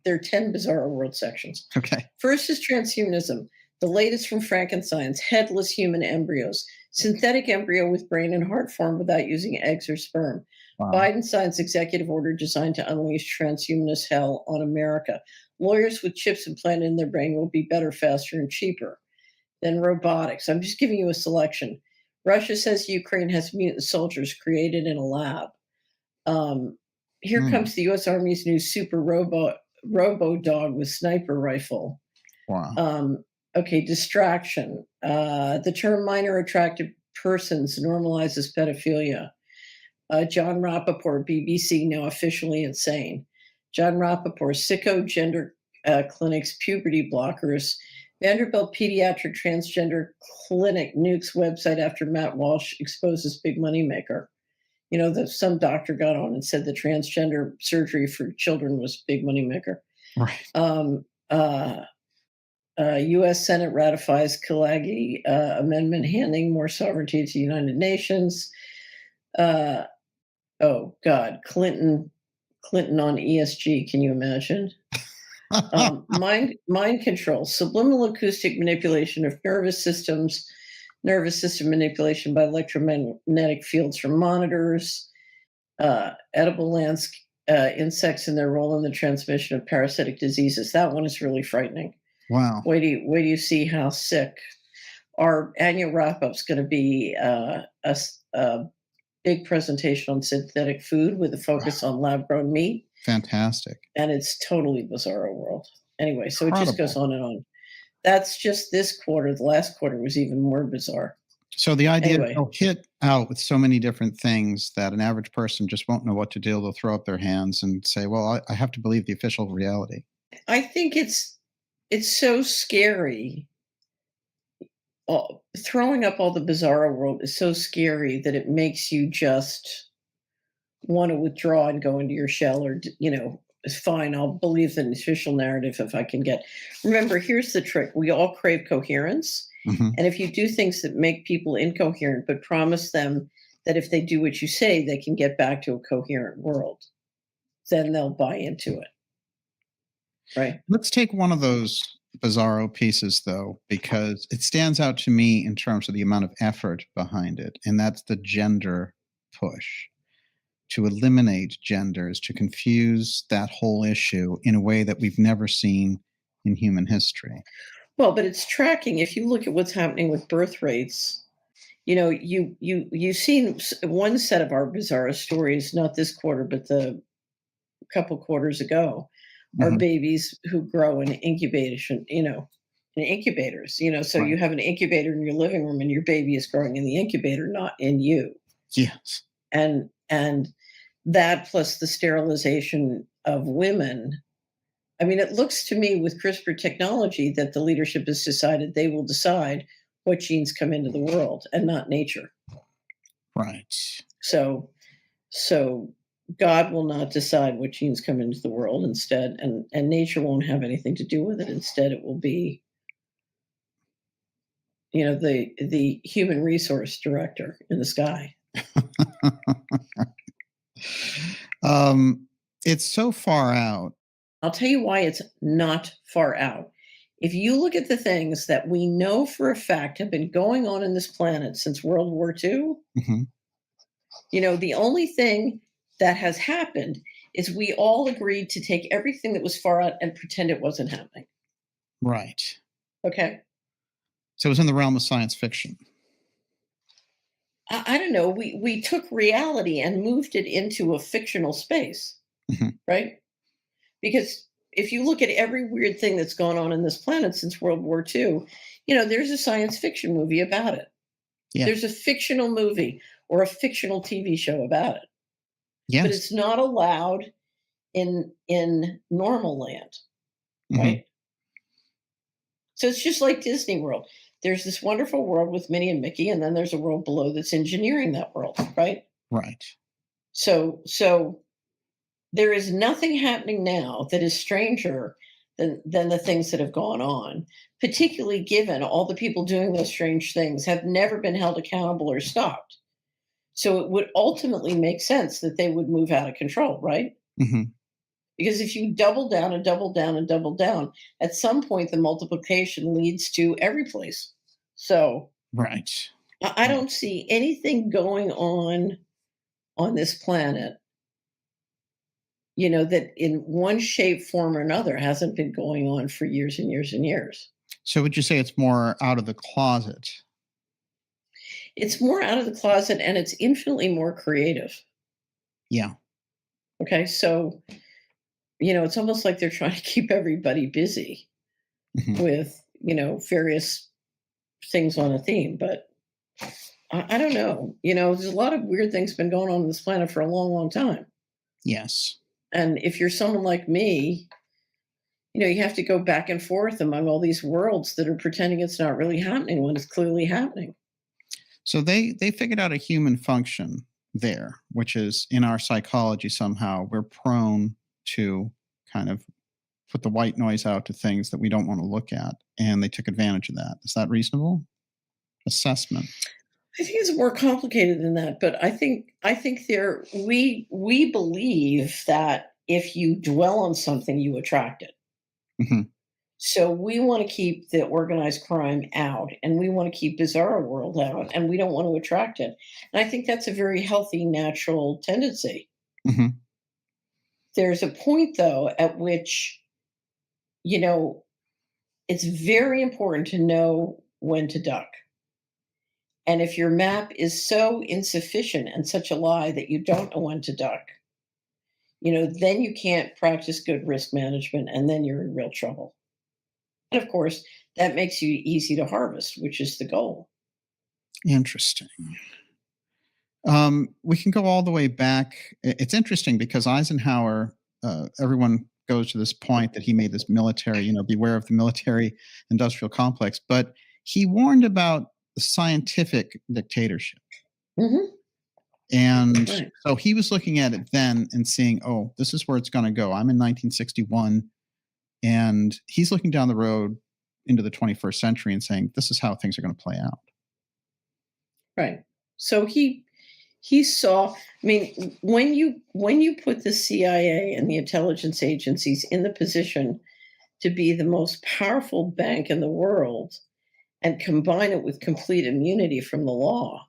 [SPEAKER 13] are 10 Bizarro World sections.
[SPEAKER 11] Okay.
[SPEAKER 13] First is transhumanism, the latest from Frankenstein's headless human embryos, synthetic embryo with brain and heart formed without using eggs or sperm.
[SPEAKER 11] Wow.
[SPEAKER 13] Biden signs executive order designed to unleash transhumanist hell on America. Lawyers with chips implanted in their brain will be better, faster, and cheaper. Then robotics. I'm just giving you a selection. Russia says Ukraine has mutant soldiers created in a lab. Here comes the U.S. Army's new super robo dog with sniper rifle.
[SPEAKER 11] Wow.
[SPEAKER 13] Okay, distraction. The term minor attracted persons normalizes pedophilia. John Rappaport, BBC, now officially insane. John Rappaport, sicko gender clinics, puberty blockers. Vanderbilt Pediatric Transgender Clinic nukes website after Matt Walsh exposes big moneymaker. Some doctor got on and said the transgender surgery for children was big moneymaker.
[SPEAKER 11] Right.
[SPEAKER 13] U.S. Senate ratifies Kalagi amendment handing more sovereignty to the United Nations. Oh God, Clinton on ESG. Can you imagine? Mind control, subliminal acoustic manipulation of nervous system manipulation by electromagnetic fields from monitors, edible insects and their role in the transmission of parasitic diseases. That one is really frightening.
[SPEAKER 11] Wow.
[SPEAKER 13] Wait do you see how sick. Our annual wrap-up is going to be a big presentation on synthetic food with a focus on lab-grown meat.
[SPEAKER 11] Fantastic.
[SPEAKER 13] And it's totally Bizarro World. Anyway, so
[SPEAKER 11] Incredible.
[SPEAKER 13] It just goes on and on. That's just this quarter. The last quarter was even more bizarre.
[SPEAKER 11] So the idea
[SPEAKER 13] Anyway.
[SPEAKER 11] they'll hit out with so many different things that an average person just won't know what to do. They'll throw up their hands and say, well, I have to believe the official reality.
[SPEAKER 13] I think it's so scary. Throwing up all the Bizarro World is so scary that it makes you just want to withdraw and go into your shell, or it's fine. I'll believe the official narrative if I can get. Remember, here's the trick: we all crave coherence, and if you do things that make people incoherent, but promise them that if they do what you say, they can get back to a coherent world, then they'll buy into it. Right.
[SPEAKER 11] Let's take one of those Bizarro pieces, though, because it stands out to me in terms of the amount of effort behind it, and that's the gender push. To eliminate genders, to confuse that whole issue in a way that we've never seen in human history.
[SPEAKER 13] Well, but it's tracking. If you look at what's happening with birth rates, you've seen one set of our Bizarro stories, not this quarter, but the couple quarters ago, are babies who grow in incubation, in incubators. So
[SPEAKER 11] Right.
[SPEAKER 13] you have an incubator in your living room, and your baby is growing in the incubator, not in you.
[SPEAKER 11] Yes.
[SPEAKER 13] And that plus the sterilization of women. I mean, it looks to me with CRISPR technology that the leadership has decided they will decide what genes come into the world and not nature.
[SPEAKER 11] Right.
[SPEAKER 13] So God will not decide what genes come into the world instead, and nature won't have anything to do with it. Instead, it will be, the human resource director in the sky.
[SPEAKER 11] It's so far out.
[SPEAKER 13] I'll tell you why it's not far out. If you look at the things that we know for a fact have been going on in this planet since World War II, the only thing that has happened is we all agreed to take everything that was far out and pretend it wasn't happening.
[SPEAKER 11] Right.
[SPEAKER 13] Okay.
[SPEAKER 11] So it was in the realm of science fiction.
[SPEAKER 13] I don't know. We took reality and moved it into a fictional space, right? Because if you look at every weird thing that's gone on in this planet since World War II, there's a science fiction movie about it.
[SPEAKER 11] Yeah.
[SPEAKER 13] There's a fictional movie or a fictional TV show about it.
[SPEAKER 11] Yes.
[SPEAKER 13] But it's not allowed in normal land, right? So it's just like Disney World. There's this wonderful world with Minnie and Mickey, and then there's a world below that's engineering that world, right?
[SPEAKER 11] Right.
[SPEAKER 13] So there is nothing happening now that is stranger than the things that have gone on, particularly given all the people doing those strange things have never been held accountable or stopped. So it would ultimately make sense that they would move out of control, right?
[SPEAKER 11] Hmm.
[SPEAKER 13] Because if you double down and double down and double down, at some point the multiplication leads to every place. So
[SPEAKER 11] Right.
[SPEAKER 13] I don't see anything going on this planet, that in one shape, form, or another hasn't been going on for years and years and years.
[SPEAKER 11] So would you say it's more out of the closet?
[SPEAKER 13] It's more out of the closet and it's infinitely more creative.
[SPEAKER 11] Yeah.
[SPEAKER 13] Okay. So, it's almost like they're trying to keep everybody busy with, various things on a theme. But I don't know. There's a lot of weird things been going on this planet for a long, long time.
[SPEAKER 11] Yes.
[SPEAKER 13] And if you're someone like me, you have to go back and forth among all these worlds that are pretending it's not really happening when it's clearly happening.
[SPEAKER 11] So they figured out a human function there, which is in our psychology somehow we're prone to kind of put the white noise out to things that we don't want to look at, and they took advantage of that. Is that reasonable assessment?
[SPEAKER 13] I think it's more complicated than that, but I think we believe that if you dwell on something, you attract it.
[SPEAKER 11] Mm-hmm.
[SPEAKER 13] So we want to keep the organized crime out, and we want to keep Bizarro World out, and we don't want to attract it. And I think that's a very healthy, natural tendency.
[SPEAKER 11] Mm-hmm.
[SPEAKER 13] There's a point, though, at which, it's very important to know when to duck. And if your map is so insufficient and such a lie that you don't know when to duck, then you can't practice good risk management, and then you're in real trouble. And of course, that makes you easy to harvest, which is the goal.
[SPEAKER 11] Interesting. We can go all the way back. It's interesting because Eisenhower, everyone goes to this point that he made this military, beware of the military industrial complex, but he warned about the scientific dictatorship.
[SPEAKER 13] Mm-hmm.
[SPEAKER 11] And
[SPEAKER 13] Right.
[SPEAKER 11] so he was looking at it then and seeing, oh, this is where it's going to go. I'm in 1961. And he's looking down the road into the 21st century and saying, this is how things are going to play out.
[SPEAKER 13] Right. So he saw, when you put the CIA and the intelligence agencies in the position to be the most powerful bank in the world and combine it with complete immunity from the law,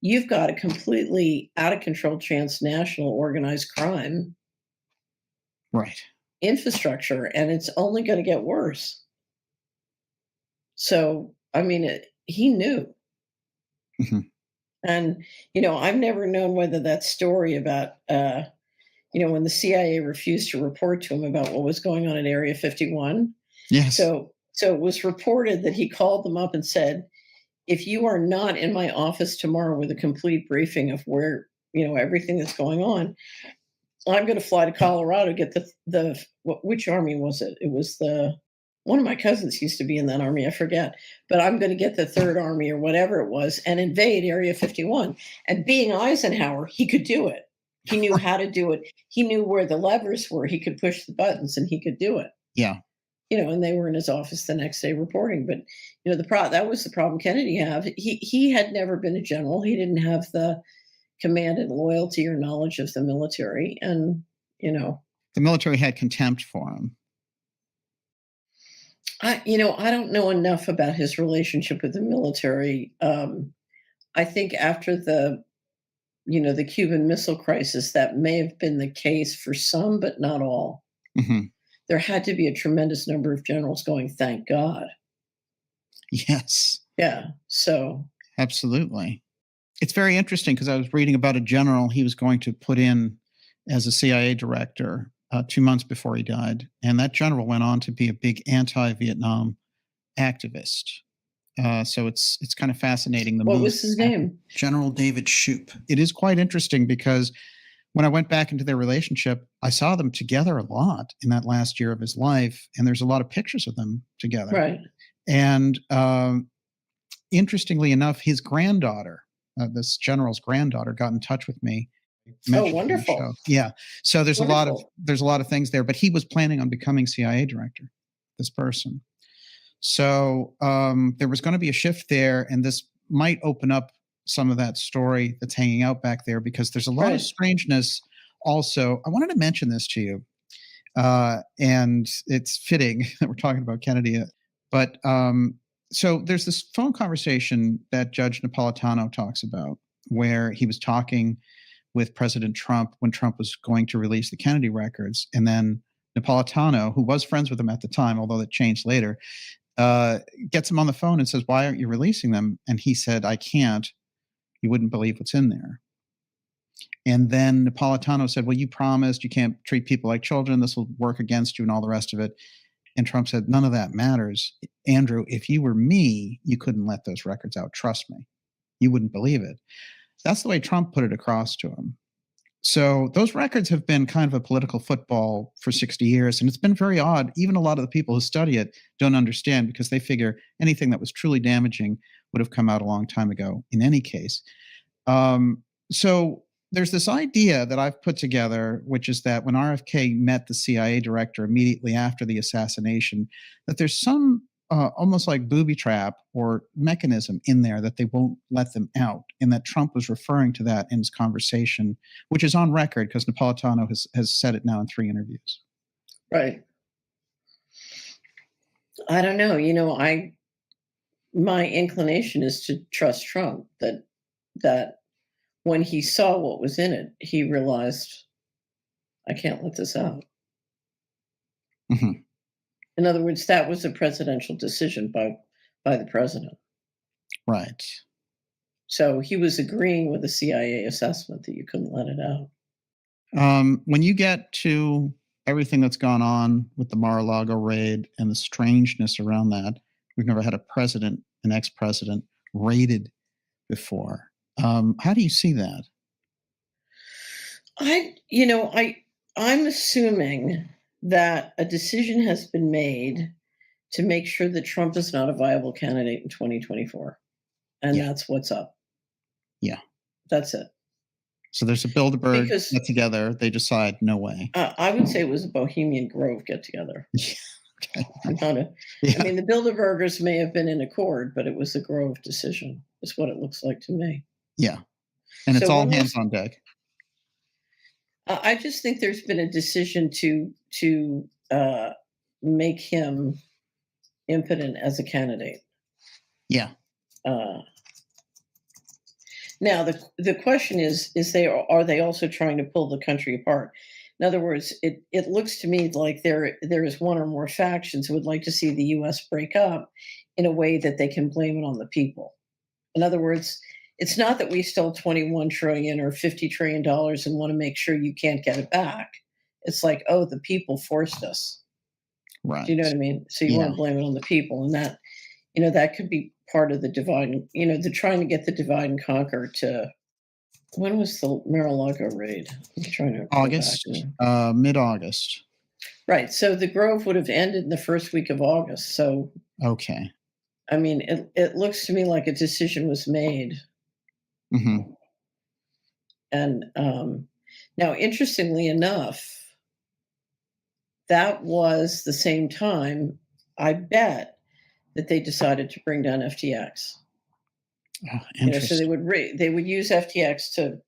[SPEAKER 13] you've got a completely out of control transnational organized crime
[SPEAKER 11] Right.
[SPEAKER 13] infrastructure, and it's only going to get worse. So, he knew.
[SPEAKER 11] Mm-hmm.
[SPEAKER 13] And, I've never known whether that story about, when the CIA refused to report to him about what was going on at Area 51.
[SPEAKER 11] Yes.
[SPEAKER 13] So it was reported that he called them up and said, if you are not in my office tomorrow with a complete briefing of where, everything that's going on, I'm going to fly to Colorado, get which army was it? It was one of my cousins used to be in that army. I forget, but I'm going to get the 3rd Army or whatever it was and invade Area 51. And being Eisenhower, he could do it. He knew how to do it. He knew where the levers were. He could push the buttons and he could do it.
[SPEAKER 11] Yeah.
[SPEAKER 13] And they were in his office the next day reporting. But, that was the problem Kennedy had. He had never been a general. He didn't have the command and loyalty or knowledge of the military. And,
[SPEAKER 11] the military had contempt for him.
[SPEAKER 13] I don't know enough about his relationship with the military. I think after the Cuban Missile Crisis, that may have been the case for some, but not all.
[SPEAKER 11] Mm-hmm.
[SPEAKER 13] There had to be a tremendous number of generals going, thank God.
[SPEAKER 11] Yes.
[SPEAKER 13] Yeah. So.
[SPEAKER 11] Absolutely. It's very interesting because I was reading about a general he was going to put in as a CIA director 2 months before he died. And that general went on to be a big anti-Vietnam activist. So it's kind of fascinating.
[SPEAKER 13] What was his name?
[SPEAKER 11] General David Shoup. It is quite interesting because when I went back into their relationship, I saw them together a lot in that last year of his life. And there's a lot of pictures of them together.
[SPEAKER 13] Right.
[SPEAKER 10] And interestingly enough, his granddaughter, this general's granddaughter, got in touch with me.
[SPEAKER 13] Oh, wonderful.
[SPEAKER 10] Yeah. So there's
[SPEAKER 13] Wonderful.
[SPEAKER 10] a lot of things there, but he was planning on becoming CIA director, this person. So there was going to be a shift there, and this might open up some of that story that's hanging out back there, because there's a lot of strangeness. Also, I wanted to mention this to you, and it's fitting that we're talking about Kennedy. But so there's this phone conversation that Judge Napolitano talks about, where he was talking with President Trump when Trump was going to release the Kennedy records. And then Napolitano, who was friends with him at the time, although that changed later, gets him on the phone and says, "Why aren't you releasing them?" And he said, "I can't. You wouldn't believe what's in there." And then Napolitano said, "Well, you promised you can't treat people like children. This will work against you," and all the rest of it. And Trump said, "None of that matters. Andrew, if you were me, you couldn't let those records out. Trust me. You wouldn't believe it." That's the way Trump put it across to him. So those records have been kind of a political football for 60 years. And it's been very odd. Even a lot of the people who study it don't understand, because they figure anything that was truly damaging would have come out a long time ago in any case. So there's this idea that I've put together, which is that when RFK met the CIA director immediately after the assassination, that there's some almost like booby trap or mechanism in there that they won't let them out, and that Trump was referring to that in his conversation, which is on record because Napolitano has said it now in 3 interviews.
[SPEAKER 13] Right. I don't know. My inclination is to trust Trump, that when he saw what was in it, he realized, I can't let this out.
[SPEAKER 10] Mm-hmm.
[SPEAKER 13] In other words, that was a presidential decision by the president.
[SPEAKER 10] Right.
[SPEAKER 13] So he was agreeing with the CIA assessment that you couldn't let it out.
[SPEAKER 10] When you get to everything that's gone on with the Mar-a-Lago raid and the strangeness around that, we've never had a president, an ex-president, raided before. How do you see that?
[SPEAKER 13] I'm assuming that a decision has been made to make sure that Trump is not a viable candidate in 2024. And that's what's up.
[SPEAKER 10] Yeah.
[SPEAKER 13] That's it.
[SPEAKER 10] So there's a Bilderberg get together. They decide, no way.
[SPEAKER 13] I would say it was a Bohemian Grove get together. I mean, the Bilderbergers may have been in accord, but it was a Grove decision, is what it looks like to me.
[SPEAKER 10] Yeah. And it's all hands on deck.
[SPEAKER 13] I just think there's been a decision to make him impotent as a candidate.
[SPEAKER 10] Yeah.
[SPEAKER 13] Now the question is are they also trying to pull the country apart? In other words, it looks to me like there is one or more factions who would like to see the U.S. break up in a way that they can blame it on the people. In other words, it's not that we stole $21 trillion or $50 trillion and want to make sure you can't get it back. It's like, oh, the people forced us.
[SPEAKER 10] Right.
[SPEAKER 13] Do you know what I mean? So you want to blame it on the people, and that, that could be part of the divide. The trying to get the divide and conquer to. When was the Mar-a-Lago raid? I'm trying to
[SPEAKER 10] August, mid-August.
[SPEAKER 13] Right. So the Grove would have ended in the first week of August. So
[SPEAKER 10] okay.
[SPEAKER 13] I mean, it looks to me like a decision was made.
[SPEAKER 10] Mm-hmm.
[SPEAKER 13] And now, interestingly enough, that was the same time, I bet, that they decided to bring down FTX.
[SPEAKER 10] Oh, interesting.
[SPEAKER 13] So they would use FTX to,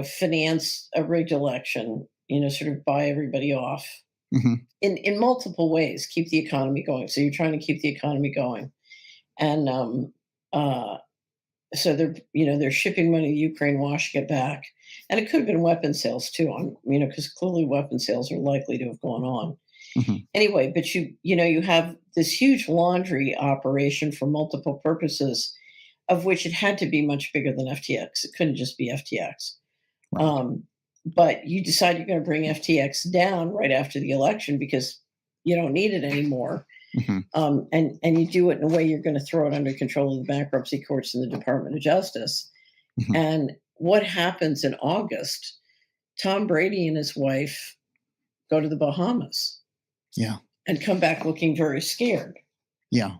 [SPEAKER 13] finance a rigged election, sort of buy everybody off in multiple ways, keep the economy going. So you're trying to keep the economy going. And so they're shipping money to Ukraine, washing it back. And it could have been weapon sales too, because clearly weapon sales are likely to have gone on.
[SPEAKER 10] Mm-hmm.
[SPEAKER 13] Anyway, but you have this huge laundry operation for multiple purposes, of which it had to be much bigger than FTX. It couldn't just be FTX.
[SPEAKER 10] Right.
[SPEAKER 13] But you decide you're going to bring FTX down right after the election because you don't need it anymore.
[SPEAKER 10] Mm-hmm.
[SPEAKER 13] And you do it in a way you're going to throw it under control of the bankruptcy courts and the Department of Justice.
[SPEAKER 10] Mm-hmm.
[SPEAKER 13] And what happens in August? Tom Brady and his wife go to the Bahamas.
[SPEAKER 10] Yeah.
[SPEAKER 13] And come back looking very scared.
[SPEAKER 10] Yeah.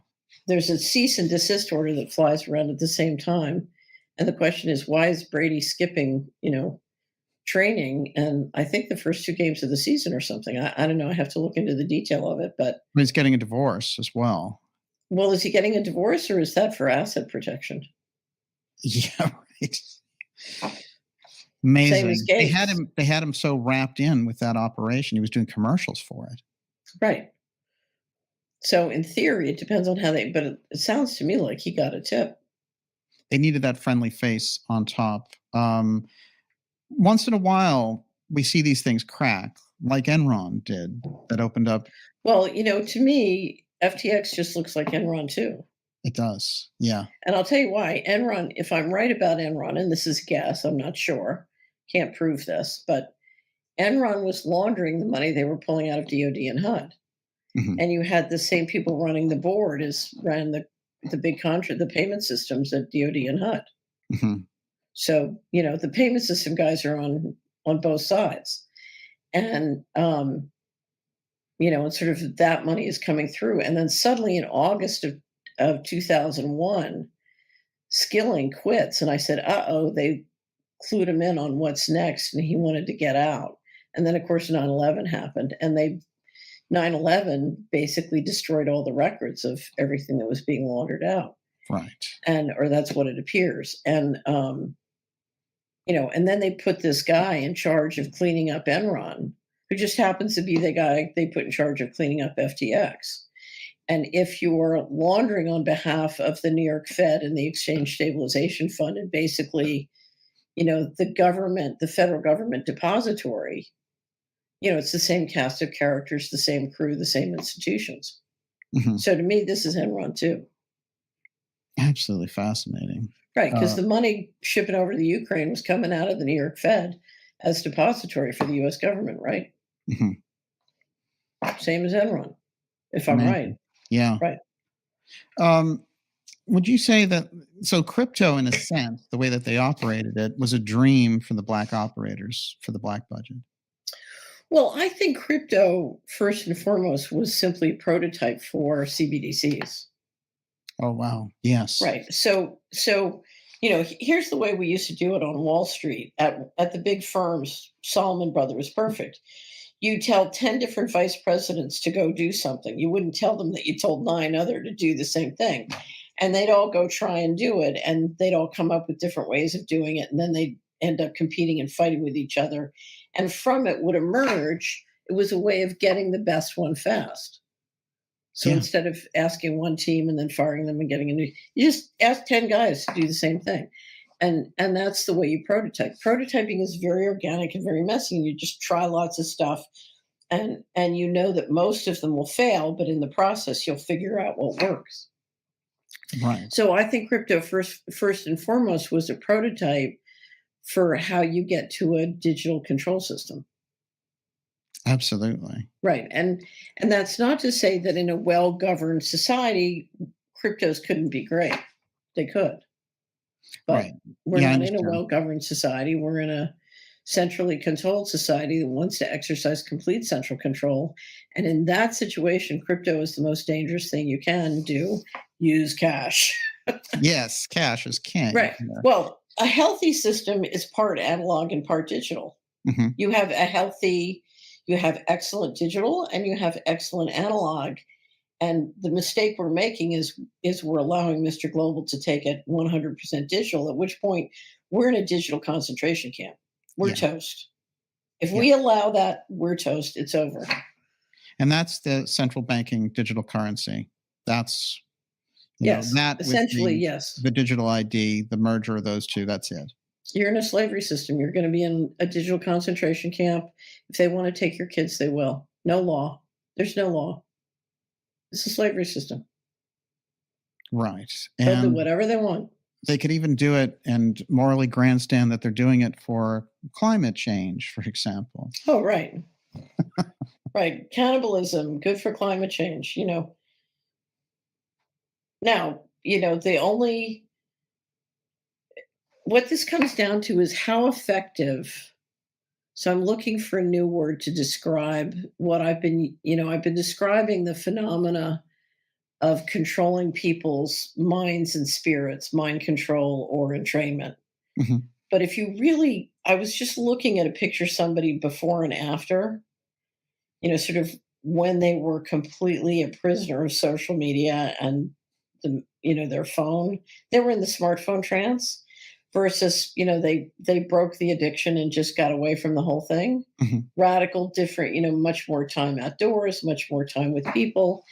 [SPEAKER 13] there's a cease and desist order that flies around at the same time. And the question is, why is Brady skipping, training? And I think the first 2 games of the season or something. I don't know. I have to look into the detail of it. But
[SPEAKER 11] He's getting a divorce as well.
[SPEAKER 13] well, is he getting a divorce or is that for asset protection?
[SPEAKER 11] Yeah, right.
[SPEAKER 13] Same
[SPEAKER 11] Amazing.
[SPEAKER 13] as
[SPEAKER 11] They
[SPEAKER 13] Gates.
[SPEAKER 11] had him so wrapped in with that operation. He was doing commercials for it.
[SPEAKER 13] Right. So in theory, it depends on how but it sounds to me like he got a tip.
[SPEAKER 11] They needed that friendly face on top. Once in a while, we see these things crack, like Enron did, that opened up.
[SPEAKER 13] Well, to me, FTX just looks like Enron too.
[SPEAKER 11] It does. Yeah.
[SPEAKER 13] And I'll tell you why. Enron, if I'm right about Enron, and this is a guess, I'm not sure, can't prove this, but Enron was laundering the money they were pulling out of DOD and HUD.
[SPEAKER 11] Mhm.
[SPEAKER 13] And you had the same people running the board as ran the big contract, the payment systems at DOD and HUD.
[SPEAKER 11] Mhm.
[SPEAKER 13] So, the payment system guys are on both sides. And, and sort of that money is coming through. And then suddenly in August of 2001, Skilling quits. And I said, they clued him in on what's next. And he wanted to get out. And then, of course, 9/11 happened. And 9/11 basically destroyed all the records of everything that was being laundered out.
[SPEAKER 11] Right.
[SPEAKER 13] Or that's what it appears. And, and then they put this guy in charge of cleaning up Enron, who just happens to be the guy they put in charge of cleaning up FTX. And if you're laundering on behalf of the New York Fed and the Exchange Stabilization Fund, and basically, the government, the federal government depository, it's the same cast of characters, the same crew, the same institutions.
[SPEAKER 11] Mhm.
[SPEAKER 13] So to me, this is Enron too.
[SPEAKER 11] Absolutely fascinating.
[SPEAKER 13] Right, because the money shipping over to the Ukraine was coming out of the New York Fed as depository for the U.S. government, right?
[SPEAKER 11] Mhm.
[SPEAKER 13] Same as Enron, if I'm right.
[SPEAKER 11] Yeah.
[SPEAKER 13] Right.
[SPEAKER 11] Would you say that so crypto, in a sense, the way that they operated it was a dream for the black operators for the black budget?
[SPEAKER 13] Well, I think crypto, first and foremost, was simply a prototype for CBDCs.
[SPEAKER 11] Oh wow. Yes.
[SPEAKER 13] Right. So here's the way we used to do it on Wall Street at the big firms. Salomon Brothers, perfect. You tell 10 different vice presidents to go do something. You wouldn't tell them that you told 9 other to do the same thing. And they'd all go try and do it, and they'd all come up with different ways of doing it, and then they'd end up competing and fighting with each other. And from it would emerge, it was a way of getting the best one fast. So
[SPEAKER 11] Yeah.
[SPEAKER 13] instead of asking one team and then firing them and getting a new, you just ask 10 guys to do the same thing. And that's the way you prototype. Prototyping is very organic and very messy, and you just try lots of stuff. And you know that most of them will fail, but in the process, you'll figure out what works.
[SPEAKER 11] Right.
[SPEAKER 13] So I think crypto first and foremost was a prototype for how you get to a digital control system.
[SPEAKER 11] Absolutely.
[SPEAKER 13] Right. And that's not to say that in a well-governed society, cryptos couldn't be great. They could. But
[SPEAKER 11] Right.
[SPEAKER 13] we're
[SPEAKER 11] Yeah, I
[SPEAKER 13] not in a
[SPEAKER 11] understand.
[SPEAKER 13] well-governed society. We're in a centrally controlled society that wants to exercise complete central control. And in that situation, crypto is the most dangerous thing you can do. Use cash.
[SPEAKER 11] Yes, cash is king.
[SPEAKER 13] Right.
[SPEAKER 11] Yeah.
[SPEAKER 13] Well, a healthy system is part analog and part digital.
[SPEAKER 11] Mhm.
[SPEAKER 13] You have excellent digital and you have excellent analog. And the mistake we're making is we're allowing Mr. Global to take it 100% digital, at which point we're in a digital concentration camp. We're toast. If we allow that, we're toast. It's over.
[SPEAKER 11] And that's the central banking digital currency. That's
[SPEAKER 13] Yes,
[SPEAKER 11] that with
[SPEAKER 13] essentially, yes.
[SPEAKER 11] the digital ID, the merger of those two. That's it.
[SPEAKER 13] You're in a slavery system. You're going to be in a digital concentration camp. If they want to take your kids, they will. No law. There's no law. It's a slavery system.
[SPEAKER 11] Right.
[SPEAKER 13] They'll do
[SPEAKER 11] And
[SPEAKER 13] whatever they want.
[SPEAKER 11] they could even do it and morally grandstand that they're doing it for climate change, for example.
[SPEAKER 13] Oh, right. Right. Cannibalism, good for climate change, Now, what this comes down to is how effective. So I'm looking for a new word to describe what I've been describing the phenomena of controlling people's minds and spirits, mind control or entrainment.
[SPEAKER 11] Hmm.
[SPEAKER 13] But if you really, I was just looking at a picture of somebody before and after, sort of when they were completely a prisoner of social media and their phone. They were in the smartphone trance versus, they broke the addiction and just got away from the whole thing.
[SPEAKER 11] Hmm.
[SPEAKER 13] Radical, different, much more time outdoors, much more time with people.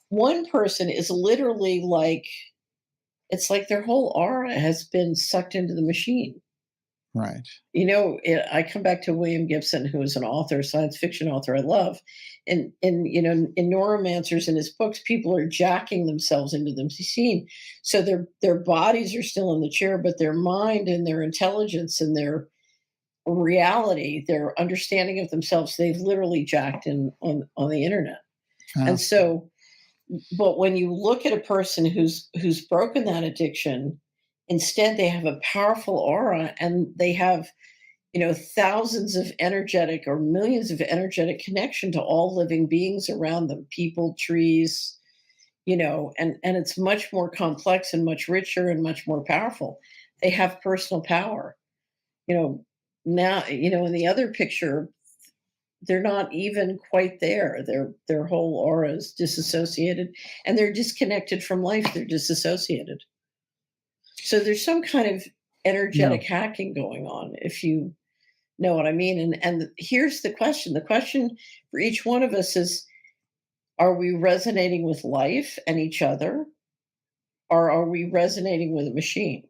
[SPEAKER 13] One person is literally like, it's like their whole aura has been sucked into the machine.
[SPEAKER 11] Right.
[SPEAKER 13] I come back to William Gibson, who is an author, science fiction author I love. And in Neuromancers, in his books, people are jacking themselves into the machine. So their bodies are still in the chair, but their mind and their intelligence and their reality, their understanding of themselves, they've literally jacked in on the internet. And so, but when you look at a person who's broken that addiction, instead they have a powerful aura and they have thousands of energetic or millions of energetic connection to all living beings around them, people, trees, and it's much more complex and much richer and much more powerful. They have personal power. Now, in the other picture, they're not even quite there. Their whole aura is disassociated and they're disconnected from life. They're disassociated. So there's some kind of energetic hacking going on, if you know what I mean. And here's the question. The question for each one of us is, are we resonating with life and each other? Or are we resonating with a machine?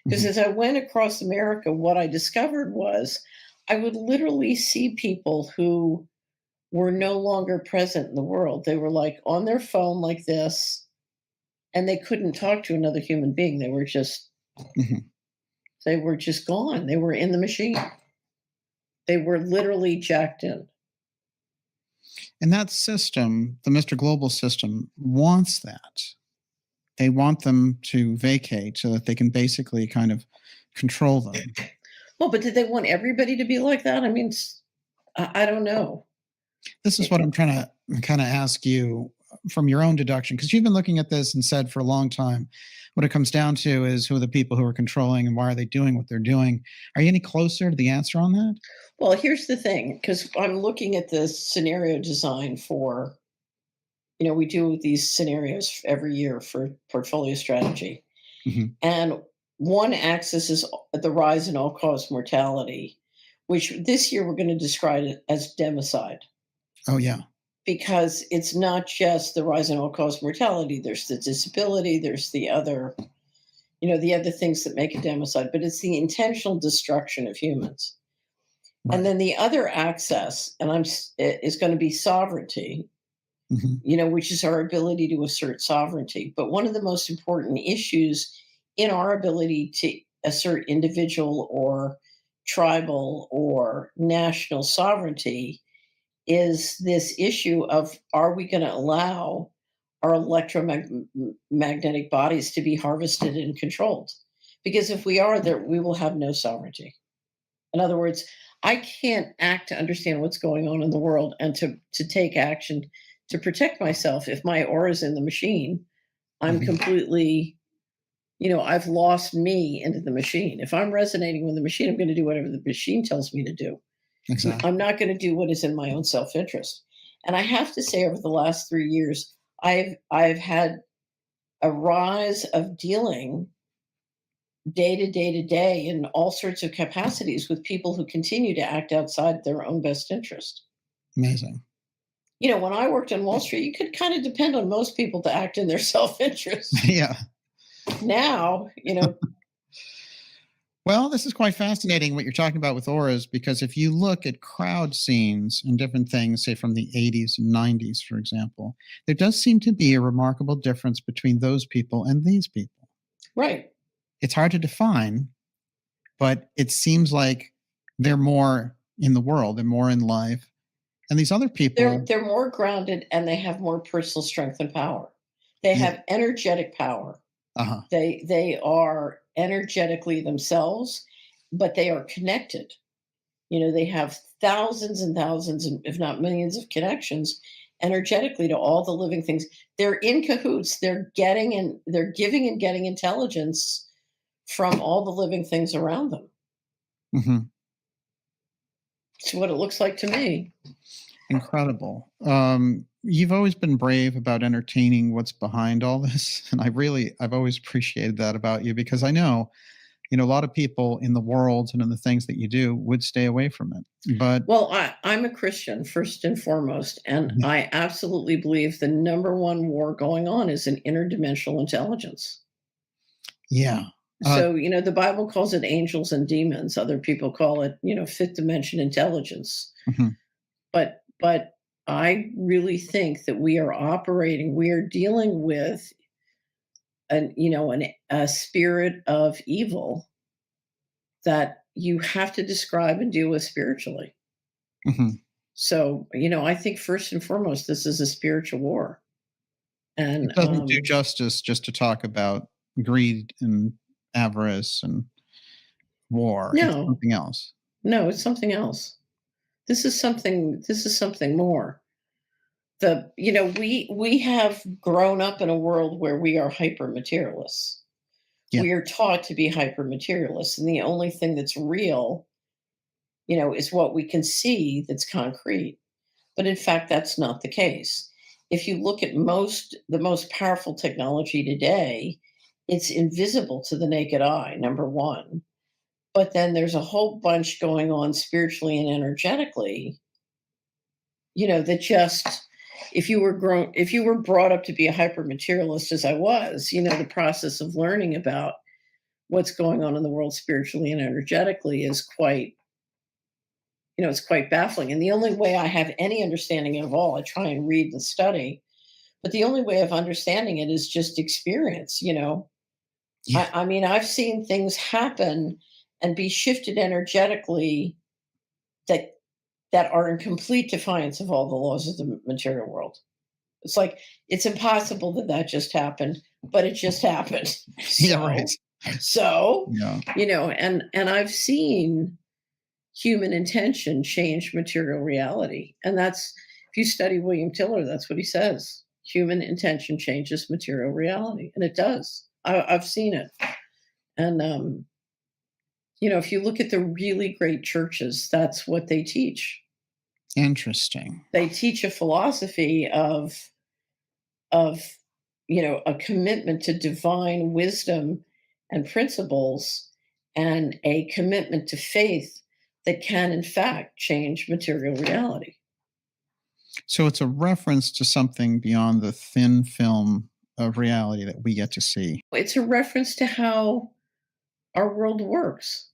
[SPEAKER 13] Because as I went across America, what I discovered was I would literally see people who were no longer present in the world. They were like on their phone like this, and they couldn't talk to another human being. They were just gone. They were in the machine. They were literally jacked in.
[SPEAKER 11] And that system, the Mr. Global system, wants that. They want them to vacate so that they can basically kind of control them.
[SPEAKER 13] Well, but did they want everybody to be like that? I mean, I don't know.
[SPEAKER 11] This is what I'm trying to kind of ask you from your own deduction, because you've been looking at this and said for a long time, what it comes down to is who are the people who are controlling and why are they doing what they're doing. Are you any closer to the answer on that?
[SPEAKER 13] Well, here's the thing, because I'm looking at this scenario design for, we do these scenarios every year for portfolio strategy. And one axis is the rise in all-cause mortality, which this year we're going to describe it as democide.
[SPEAKER 11] Oh, yeah.
[SPEAKER 13] Because it's not just the rise in all-cause mortality. There's the disability. There's the other, the other things that make a democide. But it's the intentional destruction of humans. Right. And then the other axis, is going to be sovereignty, which is our ability to assert sovereignty. But one of the most important issues in our ability to assert individual or tribal or national sovereignty is this issue of, are we going to allow our electromagnetic bodies to be harvested and controlled? Because if we are, we will have no sovereignty. In other words, I can't act to understand what's going on in the world and to take action to protect myself. If my aura is in the machine, I'm completely, I've lost me into the machine. If I'm resonating with the machine, I'm going to do whatever the machine tells me to do.
[SPEAKER 11] Exactly.
[SPEAKER 13] I'm not going to do what is in my own self-interest. And I have to say, over the last 3 years, I've had a rise of dealing day to day in all sorts of capacities with people who continue to act outside their own best interest.
[SPEAKER 11] Amazing.
[SPEAKER 13] When I worked on Wall Street, you could kind of depend on most people to act in their self-interest.
[SPEAKER 11] Yeah.
[SPEAKER 13] Now,
[SPEAKER 11] Well, this is quite fascinating what you're talking about with auras, because if you look at crowd scenes and different things, say from the 80s and 90s, for example, there does seem to be a remarkable difference between those people and these people.
[SPEAKER 13] Right.
[SPEAKER 11] It's hard to define, but it seems like they're more in the world, they're more in life. And these other people,
[SPEAKER 13] they're more grounded and they have more personal strength and power. They have energetic power. They are energetically themselves, but they are connected. They have thousands and thousands, if not millions of connections, energetically to all the living things. They're in cahoots. They're giving and getting intelligence from all the living things around them.
[SPEAKER 11] Mm-hmm.
[SPEAKER 13] It's what it looks like to me.
[SPEAKER 11] Incredible. You've always been brave about entertaining what's behind all this, and I've always appreciated that about you, because I know, a lot of people in the world and in the things that you do would stay away from it. But
[SPEAKER 13] well, I'm a Christian first and foremost, and I absolutely believe the number one war going on is an interdimensional intelligence.
[SPEAKER 11] Yeah.
[SPEAKER 13] So, the Bible calls it angels and demons. Other people call it, fifth dimension intelligence.
[SPEAKER 11] Mm-hmm.
[SPEAKER 13] But I really think that we are dealing with a spirit of evil that you have to describe and deal with spiritually.
[SPEAKER 11] Mm-hmm.
[SPEAKER 13] So, I think first and foremost, this is a spiritual war. And
[SPEAKER 11] it doesn't do justice just to talk about greed and avarice and war.
[SPEAKER 13] No.
[SPEAKER 11] It's something else.
[SPEAKER 13] No, it's something else. This is something more. We have grown up in a world where we are hyper materialists.
[SPEAKER 11] Yeah.
[SPEAKER 13] We are taught to be hyper materialists, and the only thing that's real, is what we can see that's concrete. But in fact, that's not the case. If you look at the most powerful technology today, it's invisible to the naked eye, number one. But then there's a whole bunch going on spiritually and energetically, that just, if you were brought up to be a hyper materialist as I was, the process of learning about what's going on in the world spiritually and energetically is quite, it's quite baffling. And the only way I have any understanding of all, I try and read and study, but the only way of understanding it is just experience, Yeah. I mean, I've seen things happen and be shifted energetically that are in complete defiance of all the laws of the material world. It's like, it's impossible that just happened, but it just happened.
[SPEAKER 11] Yeah, right.
[SPEAKER 13] So,
[SPEAKER 11] yeah.
[SPEAKER 13] And I've seen human intention change material reality. And that's, if you study William Tiller, that's what he says. Human intention changes material reality. And it does. I've seen it. And, if you look at the really great churches, that's what they teach.
[SPEAKER 11] Interesting.
[SPEAKER 13] They teach a philosophy of a commitment to divine wisdom and principles, and a commitment to faith that can, in fact, change material reality.
[SPEAKER 11] So it's a reference to something beyond the thin film of reality that we get to see.
[SPEAKER 13] It's a reference to how our world works.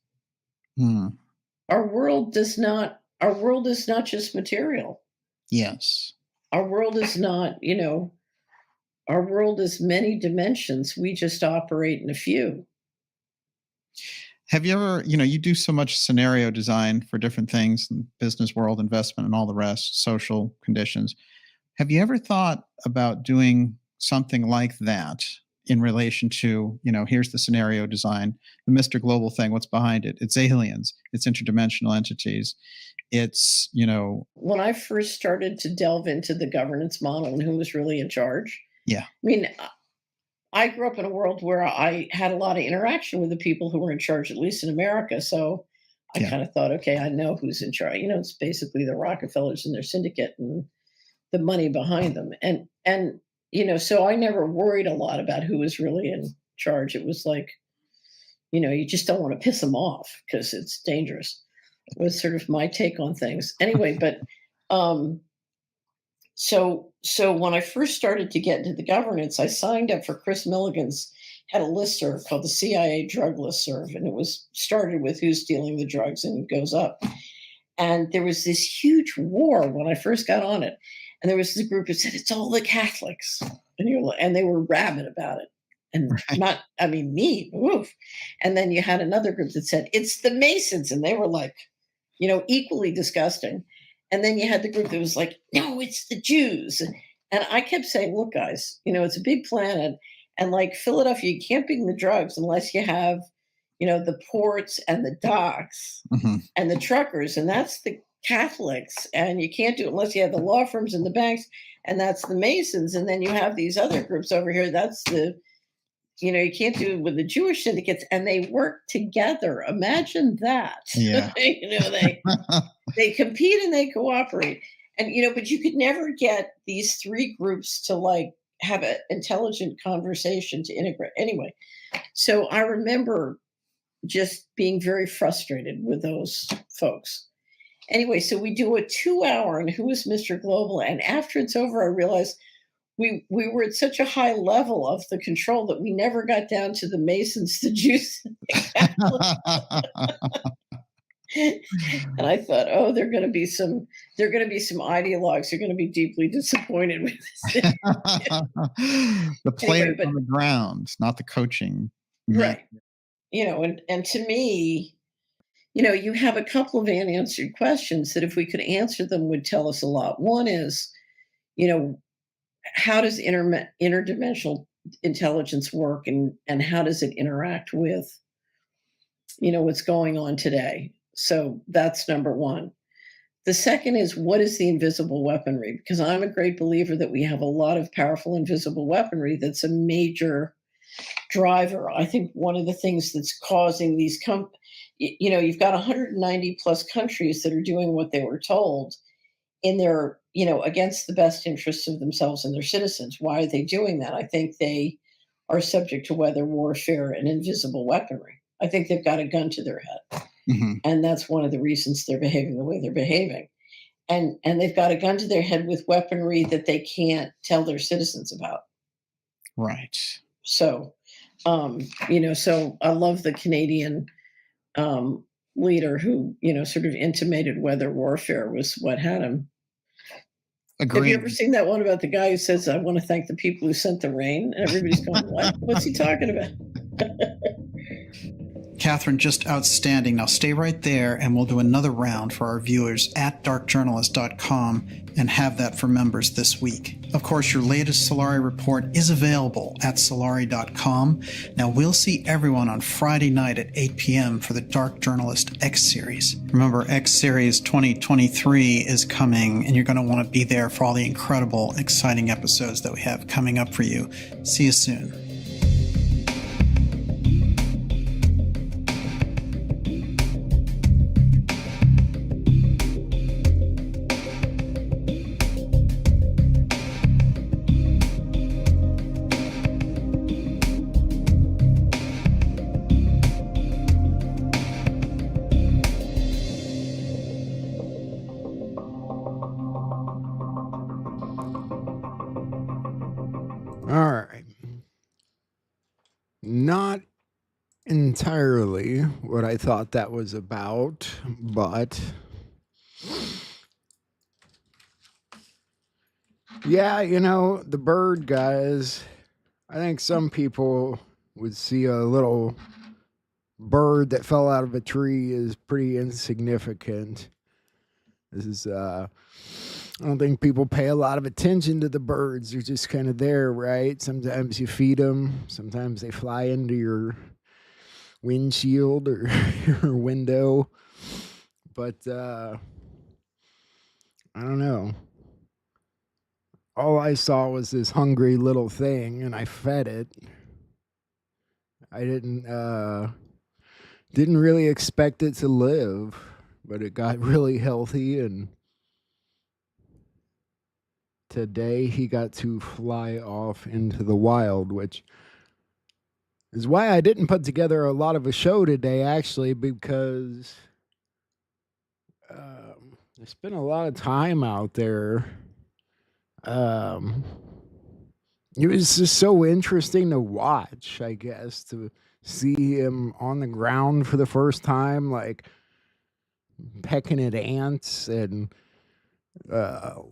[SPEAKER 13] Our world is not just material.
[SPEAKER 11] Yes.
[SPEAKER 13] Our world is not, our world is many dimensions. We just operate in a few.
[SPEAKER 11] Have you ever, you do so much scenario design for different things, business world, investment, and all the rest, social conditions. Have you ever thought about doing something like that in relation to, here's the scenario design, the Mr. Global thing, what's behind it? It's aliens, it's interdimensional entities. It's,
[SPEAKER 13] When I first started to delve into the governance model and who was really in charge.
[SPEAKER 11] Yeah.
[SPEAKER 13] I mean, I grew up in a world where I had a lot of interaction with the people who were in charge, at least in America. So I kind of thought, okay, I know who's in charge. It's basically the Rockefellers and their syndicate and the money behind them. And so I never worried a lot about who was really in charge. It was like, you just don't want to piss them off because it's dangerous. It was sort of my take on things. Anyway, but so when I first started to get into the governance, I signed up for Chris Milligan's, had a listserv called the CIA Drug Listserv, and it was started with who's dealing the drugs and it goes up. And there was this huge war when I first got on it. And there was this group that said, it's all the Catholics. And they were rabid about it. And me, oof. And then you had another group that said, it's the Masons. And they were like, equally disgusting. And then you had the group that was like, no, it's the Jews. And I kept saying, look, guys, it's a big planet. And like Philadelphia, you can't bring the drugs unless you have, the ports and the docks and the truckers. And that's Catholics, and you can't do it unless you have the law firms and the banks, and that's the Masons. And then you have these other groups over here. That's the, you can't do it with the Jewish syndicates, and they work together. Imagine that.
[SPEAKER 11] Yeah.
[SPEAKER 13] They compete and they cooperate. And, but you could never get these three groups to like have an intelligent conversation to integrate. Anyway, so I remember just being very frustrated with those folks. Anyway, so we do a 2-hour on Who is Mr. Global. And after it's over, I realized we were at such a high level of the control that we never got down to the Masons, the Jews. And I thought, oh, there are going to be some ideologues who are going to be deeply disappointed with this.
[SPEAKER 11] The players on the ground, not the coaching.
[SPEAKER 13] Right. And to me, you have a couple of unanswered questions that if we could answer them would tell us a lot. One is, how does interdimensional intelligence work, and how does it interact with, what's going on today? So that's number one. The second is, what is the invisible weaponry? Because I'm a great believer that we have a lot of powerful invisible weaponry that's a major driver. I think one of the things that's causing these you've got 190 plus countries that are doing what they were told in their, against the best interests of themselves and their citizens. Why are they doing that? I think they are subject to weather warfare and invisible weaponry. I think they've got a gun to their head. Mm-hmm. And that's one of the reasons they're behaving the way they're behaving. And they've got a gun to their head with weaponry that they can't tell their citizens about.
[SPEAKER 11] Right.
[SPEAKER 13] So, so I love the Canadian leader who, sort of intimated weather warfare was what had him. Agreed. Have you ever seen that one about the guy who says, I want to thank the people who sent the rain? And everybody's going, what? What's he talking about?
[SPEAKER 10] Catherine, just outstanding. Now stay right there and we'll do another round for our viewers at darkjournalist.com and have that for members this week. Of course, your latest Solari report is available at solari.com. Now we'll see everyone on Friday night at 8 p.m. for the Dark Journalist X Series. Remember, X Series 2023 is coming and you're going to want to be there for all the incredible, exciting episodes that we have coming up for you. See you soon.
[SPEAKER 20] Not entirely what I thought that was about, but yeah, the bird guys, I think some people would see a little bird that fell out of a tree as pretty insignificant. This is, I don't think people pay a lot of attention to the birds. They're just kind of there, right? Sometimes you feed them. Sometimes they fly into your windshield or your window. But I don't know. All I saw was this hungry little thing, and I fed it. I didn't really expect it to live, but it got really healthy, and today he got to fly off into the wild, which is why I didn't put together a lot of a show today, actually, because I spent a lot of time out there. It was just so interesting to watch, I guess, to see him on the ground for the first time, like pecking at ants and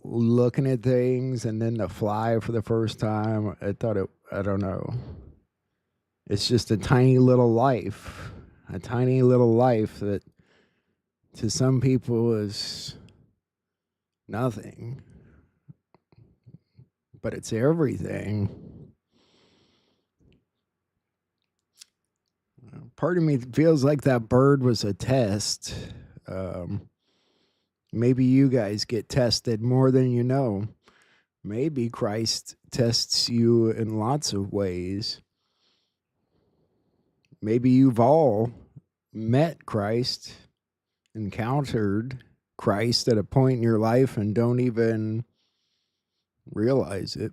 [SPEAKER 20] looking at things, and then to fly for the first time. I don't know. It's just a tiny little life that to some people is nothing, but it's everything. Part of me feels like that bird was a test. Maybe you guys get tested more than you know. Maybe Christ tests you in lots of ways. Maybe you've all met Christ, encountered Christ at a point in your life and don't even realize it.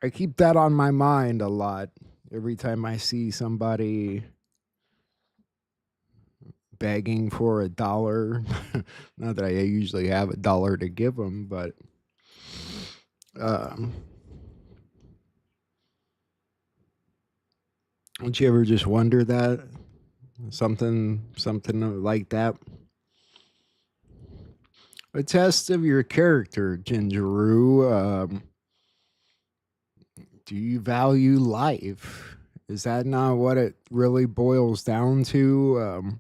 [SPEAKER 20] I keep that on my mind a lot every time I see somebody begging for $1. Not that I usually have $1 to give them, but don't you ever just wonder that? Something like that. A test of your character, Gingeroo. Do you value life? Is that not what it really boils down to?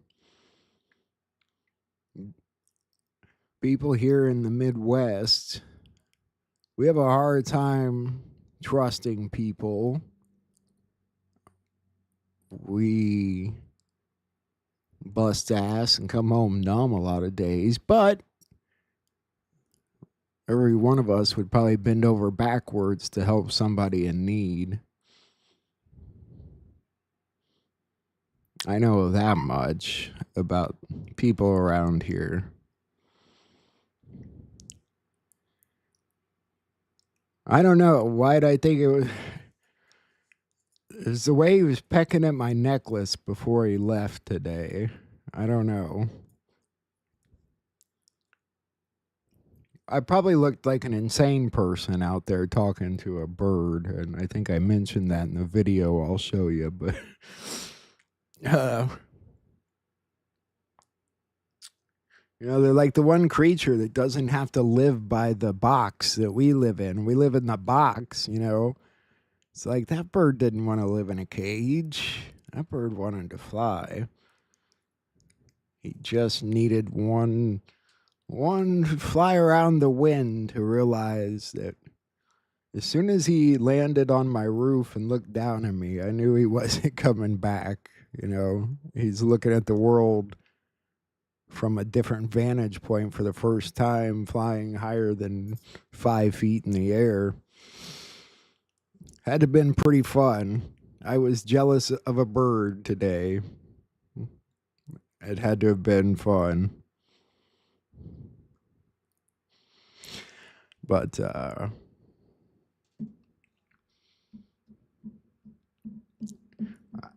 [SPEAKER 20] People here in the Midwest, we have a hard time trusting people. We bust ass and come home numb a lot of days, but every one of us would probably bend over backwards to help somebody in need. I know that much about people around here. I don't know. Why'd I think it was the way he was pecking at my necklace before he left today. I don't know. I probably looked like an insane person out there talking to a bird, and I think I mentioned that in the video I'll show you, but you know, they're like the one creature that doesn't have to live by the box that we live in. We live in the box, you know. It's like that bird didn't want to live in a cage. That bird wanted to fly. He just needed one fly around the wind to realize that as soon as he landed on my roof and looked down at me, I knew he wasn't coming back. You know, he's looking at the world from a different vantage point for the first time, flying higher than 5 feet in the air. Had to have been pretty fun. I was jealous of a bird today. It had to have been fun. But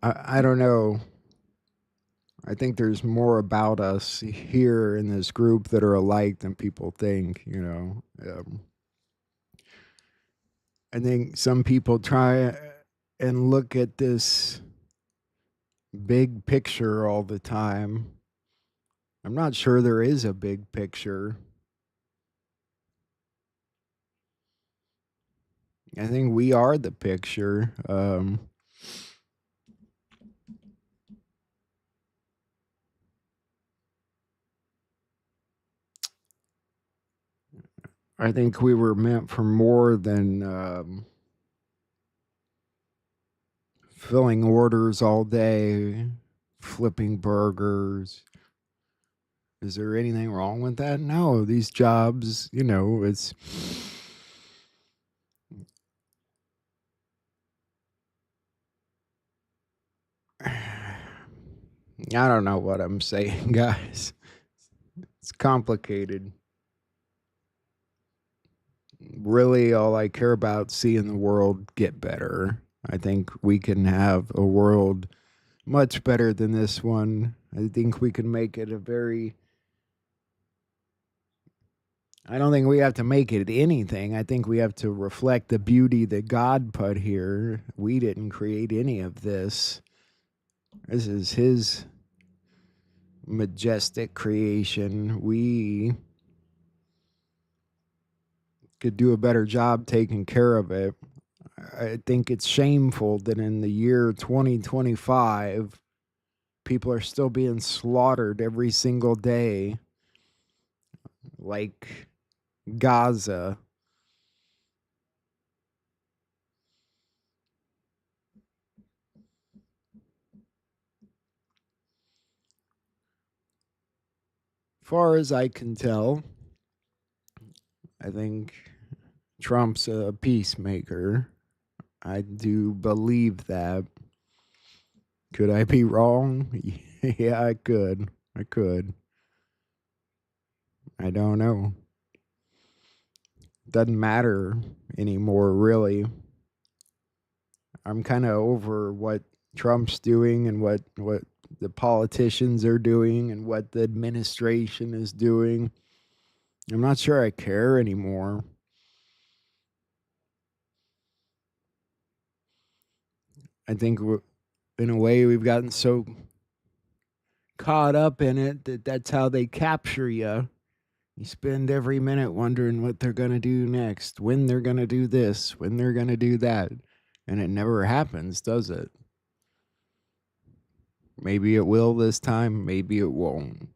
[SPEAKER 20] I don't know. I think there's more about us here in this group that are alike than people think, you know. I think some people try and look at this big picture all the time. I'm not sure there is a big picture. I think we are the picture. I think we were meant for more than filling orders all day, flipping burgers. Is there anything wrong with that? No, these jobs, you know, it's... I don't know what I'm saying, guys. It's complicated. Really, all I care about is seeing the world get better. I think we can have a world much better than this one. I think we can make it a very... I don't think we have to make it anything. I think we have to reflect the beauty that God put here. We didn't create any of this. This is His majestic creation. We could do a better job taking care of it. I think it's shameful that in the year 2025, people are still being slaughtered every single day, like Gaza. far as I can tell, I think Trump's a peacemaker. I do believe that. Could I be wrong? Yeah, I could. I could. I don't know. Doesn't matter anymore, really. I'm kind of over what Trump's doing and what the politicians are doing and what the administration is doing. I'm not sure I care anymore. I think in a way we've gotten so caught up in it that that's how they capture you. You spend every minute wondering what they're going to do next, when they're going to do this, when they're going to do that. And it never happens, does it? Maybe it will this time, maybe it won't.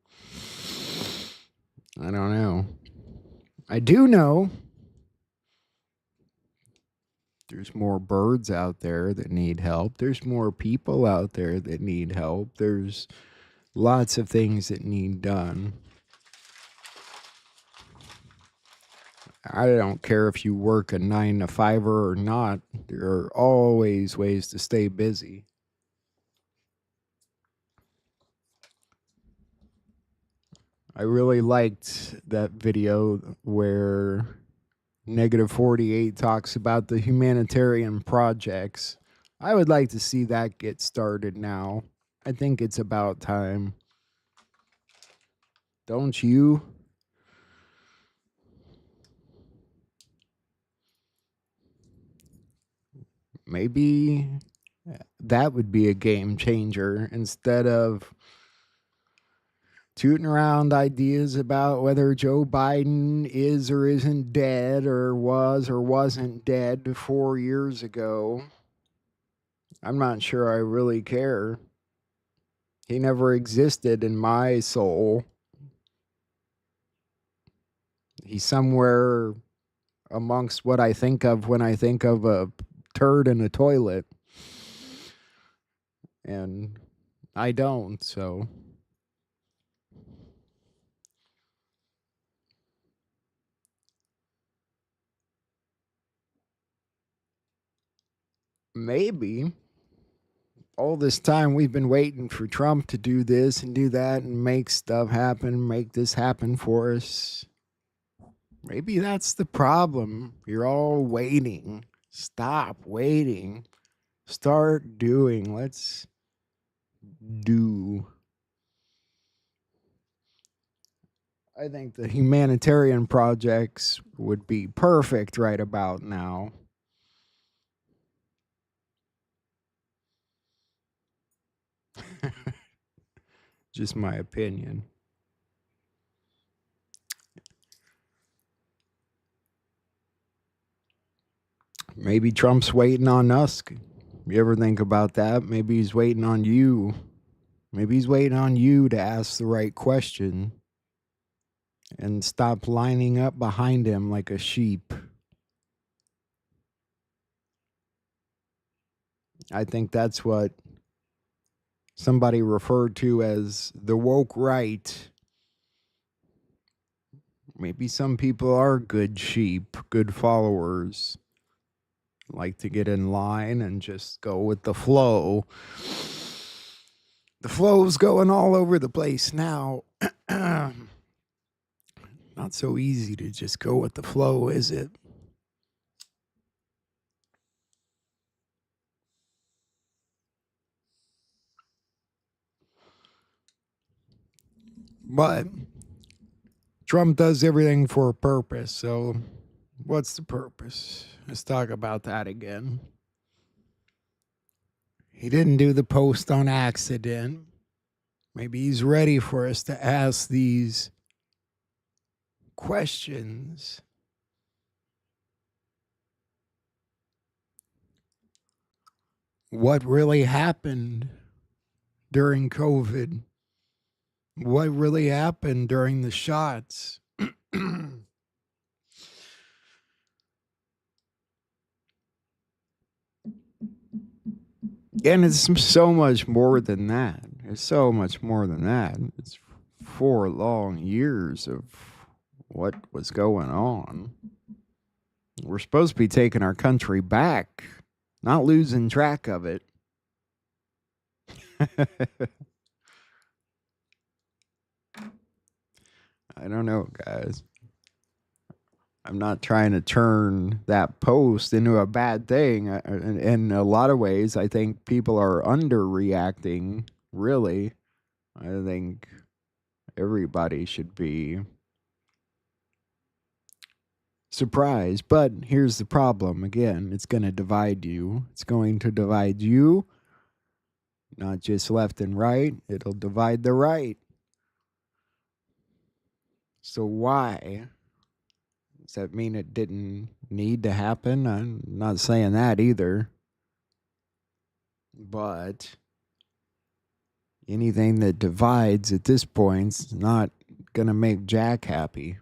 [SPEAKER 20] I don't know. I do know there's more birds out there that need help. There's more people out there that need help. There's lots of things that need done. I don't care if you work a 9-to-5 or not. There are always ways to stay busy. I really liked that video where Negative 48 talks about the humanitarian projects. I would like to see that get started now. I think it's about time. Don't you? Maybe that would be a game changer instead of tooting around ideas about whether Joe Biden is or isn't dead or was or wasn't dead 4 years ago. I'm not sure I really care. He never existed in my soul. He's somewhere amongst what I think of when I think of a turd in a toilet. And I don't, so. Maybe all this time we've been waiting for Trump to do this and do that and make stuff happen, make this happen for us. Maybe that's the problem. You're all waiting. Stop waiting. Start doing. Let's do. I think the humanitarian projects would be perfect right about now. Just my opinion. Maybe Trump's waiting on us. You ever think about that? Maybe he's waiting on you. Maybe he's waiting on you to ask the right question and stop lining up behind him like a sheep. I think that's what somebody referred to as the woke right. Maybe some people are good sheep, good followers, like to get in line and just go with the flow. The flow's going all over the place now. Not so easy to just go with the flow, is it? But Trump does everything for a purpose, so what's the purpose? Let's talk about that again. He didn't do the post on accident. Maybe he's ready for us to ask these questions. What really happened during COVID? What really happened during the shots? And it's so much more than that. It's so much more than that. It's 4 long years of what was going on. We're supposed to be taking our country back, not losing track of it. I don't know, guys. I'm not trying to turn that post into a bad thing. In a lot of ways, I think people are underreacting, really. I think everybody should be surprised. But here's the problem. Again, it's going to divide you. It's going to divide you, not just left and right. It'll divide the right. So why? Does that mean it didn't need to happen? I'm not saying that either. But anything that divides at this point's not going to make Jack happy.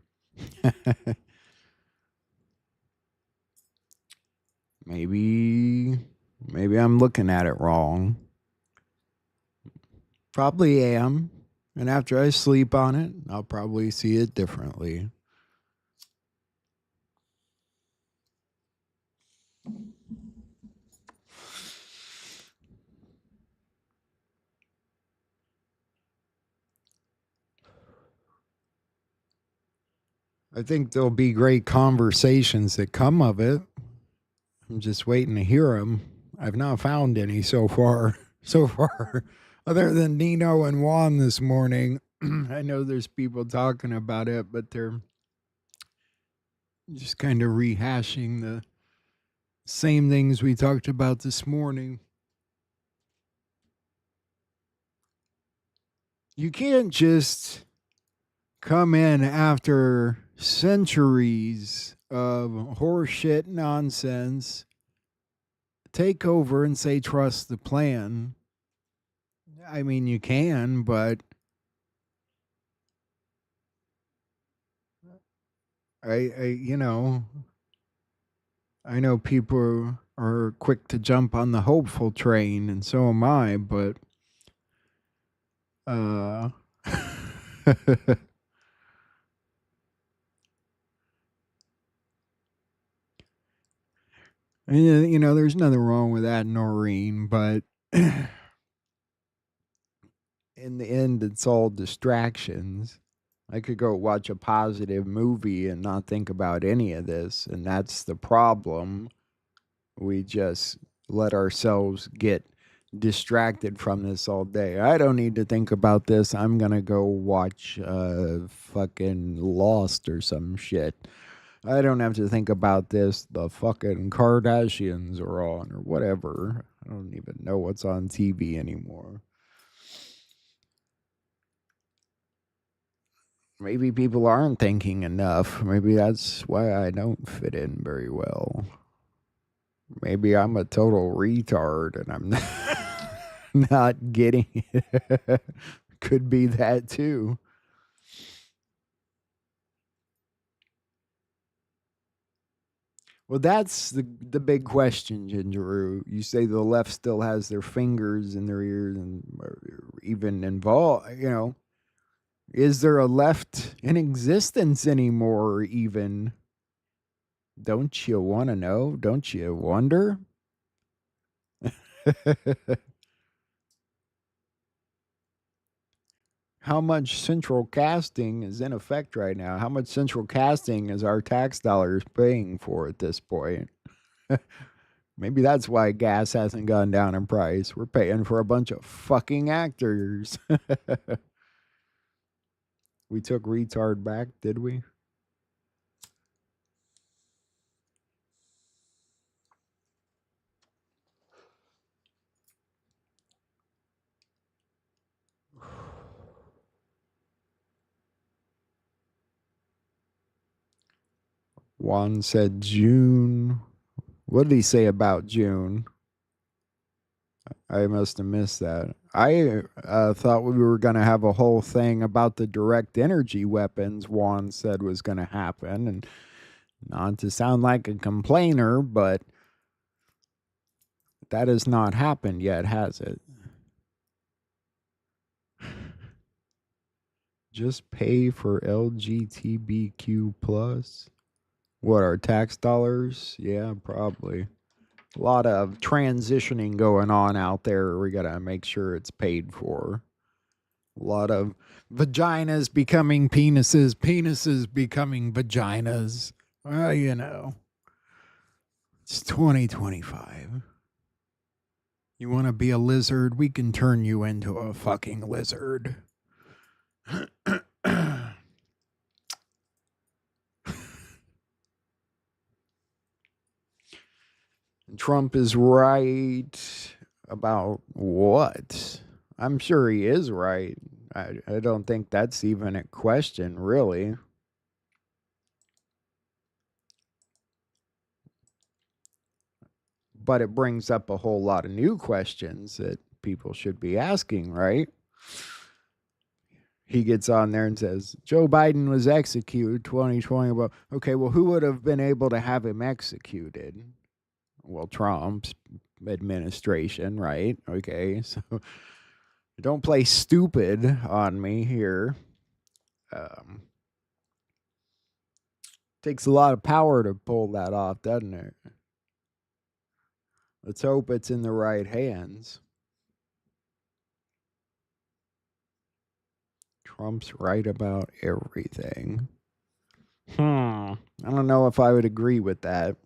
[SPEAKER 20] Maybe I'm looking at it wrong. Probably am. And after I sleep on it, I'll probably see it differently. I think there'll be great conversations that come of it. I'm just waiting to hear them. I've not found any so far. Other than Nino and Juan this morning. I know there's people talking about it, but they're just kind of rehashing the same things we talked about this morning. You can't just come in after centuries of horseshit nonsense, take over and say, trust the plan. I mean, you can, but I know people are quick to jump on the hopeful train, and so am I, but there's nothing wrong with that, Noreen, but in the end, it's all distractions. I could go watch a positive movie and not think about any of this, and that's the problem. We just let ourselves get distracted from this all day. I don't need to think about this. I'm going to go watch fucking Lost or some shit. I don't have to think about this. The fucking Kardashians are on or whatever. I don't even know what's on TV anymore. Maybe people aren't thinking enough. Maybe that's why I don't fit in very well. Maybe I'm a total retard and I'm not getting it. Could be that too. Well, that's the big question, Gingeroo. You say the left still has their fingers in their ears and even involved, Is there a left in existence anymore, even? Don't you want to know? Don't you wonder? How much central casting is in effect right now? How much central casting is our tax dollars paying for at this point? Maybe that's why gas hasn't gone down in price. We're paying for a bunch of fucking actors. We took retard back, did we? Juan said June. What did he say about June? I must have missed that. I thought we were going to have a whole thing about the direct energy weapons Juan said was going to happen. And not to sound like a complainer, but that has not happened yet, has it? Just pay for LGBTQ plus. What, our tax dollars? Yeah, probably. A lot of transitioning going on out there. We gotta make sure it's paid for. A lot of vaginas becoming penises, penises becoming vaginas. Well, you know. It's 2025. You want to be a lizard? We can turn you into a fucking lizard. Trump is right about what? I'm sure he is right. I don't think that's even a question, really. But it brings up a whole lot of new questions that people should be asking, right? He gets on there and says, Joe Biden was executed 2020. Well, okay, well, who would have been able to have him executed? Well, Trump's administration, right? Okay, so don't play stupid on me here. Takes a lot of power to pull that off, doesn't it? Let's hope it's in the right hands. Trump's right about everything. I don't know if I would agree with that.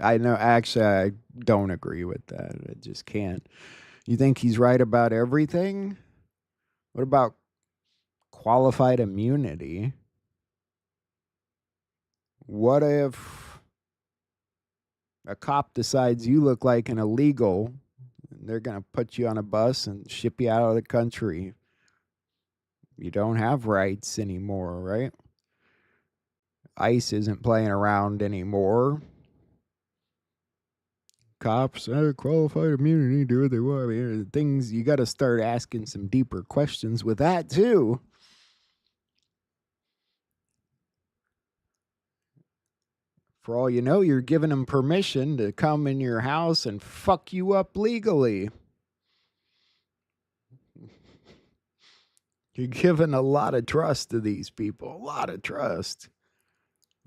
[SPEAKER 20] I know, actually, I don't agree with that. I just can't. You think he's right about everything? What about qualified immunity? What if a cop decides you look like an illegal and they're going to put you on a bus and ship you out of the country? You don't have rights anymore, right? ICE isn't playing around anymore. Cops, qualified immunity, do what they want. I mean, things, you got to start asking some deeper questions with that, too. For all you know, you're giving them permission to come in your house and fuck you up legally. You're giving a lot of trust to these people, a lot of trust.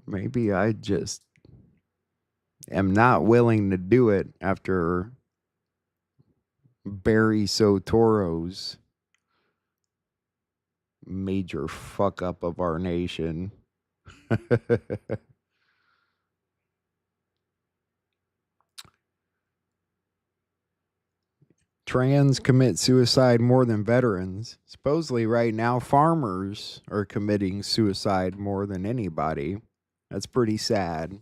[SPEAKER 20] Maybe I just am not willing to do it after Barry Soetoro's major fuck up of our nation. Trans commit suicide more than veterans. Supposedly right now farmers are committing suicide more than anybody. That's pretty sad.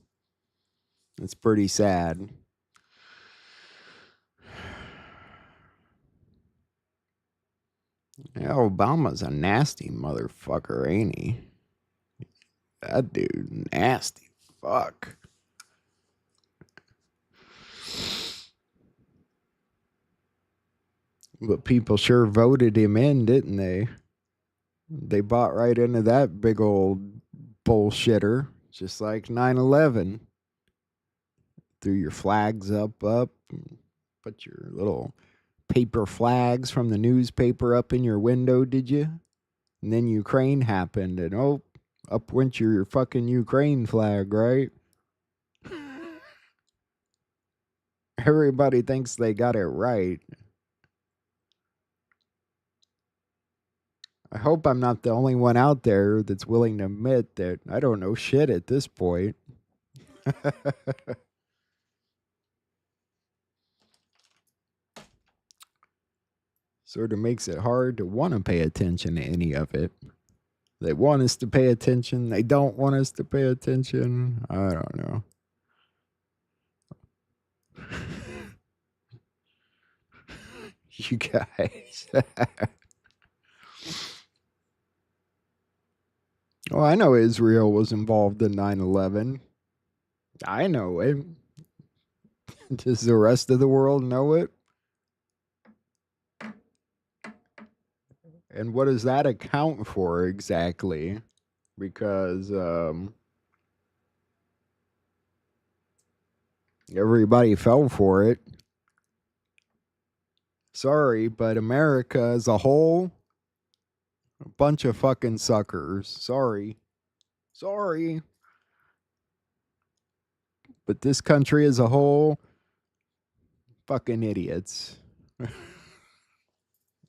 [SPEAKER 20] It's pretty sad. Yeah, Obama's a nasty motherfucker, ain't he? That dude, nasty fuck. But people sure voted him in, didn't they? They bought right into that big old bullshitter, just like 9/11. Threw your flags up, put your little paper flags from the newspaper up in your window, did you? And then Ukraine happened, and up went your fucking Ukraine flag, right? Everybody thinks they got it right. I hope I'm not the only one out there that's willing to admit that I don't know shit at this point. Sort of makes it hard to want to pay attention to any of it. They want us to pay attention. They don't want us to pay attention. I don't know. You guys. Oh, I know Israel was involved in 9/11. I know it. Does the rest of the world know it? And what does that account for exactly? Because everybody fell for it. Sorry, but America as a whole A bunch of fucking suckers. Sorry. Sorry. But this country as a whole, fucking idiots.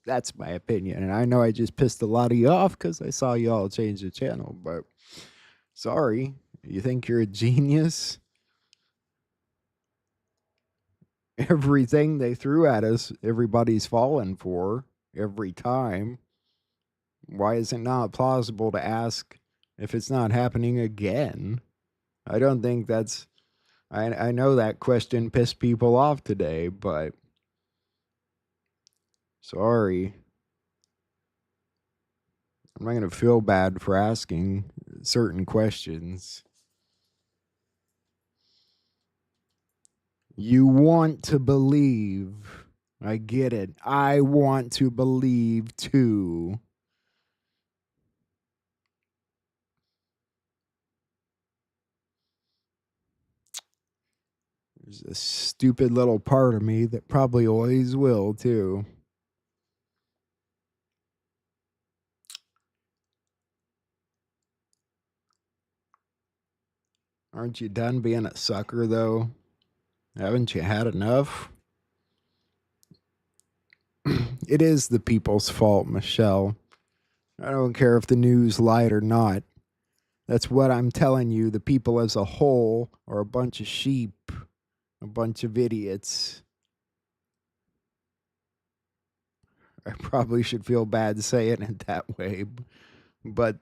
[SPEAKER 20] That's my opinion. And I know I just pissed a lot of you off because I saw you all change the channel, but sorry. You think you're a genius? Everything they threw at us, everybody's fallen for every time. Why is it not plausible to ask if it's not happening again? I don't think that's... I know that question pissed people off today, but... Sorry. I'm not going to feel bad for asking certain questions. You want to believe. I get it. I want to believe too. There's a stupid little part of me that probably always will too. Aren't you done being a sucker though? Haven't you had enough? It is the people's fault, Michelle. I don't care if the news lied or not. That's what I'm telling you. The people as a whole are a bunch of sheep, a bunch of idiots. I probably should feel bad saying it that way. But,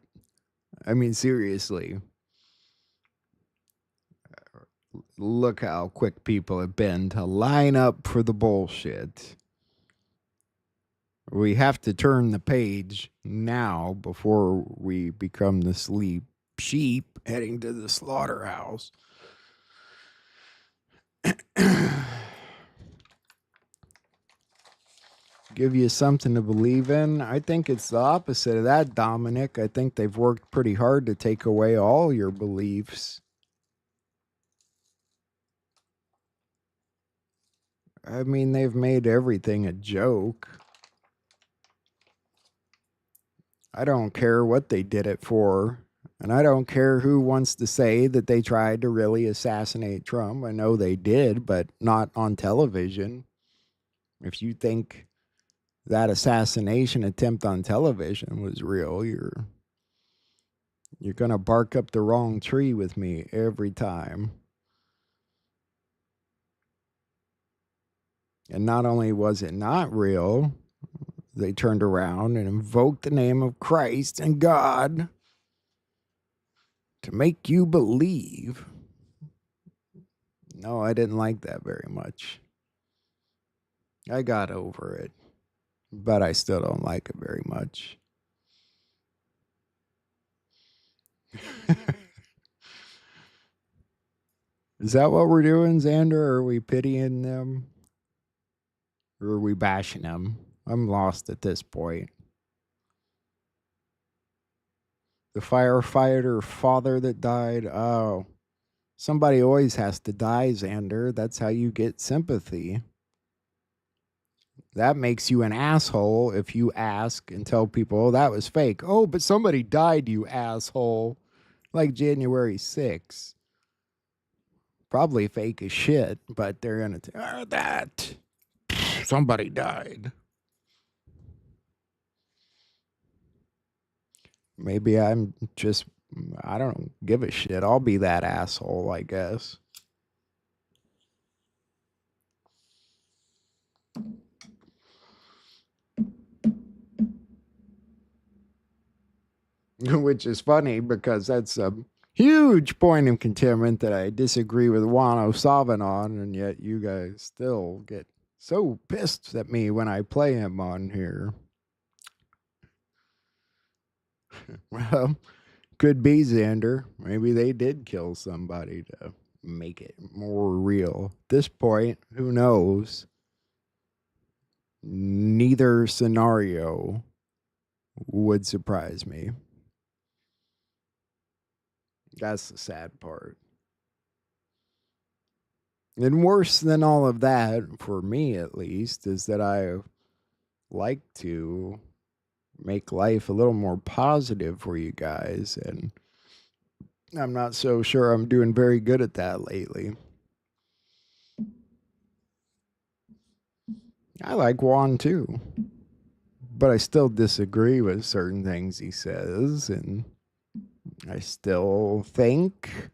[SPEAKER 20] I mean, seriously. Look how quick people have been to line up for the bullshit. We have to turn the page now before we become the sleep sheep heading to the slaughterhouse. Give you something to believe in? I think it's the opposite of that, Dominic. I think they've worked pretty hard to take away all your beliefs. I mean, they've made everything a joke. I don't care what they did it for. And I don't care who wants to say that they tried to really assassinate Trump. I know they did, but not on television. If you think that assassination attempt on television was real, you're going to bark up the wrong tree with me every time. And not only was it not real, they turned around and invoked the name of Christ and God to make you believe. No, I didn't like that very much. I got over it, but I still don't like it very much. Is that what we're doing, Xander? Are we pitying them? Or are we bashing them? I'm lost at this point. The firefighter father that died. Oh, somebody always has to die, Xander. That's how you get sympathy. That makes you an asshole if you ask and tell people, oh, that was fake. Oh, but somebody died, you asshole. Like January 6th. Probably fake as shit, but they're going to tell that somebody died. Maybe I'm just, I don't give a shit. I'll be that asshole, I guess. Which is funny because that's a huge point of contention that I disagree with Juan O'Sullivan on, and yet you guys still get so pissed at me when I play him on here. Well, could be, Xander. Maybe they did kill somebody to make it more real. At this point, who knows? Neither scenario would surprise me. That's the sad part. And worse than all of that, for me at least, is that I like to make life a little more positive for you guys, and I'm not so sure I'm doing very good at that lately. I like Juan too, but I still disagree with certain things he says, and I still think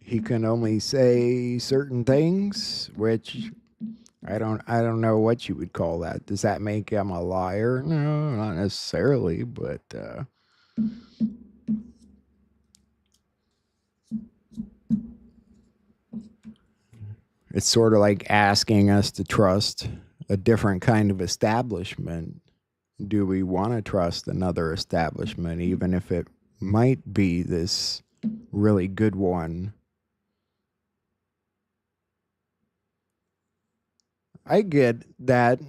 [SPEAKER 20] he can only say certain things, which I don't know what you would call that. Does that make him a liar? No, not necessarily, but it's sort of like asking us to trust a different kind of establishment. Do we want to trust another establishment, even if it might be this really good one? I get that,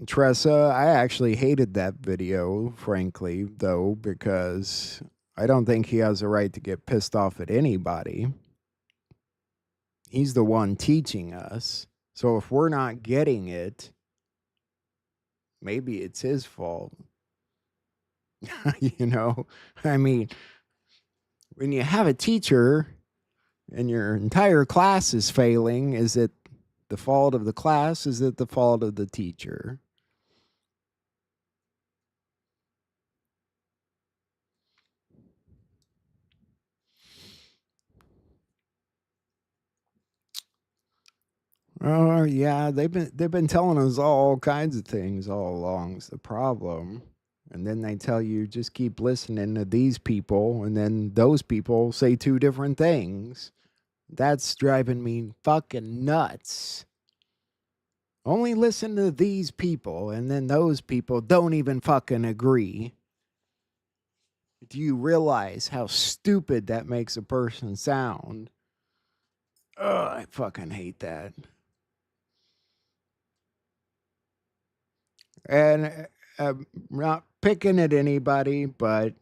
[SPEAKER 20] Tressa. I actually hated that video, frankly, though, because I don't think he has a right to get pissed off at anybody. He's the one teaching us. So if we're not getting it, maybe it's his fault. You know, I mean, when you have a teacher and your entire class is failing, is it the fault of the class? Is it the fault of the teacher? Oh yeah, they've been telling us all kinds of things all along. Is the problem. And then they tell you just keep listening to these people, and then those people say two different things. That's driving me fucking nuts. Only listen to these people, and then those people don't even fucking agree. Do you realize how stupid that makes a person sound? Ugh, I fucking hate that. And I'm not picking at anybody, but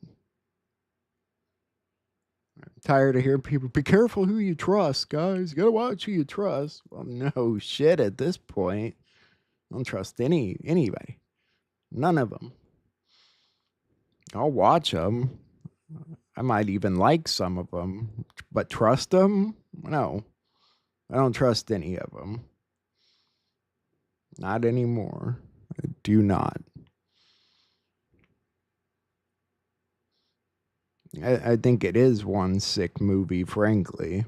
[SPEAKER 20] I'm tired of hearing people, be careful who you trust, guys. You gotta watch who you trust. Well, no shit at this point. I don't trust anybody. None of them. I'll watch them. I might even like some of them, but trust them? No. I don't trust any of them. Not anymore. I do not. I think it is one sick movie, frankly.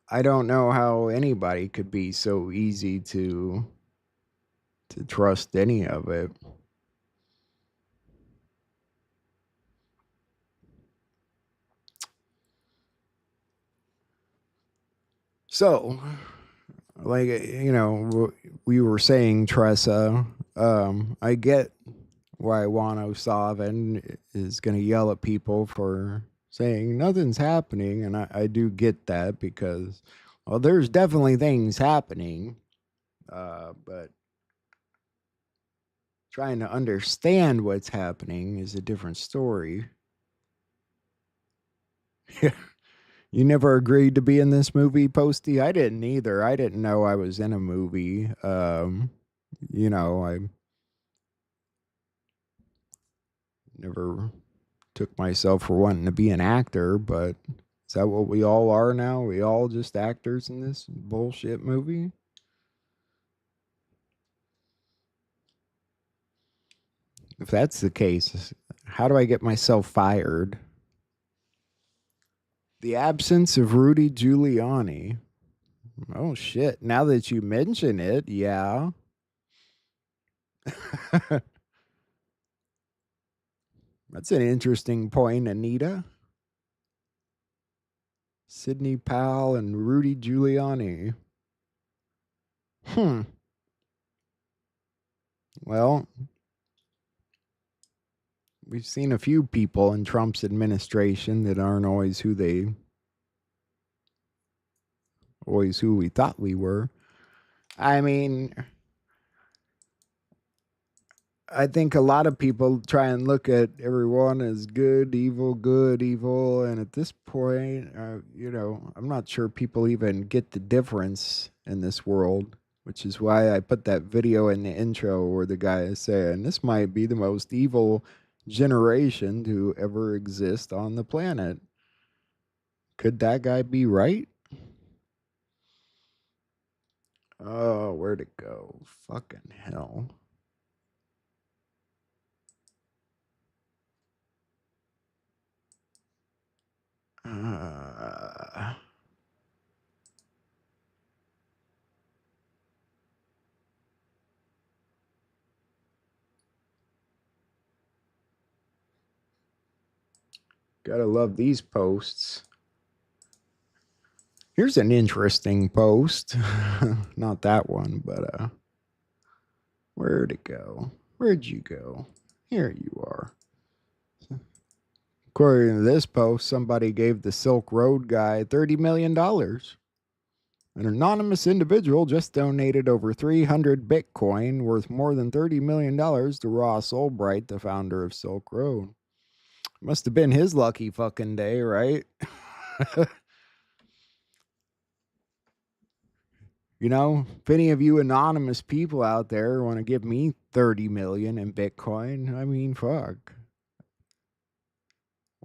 [SPEAKER 20] I don't know how anybody could be so easy to trust any of it. So, like, you know, we were saying, Tressa, I get why Juan O'Sullivan is going to yell at people for saying nothing's happening. And I do get that because, well, there's definitely things happening. But trying to understand what's happening is a different story. You never agreed to be in this movie, Posty? I didn't either. I didn't know I was in a movie. You know, I never took myself for wanting to be an actor, but is that what we all are now? We all just actors in this bullshit movie? If that's the case, how do I get myself fired? The absence of Rudy Giuliani. Oh shit, now that you mention it, yeah. That's an interesting point, Anita. Sidney Powell and Rudy Giuliani. Well, we've seen a few people in Trump's administration that aren't always who we thought we were. I mean, I think a lot of people try and look at everyone as good, evil, and at this point, I'm not sure people even get the difference in this world, which is why I put that video in the intro where the guy is saying this might be the most evil generation to ever exist on the planet. Could that guy be right? Oh, where'd it go? Fucking hell. Gotta love these posts. Here's an interesting post. Not that one, but where'd it go? Where'd you go? Here you are. According to this post, somebody gave the Silk Road guy $30 million. An anonymous individual just donated over 300 Bitcoin worth more than $30 million to Ross Ulbright, the founder of Silk Road. Must have been his lucky fucking day, right? You know, if any of you anonymous people out there want to give me 30 million in Bitcoin, I mean, fuck.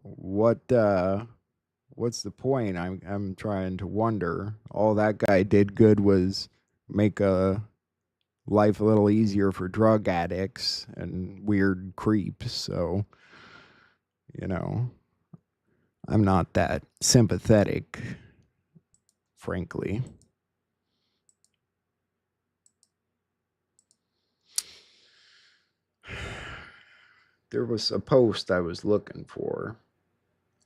[SPEAKER 20] What's the point? I'm trying to wonder. All that guy did good was make a life a little easier for drug addicts and weird creeps. So, I'm not that sympathetic, frankly. There was a post I was looking for.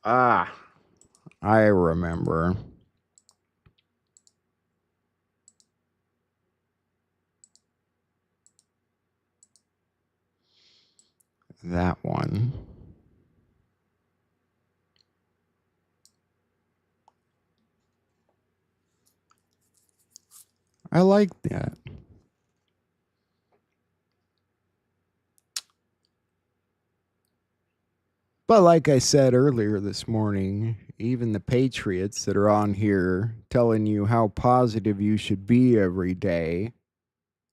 [SPEAKER 20] I remember. That one. I like that. But like I said earlier this morning, even the patriots that are on here telling you how positive you should be every day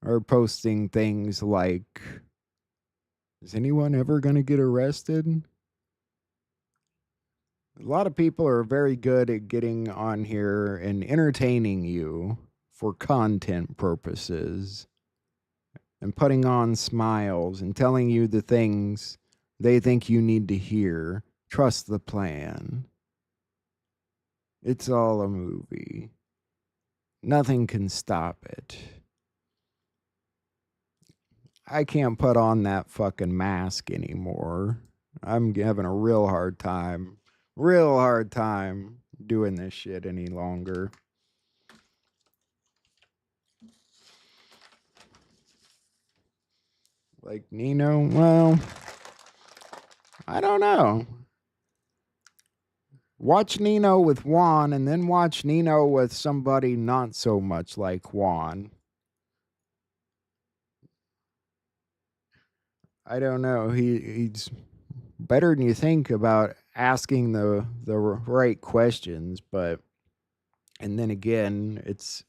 [SPEAKER 20] are posting things like, is anyone ever going to get arrested? A lot of people are very good at getting on here and entertaining you for content purposes and putting on smiles and telling you the things they think you need to hear. Trust the plan. It's all a movie. Nothing can stop it. I can't put on that fucking mask anymore. I'm having a real hard time doing this shit any longer. Like Nino, well, I don't know. Watch Nino with Juan and then watch Nino with somebody not so much like Juan. I don't know. He's better than you think about asking the right questions, but and then again, it's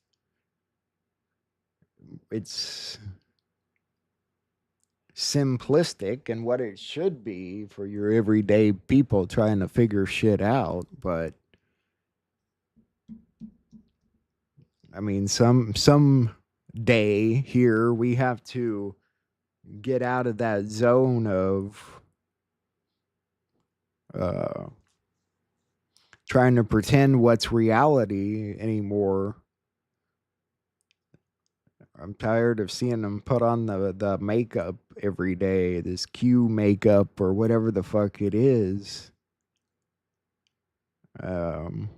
[SPEAKER 20] simplistic and what it should be for your everyday people trying to figure shit out, but I mean some day here we have to get out of that zone of trying to pretend what's reality anymore. I'm tired of seeing them put on the makeup every day, this Q makeup or whatever the fuck it is. Aren't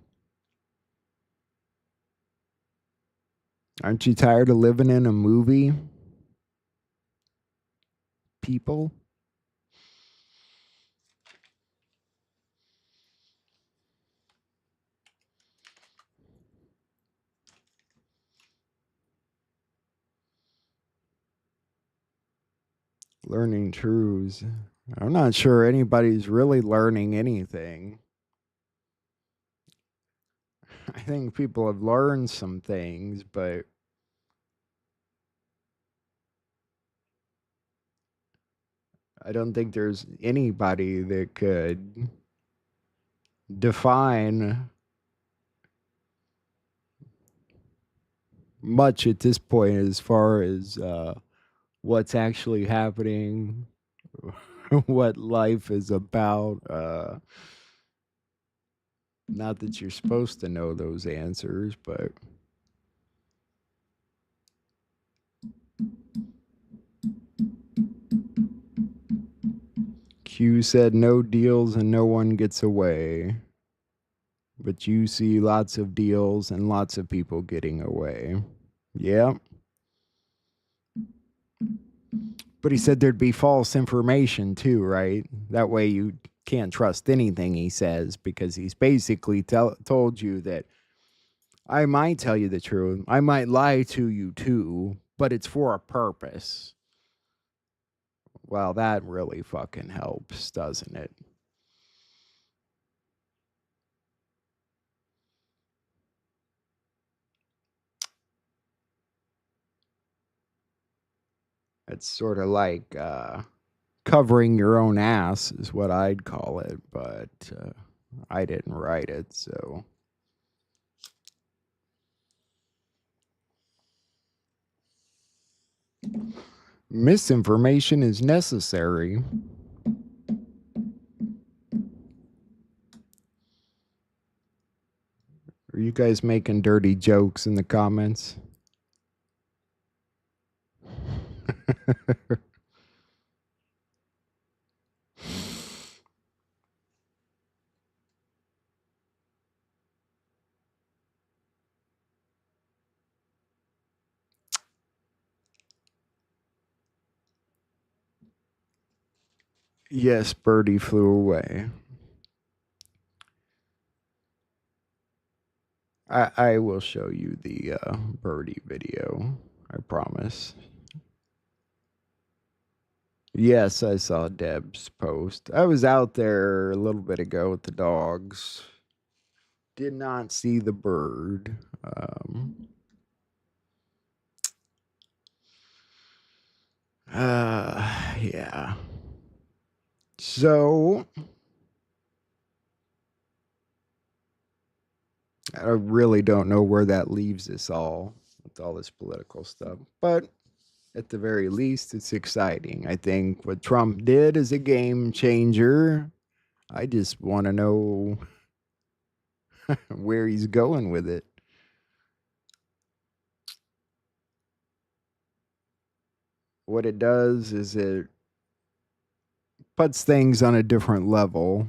[SPEAKER 20] you tired of living in a movie, people? Learning truths. I'm not sure anybody's really learning anything. I think people have learned some things, but I don't think there's anybody that could define much at this point as far as what's actually happening, what life is about. Not that you're supposed to know those answers, but Q said no deals and no one gets away. But you see lots of deals and lots of people getting away. Yeah. But he said there'd be false information too, right? That way you can't trust anything he says, because he's basically told you that I might tell you the truth. I might lie to you too, but it's for a purpose. Well, that really fucking helps, doesn't it? It's sort of like covering your own ass is what I'd call it, but I didn't write it, so. Misinformation is necessary. Are you guys making dirty jokes in the comments? Yes, Birdie flew away. I will show you the Birdie video, I promise. Yes, I saw Deb's post. I was out there a little bit ago with the dogs. Did not see the bird. Yeah. So, I really don't know where that leaves us all with all this political stuff. But at the very least, it's exciting. I think what Trump did is a game changer. I just want to know where he's going with it. What it does is it puts things on a different level,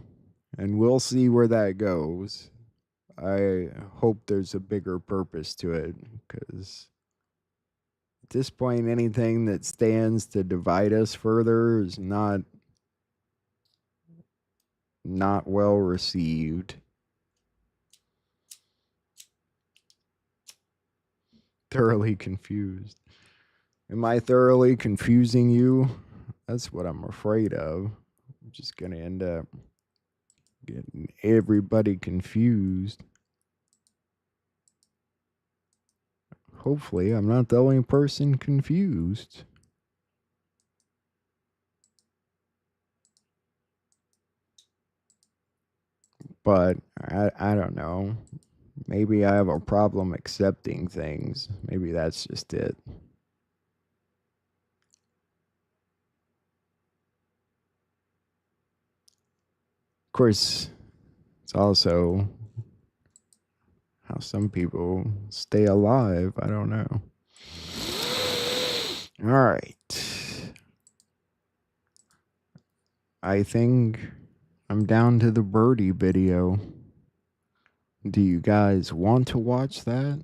[SPEAKER 20] and we'll see where that goes. I hope there's a bigger purpose to it, because at this point, anything that stands to divide us further is not well received. Thoroughly confused. Am I thoroughly confusing you? That's what I'm afraid of. I'm just going to end up getting everybody confused. Hopefully, I'm not the only person confused. But I don't know. Maybe I have a problem accepting things. Maybe that's just it. Of course, it's also how some people stay alive. I don't know. All right. I think I'm down to the birdie video. Do you guys want to watch that?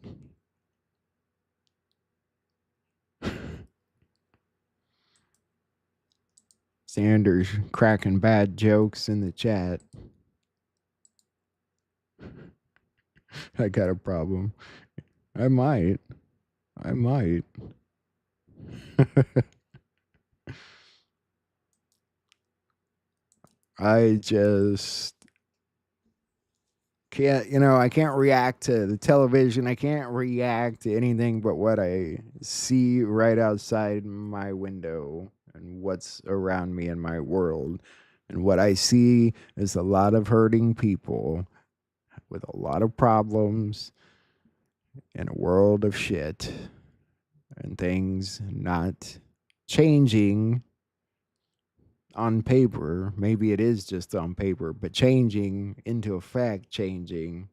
[SPEAKER 20] Sanders cracking bad jokes in the chat. I got a problem. I might. I just can't, I can't react to the television. I can't react to anything but what I see right outside my window and what's around me in my world. And what I see is a lot of hurting people with a lot of problems in a world of shit and things not changing on paper. Maybe it is just on paper, but changing into effect, changing.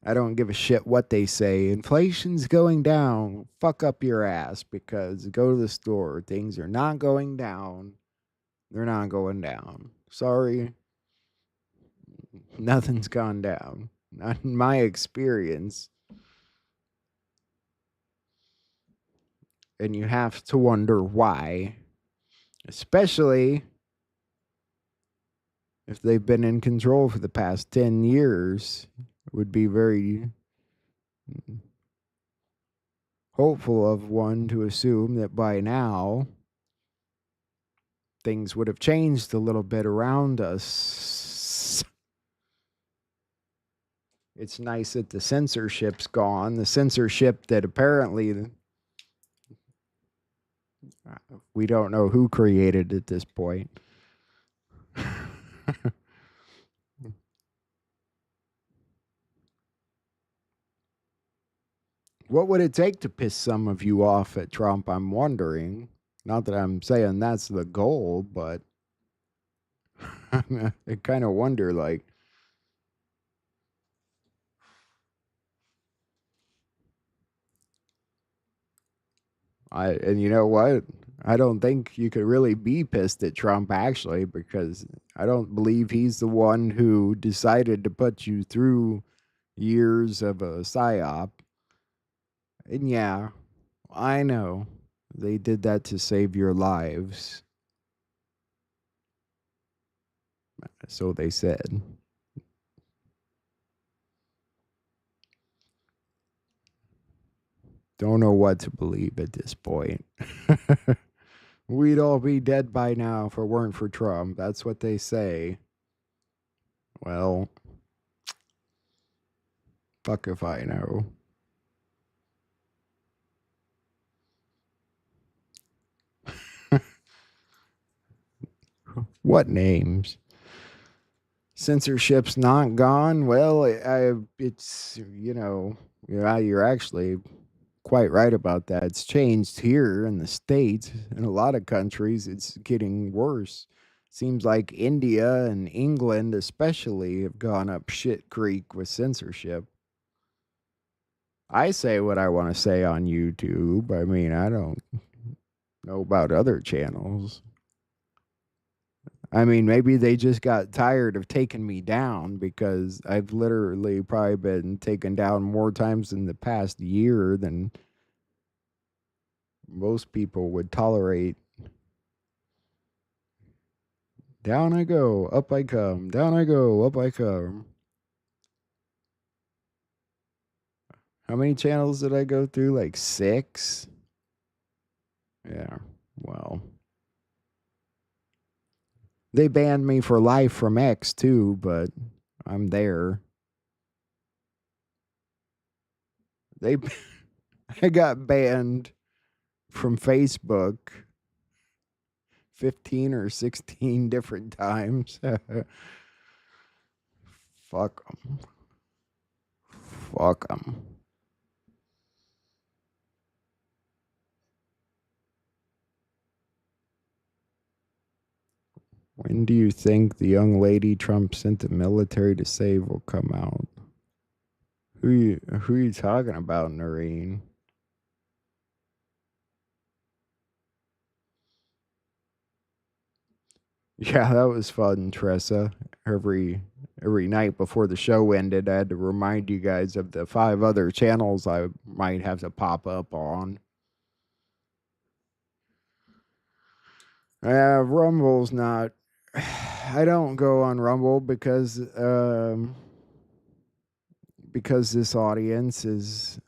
[SPEAKER 20] I don't give a shit what they say. Inflation's going down. Fuck up your ass, because go to the store. Things are not going down. They're not going down. Sorry. Nothing's gone down. Not in my experience. And you have to wonder why. Especially if they've been in control for the past 10 years. It would be very hopeful of one to assume that by now things would have changed a little bit around us. It's nice that the censorship's gone. The censorship that apparently we don't know who created at this point. What would it take to piss some of you off at Trump? I'm wondering. Not that I'm saying that's the goal, but I kind of wonder, like, and you know what? I don't think you could really be pissed at Trump, actually, because I don't believe he's the one who decided to put you through years of a psyop. And yeah, I know they did that to save your lives. So they said. Don't know what to believe at this point. We'd all be dead by now if it weren't for Trump. That's what they say. Well, fuck if I know. What names? Censorship's not gone. Well, it's, you're actually quite right about that. It's changed here in the States. In a lot of countries, it's getting worse. Seems like India and England especially have gone up shit creek with censorship. I say what I want to say on YouTube. I mean, I don't know about other channels. I mean, maybe they just got tired of taking me down, because I've literally probably been taken down more times in the past year than most people would tolerate. Down I go, up I come. Down I go, up I come. How many channels did I go through? Like 6? Yeah, well. They banned me for life from X too, but I'm there. I got banned from Facebook 15 or 16 different times. Fuck them. Fuck them. When do you think the young lady Trump sent the military to save will come out? Who are you talking about, Noreen? Yeah, that was fun, Tressa. Every night before the show ended, I had to remind you guys of the 5 other channels I might have to pop up on. Rumble's not. I don't go on Rumble because this audience is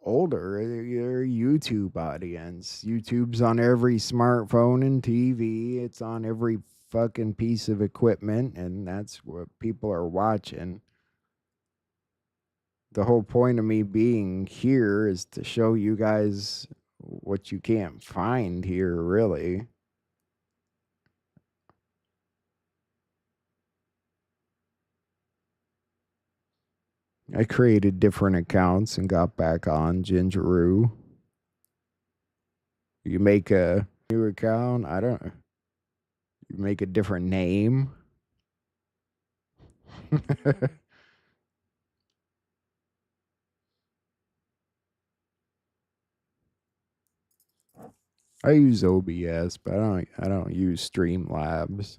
[SPEAKER 20] older. Your YouTube audience. YouTube's on every smartphone and TV. It's on every fucking piece of equipment, and that's what people are watching. The whole point of me being here is to show you guys what you can't find here, really. I created different accounts and got back on Gingeroo. You make a new account, you make a different name. I use OBS, but I don't use Streamlabs.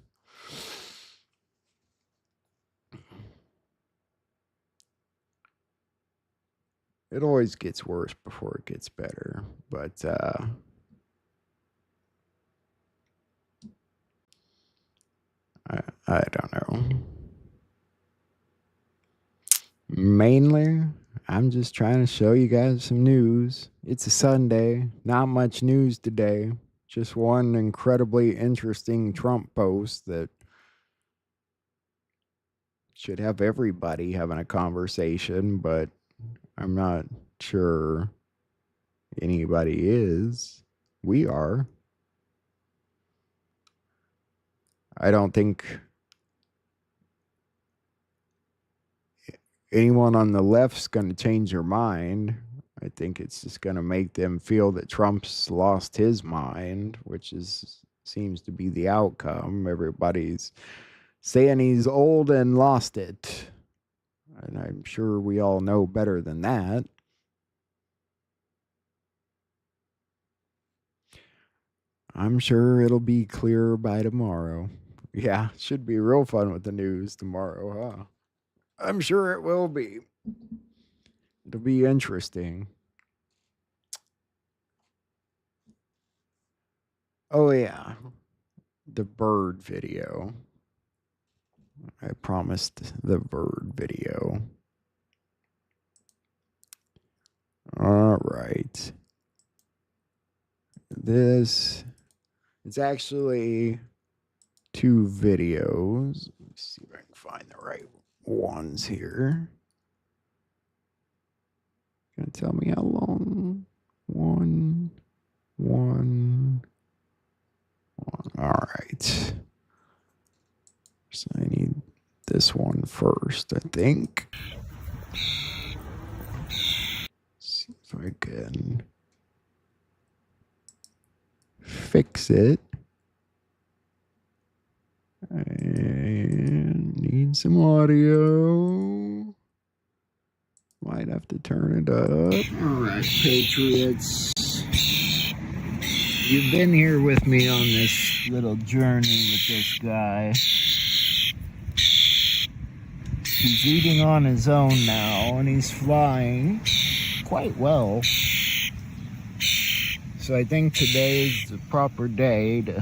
[SPEAKER 20] It always gets worse before it gets better, but I don't know. Mainly, I'm just trying to show you guys some news. It's a Sunday, not much news today. Just one incredibly interesting Trump post that should have everybody having a conversation, but I'm not sure anybody is. We are. I don't think anyone on the left's going to change their mind. I think it's just going to make them feel that Trump's lost his mind, which seems to be the outcome. Everybody's saying he's old and lost it. And I'm sure we all know better than that. I'm sure it'll be clearer by tomorrow. Yeah, should be real fun with the news tomorrow, huh? I'm sure it will be. It'll be interesting. Oh, yeah. The bird video. I promised the bird video. All right. It's actually 2 videos. Let me see if I can find the right ones here. Gonna tell me how long? One. All right. So I need this one first, I think. See if I can fix it. I need some audio. Might have to turn it up. All right, Patriots. You've been here with me on this little journey with this guy. He's eating on his own now, and he's flying quite well. So I think today is the proper day to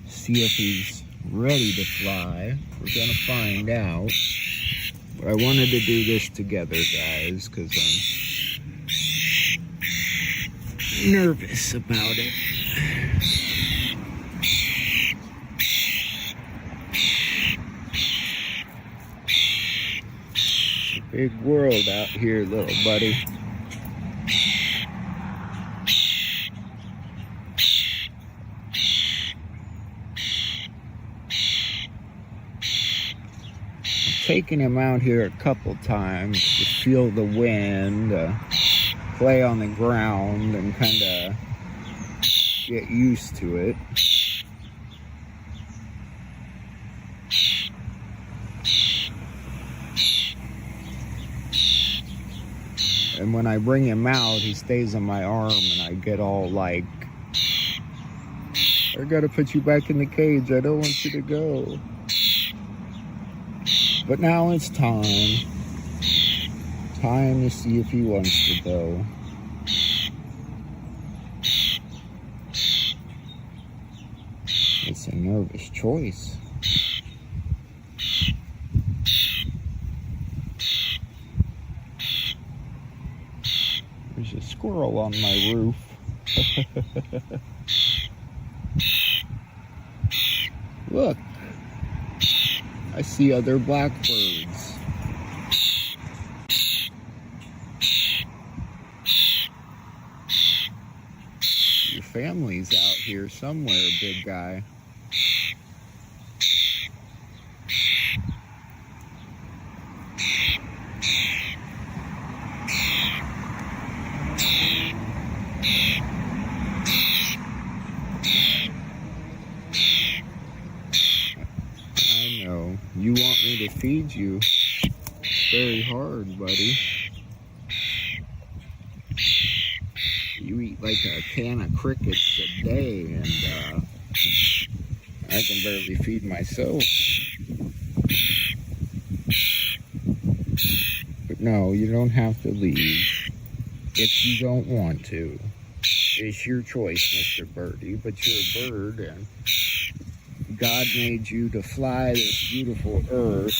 [SPEAKER 20] see if he's ready to fly. We're gonna find out. But I wanted to do this together, guys, because I'm nervous about it. It's a big world out here, little buddy. Taking him out here a couple times to feel the wind, play on the ground, and kind of get used to it. And when I bring him out, he stays on my arm, and I get all like, I gotta put you back in the cage, I don't want you to go. But now it's time to see if he wants to go. It's a nervous choice. There's a squirrel on my roof. Look, I see other blackbirds. Your family's out here somewhere, big guy. I know. You want me to feed you. Very hard, buddy. You eat like a can of crickets a day, and I can barely feed myself. But no, you don't have to leave if you don't want to. It's your choice, Mr. Birdie, but you're a bird, and God made you to fly this beautiful earth,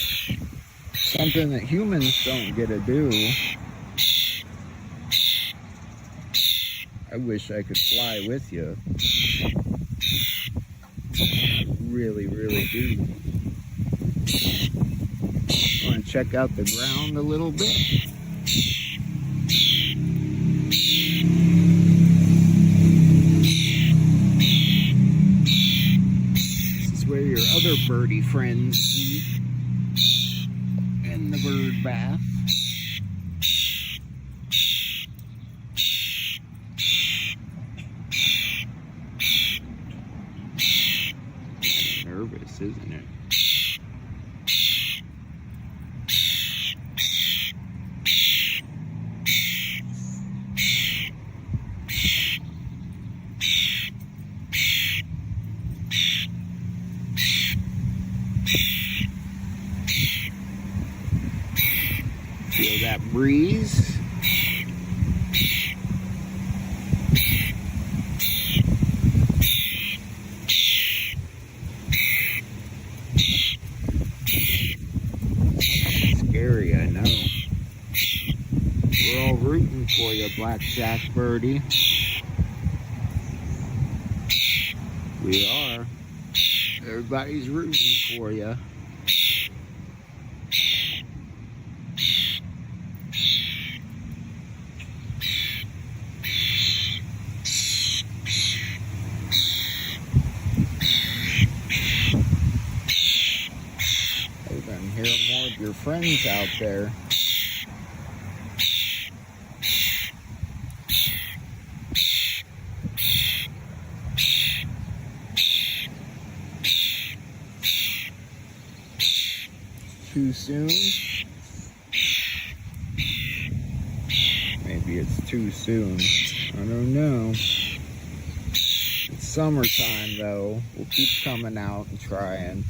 [SPEAKER 20] something that humans don't get to do. I wish I could fly with you. I really, really do. Want to check out the ground a little bit? Where your other birdie friends eat in the bird bath. Nervous, isn't it? Feel that breeze. Scary, I know. We're all rooting for you, Blackjack Birdie. We are. Everybody's rooting for you. Hear more of your friends out there. Too soon? Maybe it's too soon. I don't know. It's summertime though. We'll keep coming out and trying.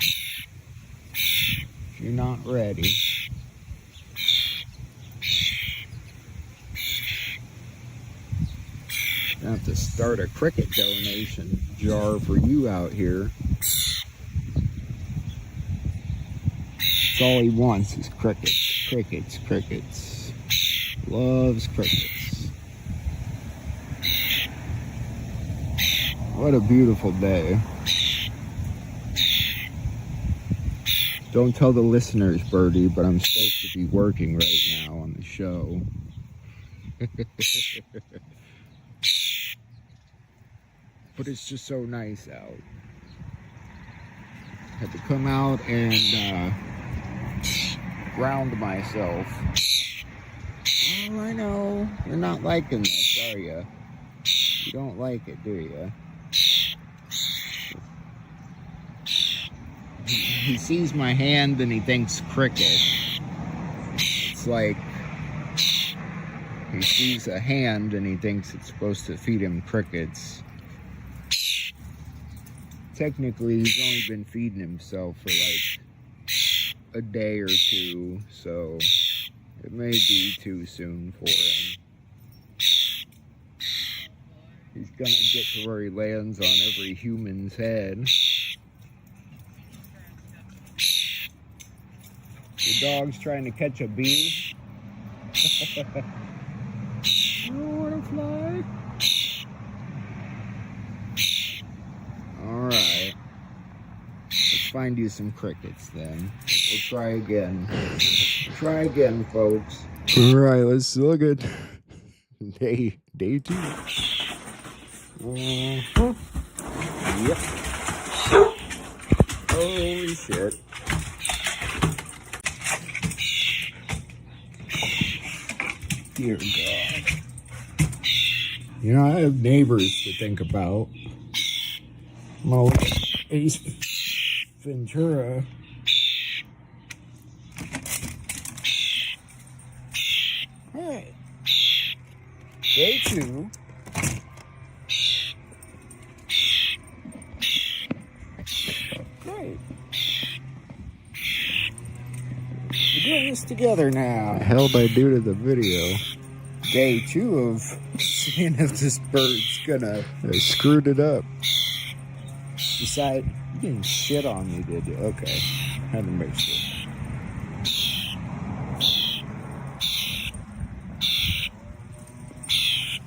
[SPEAKER 20] You're not ready. I have to start a cricket donation jar for you out here. That's all he wants is crickets, crickets, crickets. Loves crickets. What a beautiful day. Don't tell the listeners, Birdie, but I'm supposed to be working right now on the show. But it's just so nice out. Had to come out and ground myself. Oh, I know. You're not liking this, are you? You don't like it, do you? He sees my hand and he thinks cricket. It's like he sees a hand and he thinks it's supposed to feed him crickets. Technically, he's only been feeding himself for like a day or two, so it may be too soon for him. He's gonna get to where he lands on every human's head. The dog's trying to catch a bee. I don't want to fly. Alright. find you some crickets then. We'll try again. Try again, folks. All right, let's look at day 2. Yep. Holy shit. Dear God. You know, I have neighbors to think about. I'm gonna look at Ace Ventura. Alright. Day 2. Great. We're doing this together now. The hell did I do to the video? Day 2 of seeing if this bird's gonna... I screwed it up. Decide... You didn't shit on me, did you? Okay. Had to make sure.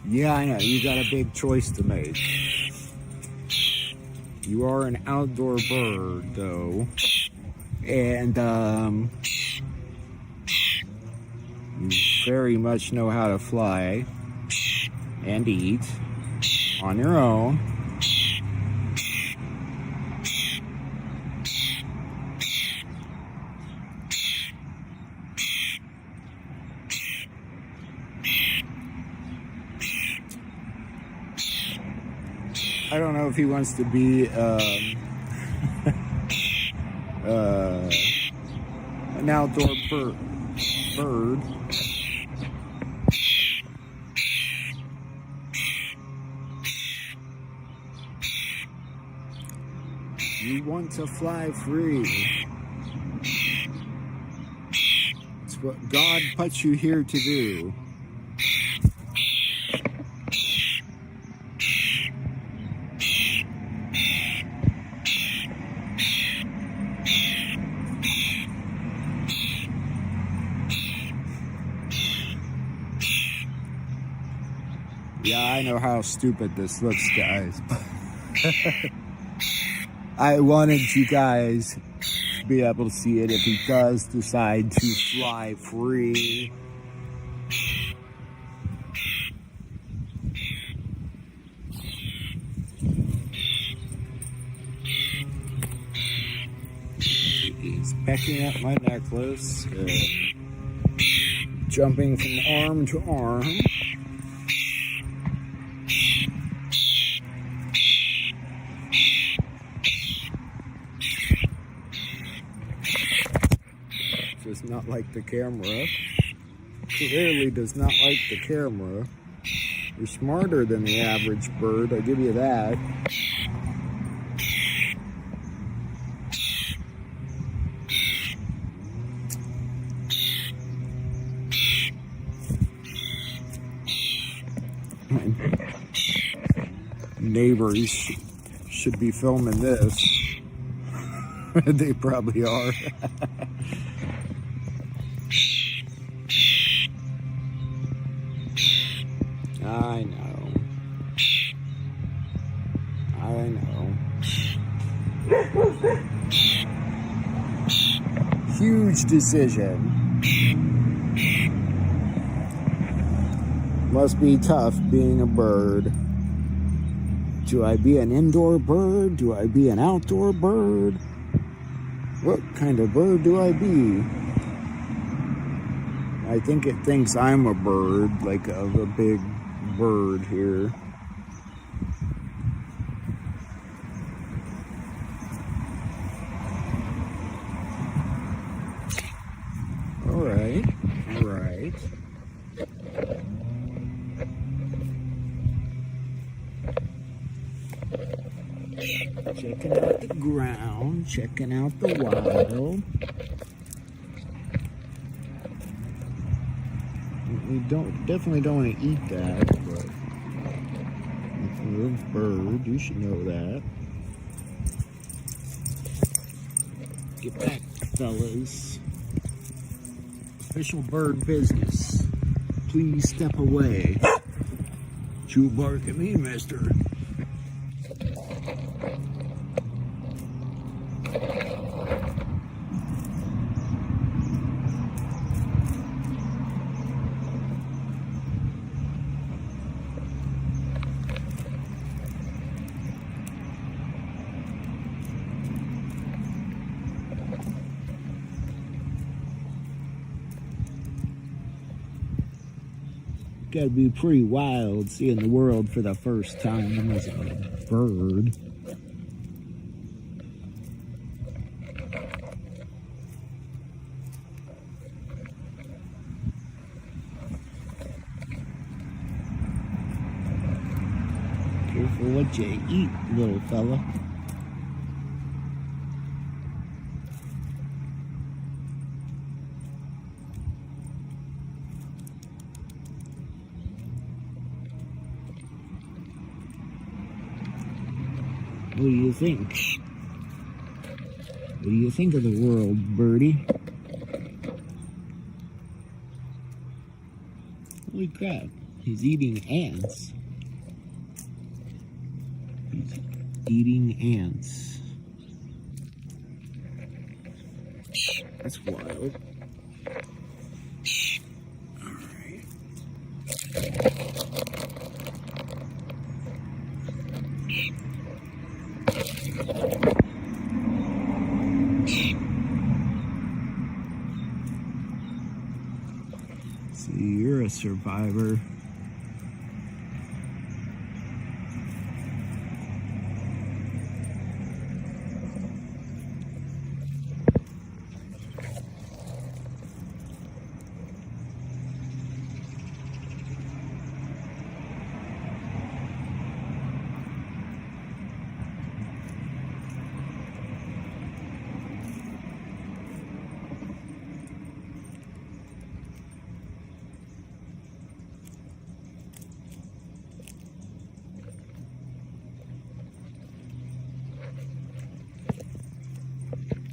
[SPEAKER 20] Yeah, I know. You got a big choice to make. You are an outdoor bird, though. And, you very much know how to fly and eat on your own. I don't know if he wants to be an outdoor bird. You want to fly free. It's what God put you here to do. Yeah, I know how stupid this looks, guys. I wanted you guys to be able to see it if he does decide to fly free. He's pecking at my necklace, jumping from arm to arm. Does not like the camera. Clearly does not like the camera. You're smarter than the average bird, I'll give you that. My neighbors should be filming this. They probably are. I know. I know. Huge decision. Must be tough being a bird. Do I be an indoor bird? Do I be an outdoor bird? What kind of bird do I be? I think it thinks I'm a bird, like a big bird here. All right. Checking out the ground, checking out the wild. We definitely don't want to eat that, but if you're a bird, you should know that. Get back, fellas. Official bird business. Please step away. You bark at me, mister. got to be pretty wild seeing the world for the first time as a bird. Careful what you eat, little fella. What do you think? What do you think of the world, birdie? Holy crap, he's eating ants. He's eating ants. That's wild. Alright. See, you're a survivor.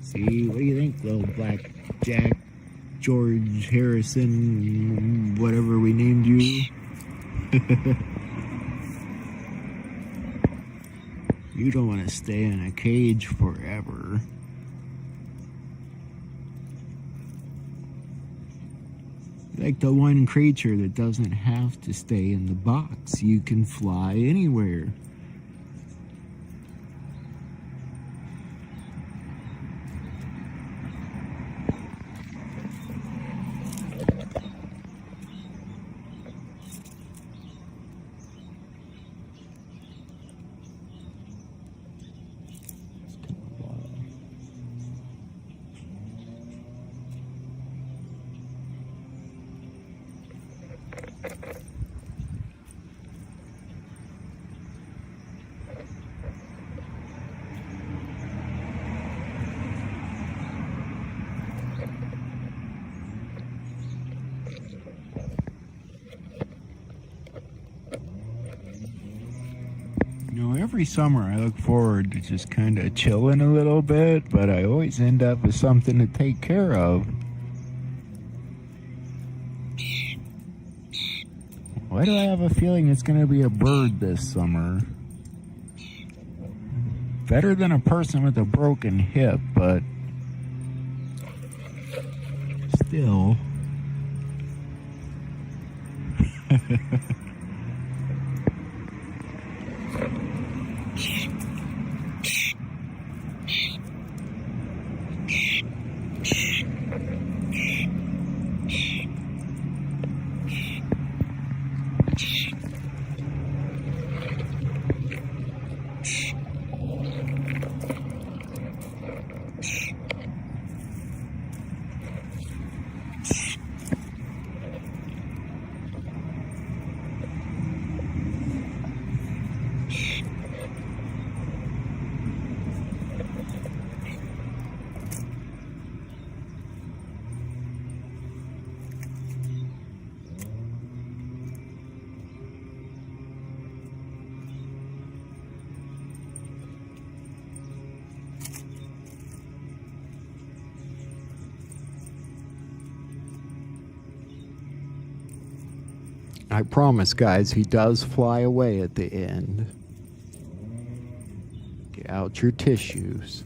[SPEAKER 20] See, what do you think, little Black Jack, George Harrison, whatever we named you? You don't want to stay in a cage forever. Like the one creature that doesn't have to stay in the box. You can fly anywhere. Every summer I look forward to just kind of chilling a little bit, but I always end up with something to take care of. Why do I have a feeling it's going to be a bird this summer? Better than a person with a broken hip, but still. I promise, guys, he does fly away at the end. Get out your tissues.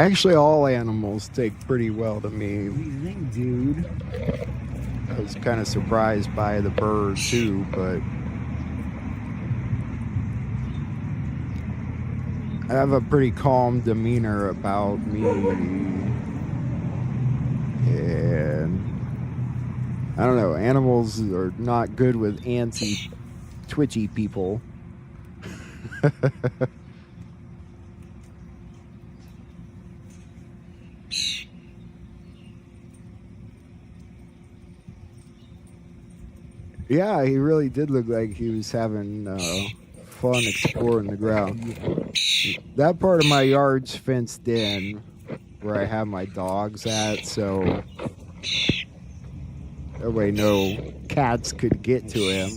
[SPEAKER 20] Actually, all animals take pretty well to me.
[SPEAKER 3] What do you think, dude?
[SPEAKER 20] I was kind of surprised by the bird too, but I have a pretty calm demeanor about me, and I don't know, animals are not good with antsy, twitchy people. Yeah, he really did look like he was having fun exploring the ground. That part of my yard's fenced in where I have my dogs at, so that way no cats could get to him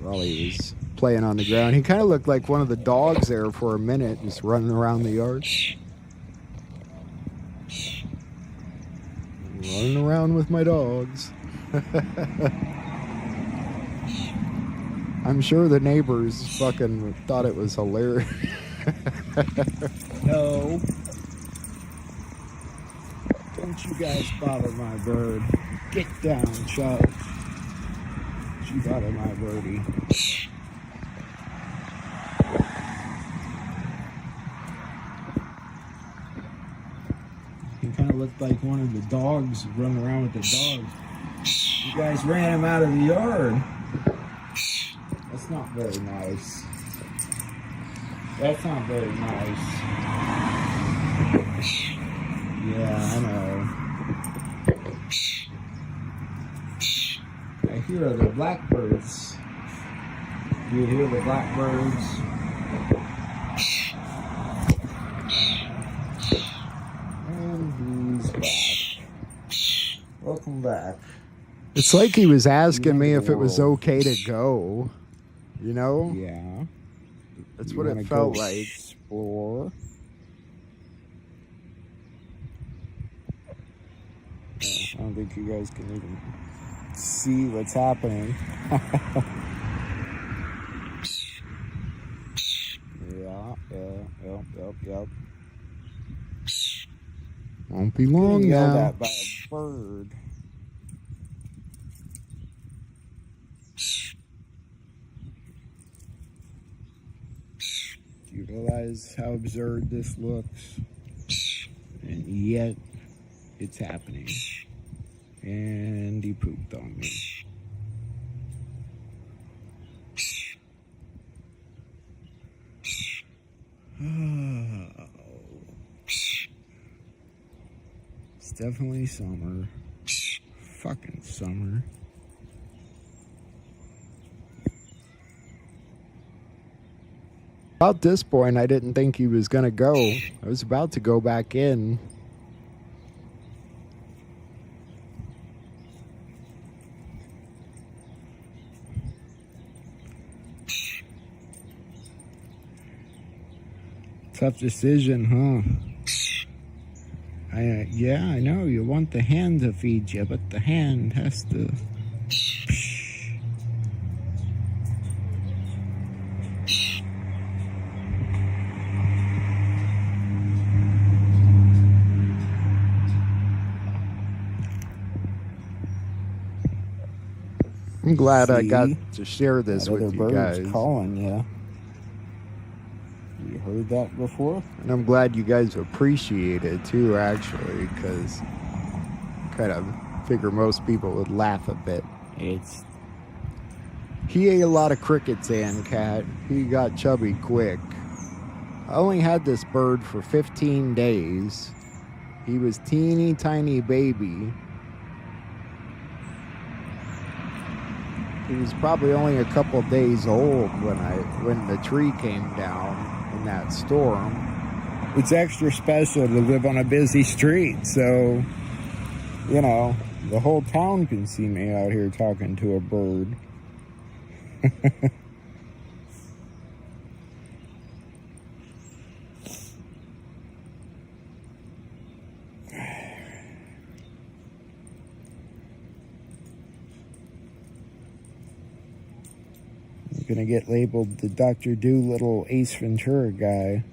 [SPEAKER 20] while he was playing on the ground. He kind of looked like one of the dogs there for a minute, just running around the yard. Running around with my dogs. I'm sure the neighbors fucking thought it was hilarious.
[SPEAKER 3] No. Don't you guys bother my bird. Get down, Chuck. Don't you bother my birdie. He kind of looked like one of the dogs running around with the dogs. You guys ran him out of the yard. That's not very nice. That's not very nice. Yeah, I know. I hear the blackbirds. Do you hear the blackbirds? And he's back. Welcome back.
[SPEAKER 20] It's like he was asking me if it was okay to go, you know?
[SPEAKER 3] Yeah.
[SPEAKER 20] That's what it felt like.
[SPEAKER 3] Explore. I don't think you guys can even see what's happening. Yep.
[SPEAKER 20] Won't be long
[SPEAKER 3] Yelled
[SPEAKER 20] now.
[SPEAKER 3] at by a bird. Do you realize how absurd this looks? And yet, it's happening. And he pooped on me. It's definitely summer. Fucking summer.
[SPEAKER 20] About this point, I didn't think he was gonna go. I was about to go back in.
[SPEAKER 3] Tough decision, huh? Yeah, I know. You want the hand to feed you, but the hand has to...
[SPEAKER 20] I'm glad I got to share this with you guys.
[SPEAKER 3] Calling you. You heard that before?
[SPEAKER 20] And I'm glad you guys appreciate it too, actually, because I kind of figure most people would laugh a bit. He ate a lot of crickets, Cat. He got chubby quick. I only had this bird for 15 days. He was teeny tiny baby. He was probably only a couple days old when the tree came down in that storm.
[SPEAKER 3] It's extra special to live on a busy street, so, you know, the whole town can see me out here talking to a bird. Gonna get labeled the Dr. Doolittle Ace Ventura guy.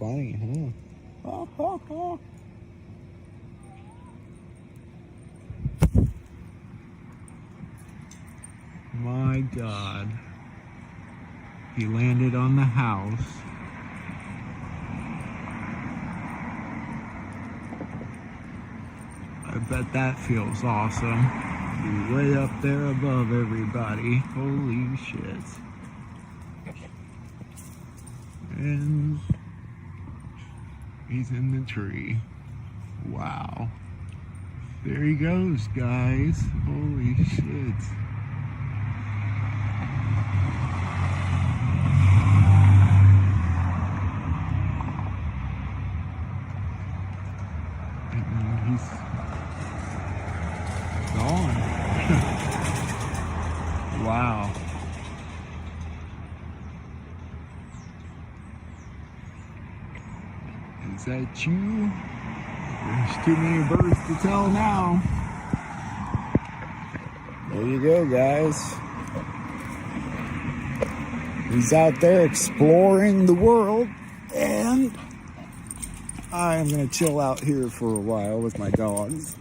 [SPEAKER 20] funny, huh? My God. He landed on the house. I bet that feels awesome. Be way up there above everybody. Holy shit. And he's in the tree. Wow. There he goes, guys. Holy shit. And he's gone. Wow. Is that you? There's too many birds to tell now. There you go, guys. He's out there exploring the world, and I'm gonna chill out here for a while with my dogs.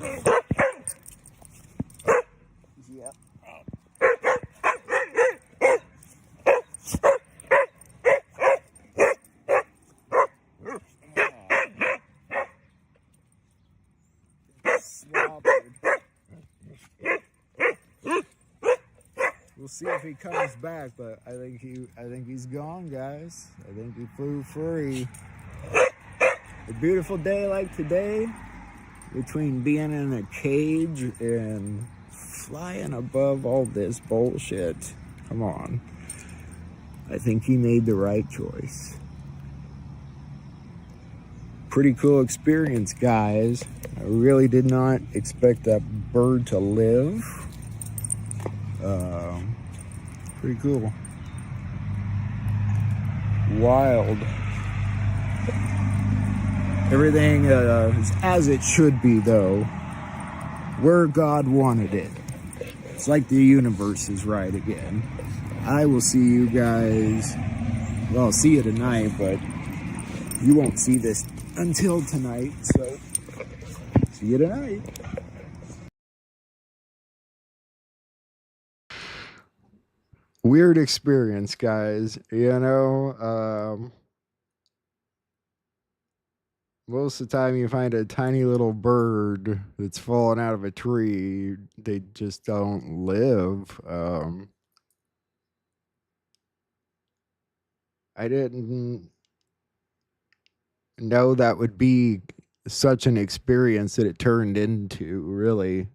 [SPEAKER 20] We'll see if he comes back, but I think he's gone, guys. I think he flew free. A beautiful day like today, between being in a cage and flying above all this bullshit. Come on. I think he made the right choice. Pretty cool experience, guys. I really did not expect that bird to live. Pretty cool. Wild. Everything is as it should be, though. Where God wanted it. It's like the universe is right again. I will see you guys. Well, I'll see you tonight, but you won't see this until tonight. So, see you tonight. Weird experience, guys. You know, most of the time you find a tiny little bird that's fallen out of a tree, they just don't live. I didn't know that would be such an experience that it turned into, really.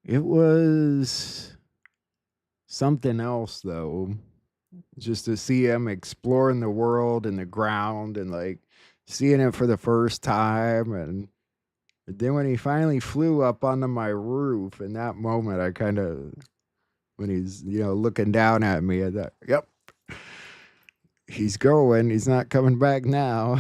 [SPEAKER 20] It was something else, though. Just to see him exploring the world and the ground and like seeing it for the first time. And then when he finally flew up onto my roof, in that moment, I kind of, when he's, looking down at me, I thought, yep, he's going. He's not coming back now.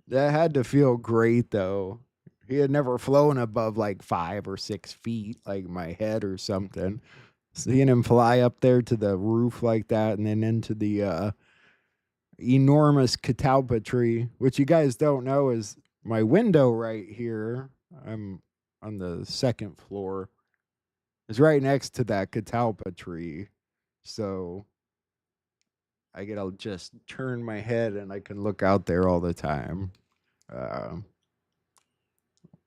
[SPEAKER 20] That had to feel great, though. He had never flown above like 5 or 6 feet, like my head or something. Seeing him fly up there to the roof like that and then into the enormous catalpa tree, which you guys don't know is my window right here. I'm on the second floor. It's right next to that catalpa tree. So I get to just turn my head and I can look out there all the time.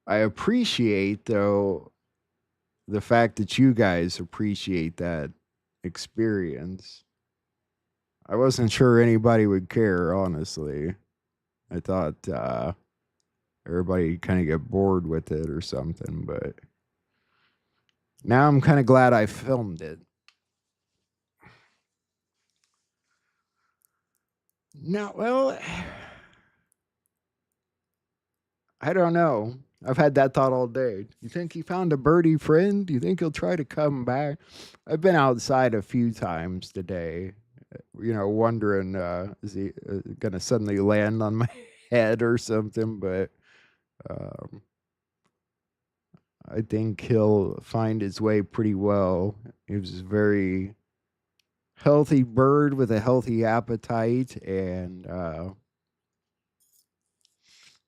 [SPEAKER 20] I appreciate, though, the fact that you guys appreciate that experience. I wasn't sure anybody would care, honestly. I thought everybody kind of get bored with it or something, but now I'm kind of glad I filmed it. No, well, I don't know. I've had that thought all day. You think he found a birdie friend? Do you think he'll try to come back? I've been outside a few times today, wondering, is he going to suddenly land on my head or something? But I think he'll find his way pretty well. He was very healthy bird with a healthy appetite and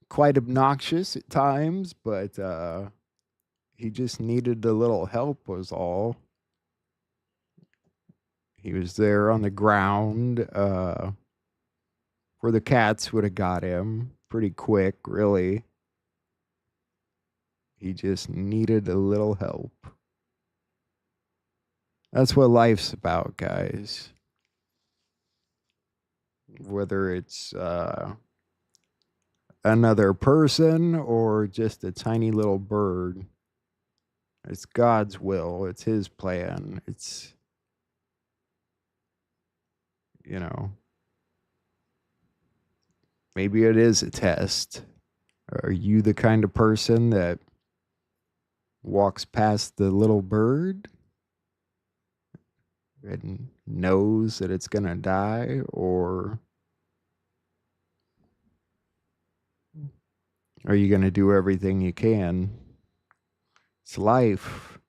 [SPEAKER 20] quite obnoxious at times, but he just needed a little help was all. He was there on the ground where the cats would have got him pretty quick, really. He just needed a little help. That's what life's about, guys. Whether it's another person or just a tiny little bird, it's God's will. It's His plan. It's, you know, maybe it is a test. Are you the kind of person that walks past the little bird and knows that it's going to die, or are you going to do everything you can? It's life.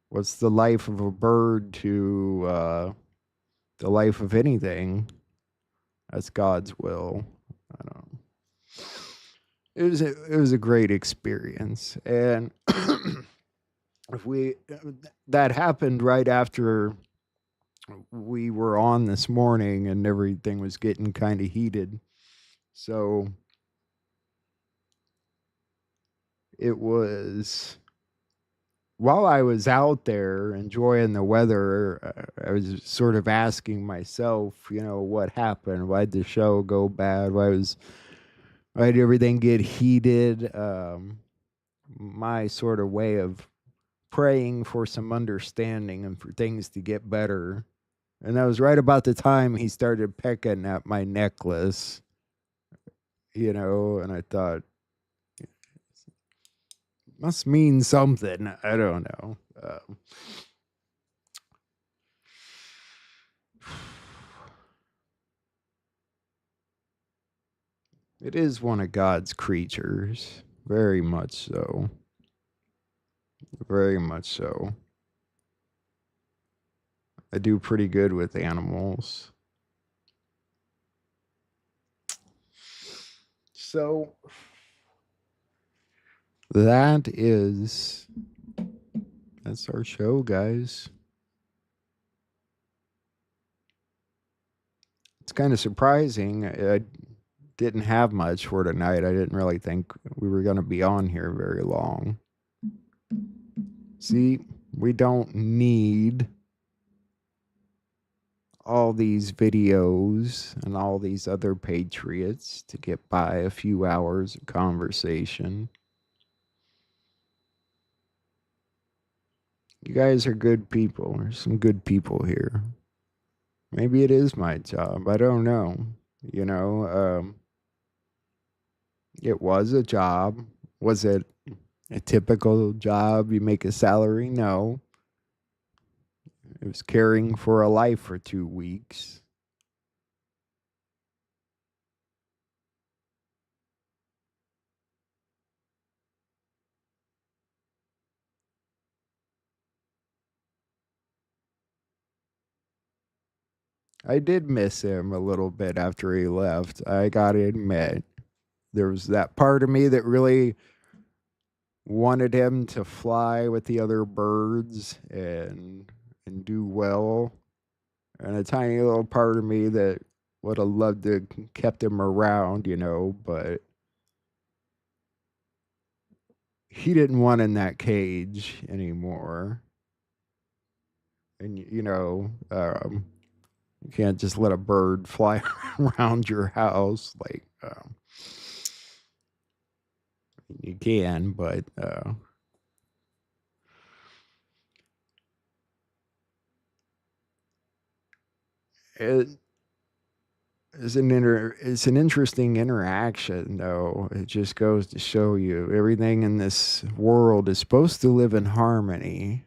[SPEAKER 20] What's the life of a bird to the life of anything? That's God's will. I don't know. It was a great experience, and that happened right after we were on this morning, and everything was getting kind of heated. So it was while I was out there enjoying the weather, I was sort of asking myself, what happened? Why'd the show go bad? Why'd everything get heated? My sort of way of praying for some understanding and for things to get better. And that was right about the time he started pecking at my necklace, and I thought, must mean something. I don't know. It is one of God's creatures. Very much so. Very much so. I do pretty good with animals. So that's our show, guys. It's kind of surprising. I didn't have much for tonight. I didn't really think we were going to be on here very long. See, we don't need all these videos and all these other patriots to get by a few hours of conversation. You guys are good people. There's some good people here. Maybe it is my job. I don't know. It was a job. Was it a typical job? You make a salary? No. It was caring for a life for 2 weeks. I did miss him a little bit after he left. I gotta admit. There was that part of me that really wanted him to fly with the other birds and do well. And a tiny little part of me that would have loved to kept him around, but he didn't want in that cage anymore. And, you can't just let a bird fly around your house. Like, you can, but it's an interesting interaction, though. It just goes to show you everything in this world is supposed to live in harmony.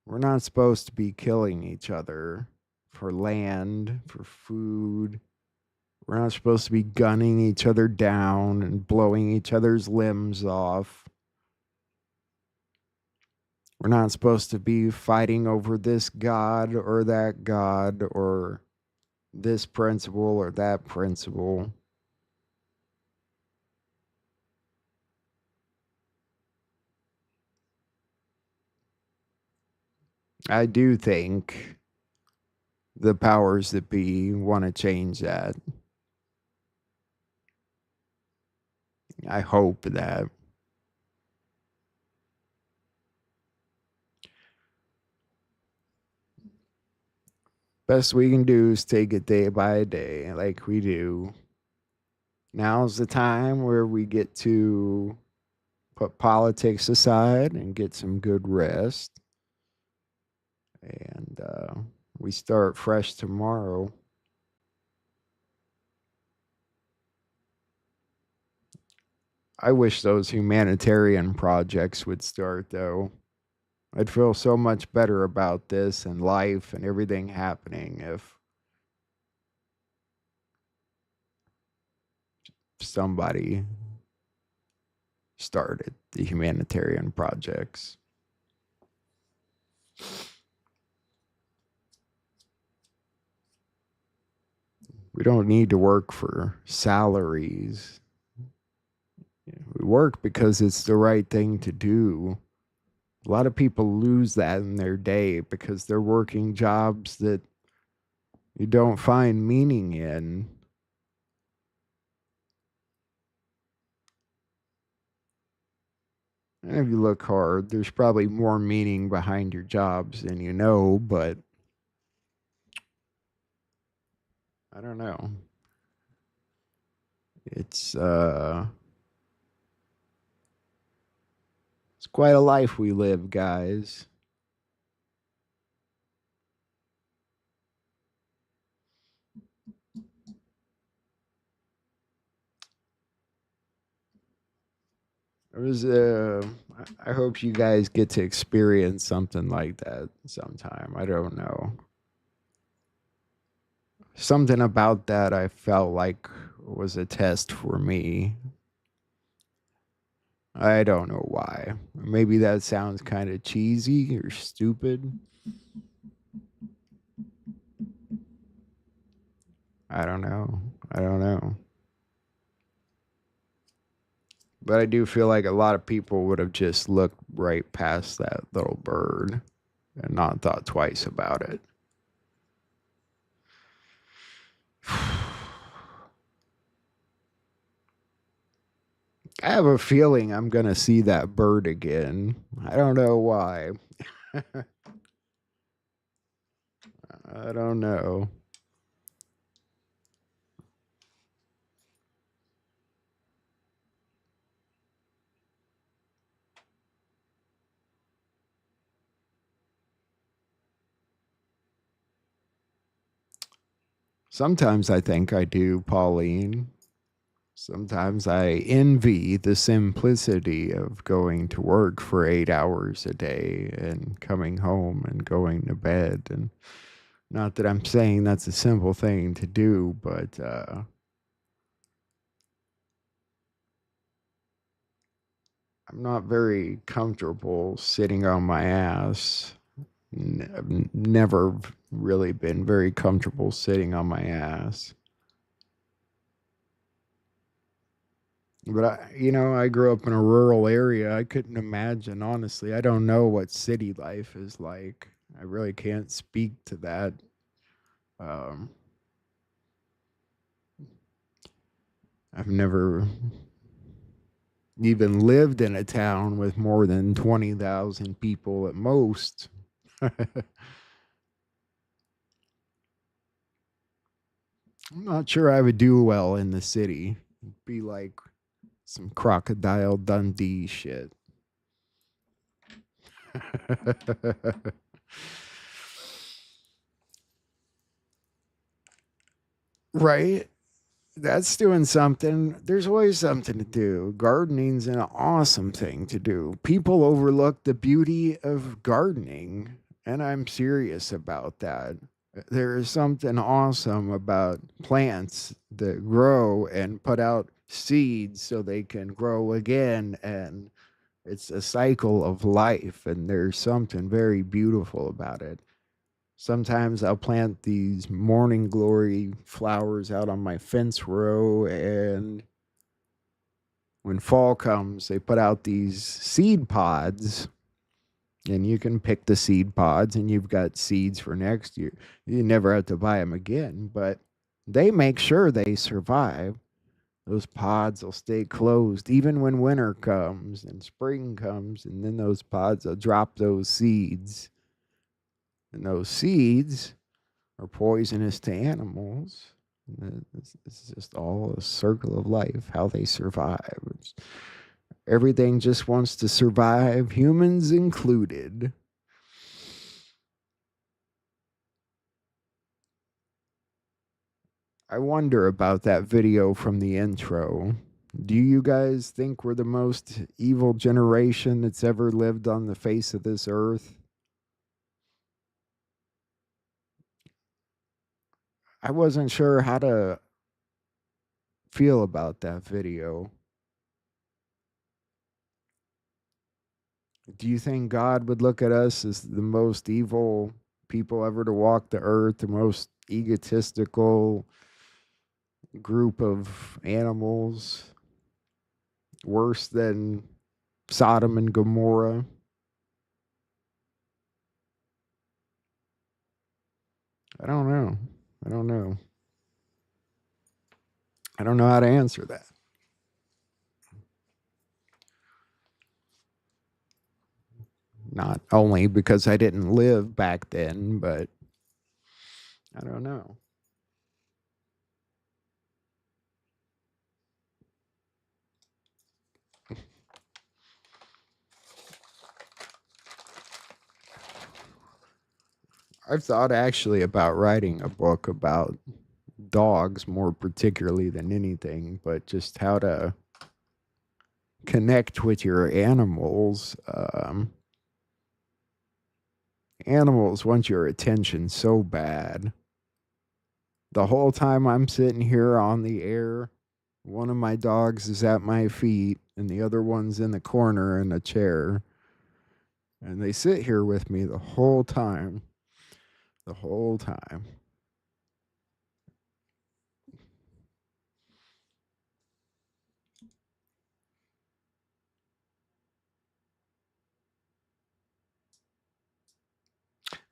[SPEAKER 20] We're not supposed to be killing each other for land, for food. We're not supposed to be gunning each other down and blowing each other's limbs off. We're not supposed to be fighting over this God or that God or this principle or that principle. I do think the powers that be want to change that. I hope that. Best we can do is take it day by day, like we do. Now's the time where we get to put politics aside and get some good rest. And we start fresh tomorrow. I wish those humanitarian projects would start, though. I'd feel so much better about this and life and everything happening if somebody started the humanitarian projects. We don't need to work for salaries. We work because it's the right thing to do. A lot of people lose that in their day because they're working jobs that you don't find meaning in. And if you look hard, there's probably more meaning behind your jobs than you know, but I don't know. It's quite a life we live, guys. It was I hope you guys get to experience something like that sometime. I don't know. Something about that I felt like was a test for me. I don't know why. Maybe that sounds kind of cheesy or stupid. I don't know. But I do feel like a lot of people would have just looked right past that little bird and not thought twice about it. I have a feeling I'm going to see that bird again. I don't know why. I don't know. Sometimes I think I do, Pauline. Sometimes I envy the simplicity of going to work for 8 hours a day and coming home and going to bed. And not that I'm saying that's a simple thing to do, but I'm not very comfortable sitting on my ass. I've never really been very comfortable sitting on my ass. But I grew up in a rural area. I couldn't imagine, honestly. I don't know what city life is like. I really can't speak to that. I've never even lived in a town with more than 20,000 people at most. I'm not sure I would do well in the city. It'd be like some Crocodile Dundee shit. Right? That's doing something. There's always something to do. Gardening's an awesome thing to do. People overlook the beauty of gardening, and I'm serious about that. There is something awesome about plants that grow and put out seeds so they can grow again and It's a cycle of life, and there's something very beautiful about it. Sometimes I'll plant these morning glory flowers out on my fence row, and when fall comes, they put out these seed pods, and you can pick the seed pods, and you've got seeds for next year. You never have to buy them again, but they make sure they survive. Those pods will stay closed even when winter comes and spring comes, and then those pods will drop those seeds. And those seeds are poisonous to animals. It's just all a circle of life, how they survive. Everything just wants to survive, humans included. I wonder about that video from the intro. Do you guys think we're the most evil generation that's ever lived on the face of this earth? I wasn't sure how to feel about that video. Do you think God would look at us as the most evil people ever to walk the earth, the most egotistical group of animals, worse than Sodom and Gomorrah? I don't know. I don't know. I don't know how to answer that. Not only because I didn't live back then, but I don't know. I've thought actually about writing a book about dogs more particularly than anything, but just how to connect with your animals. Animals want your attention so bad. The whole time I'm sitting here on the air, one of my dogs is at my feet and the other one's in the corner in a chair. And they sit here with me the whole time. The whole time.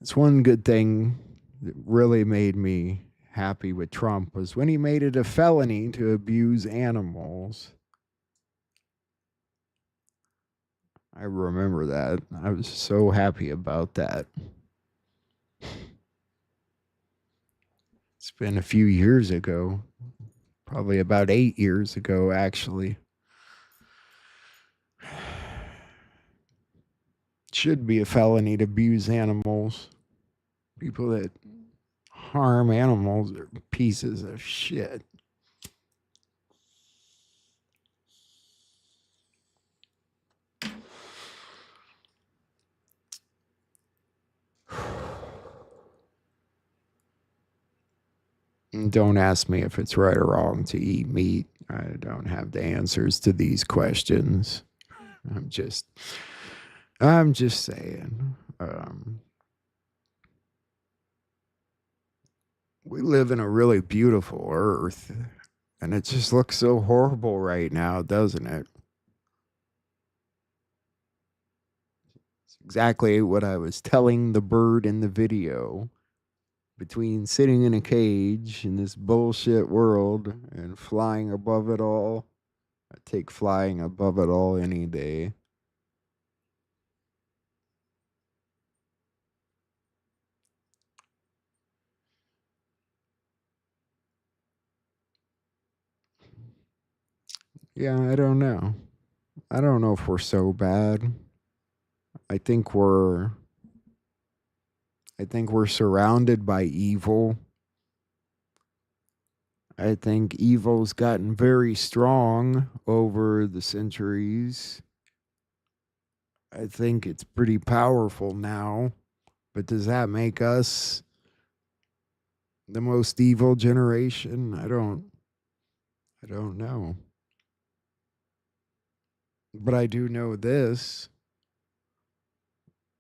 [SPEAKER 20] It's one good thing that really made me happy with Trump was when he made it a felony to abuse animals. I remember that. I was so happy about that. It's been a few years ago, probably about 8 years ago, actually. It should be a felony to abuse animals. People that harm animals are pieces of shit. Don't ask me if it's right or wrong to eat meat. I don't have the answers to these questions. I'm just saying. We live in a really beautiful earth, and it just looks so horrible right now, doesn't it? It's exactly what I was telling the bird in the video. Between sitting in a cage in this bullshit world and flying above it all, I take flying above it all any day. Yeah, I don't know. I don't know if we're so bad. I think we're surrounded by evil. I think evil's gotten very strong over the centuries. I think it's pretty powerful now. But does that make us the most evil generation? I don't know. But I do know this.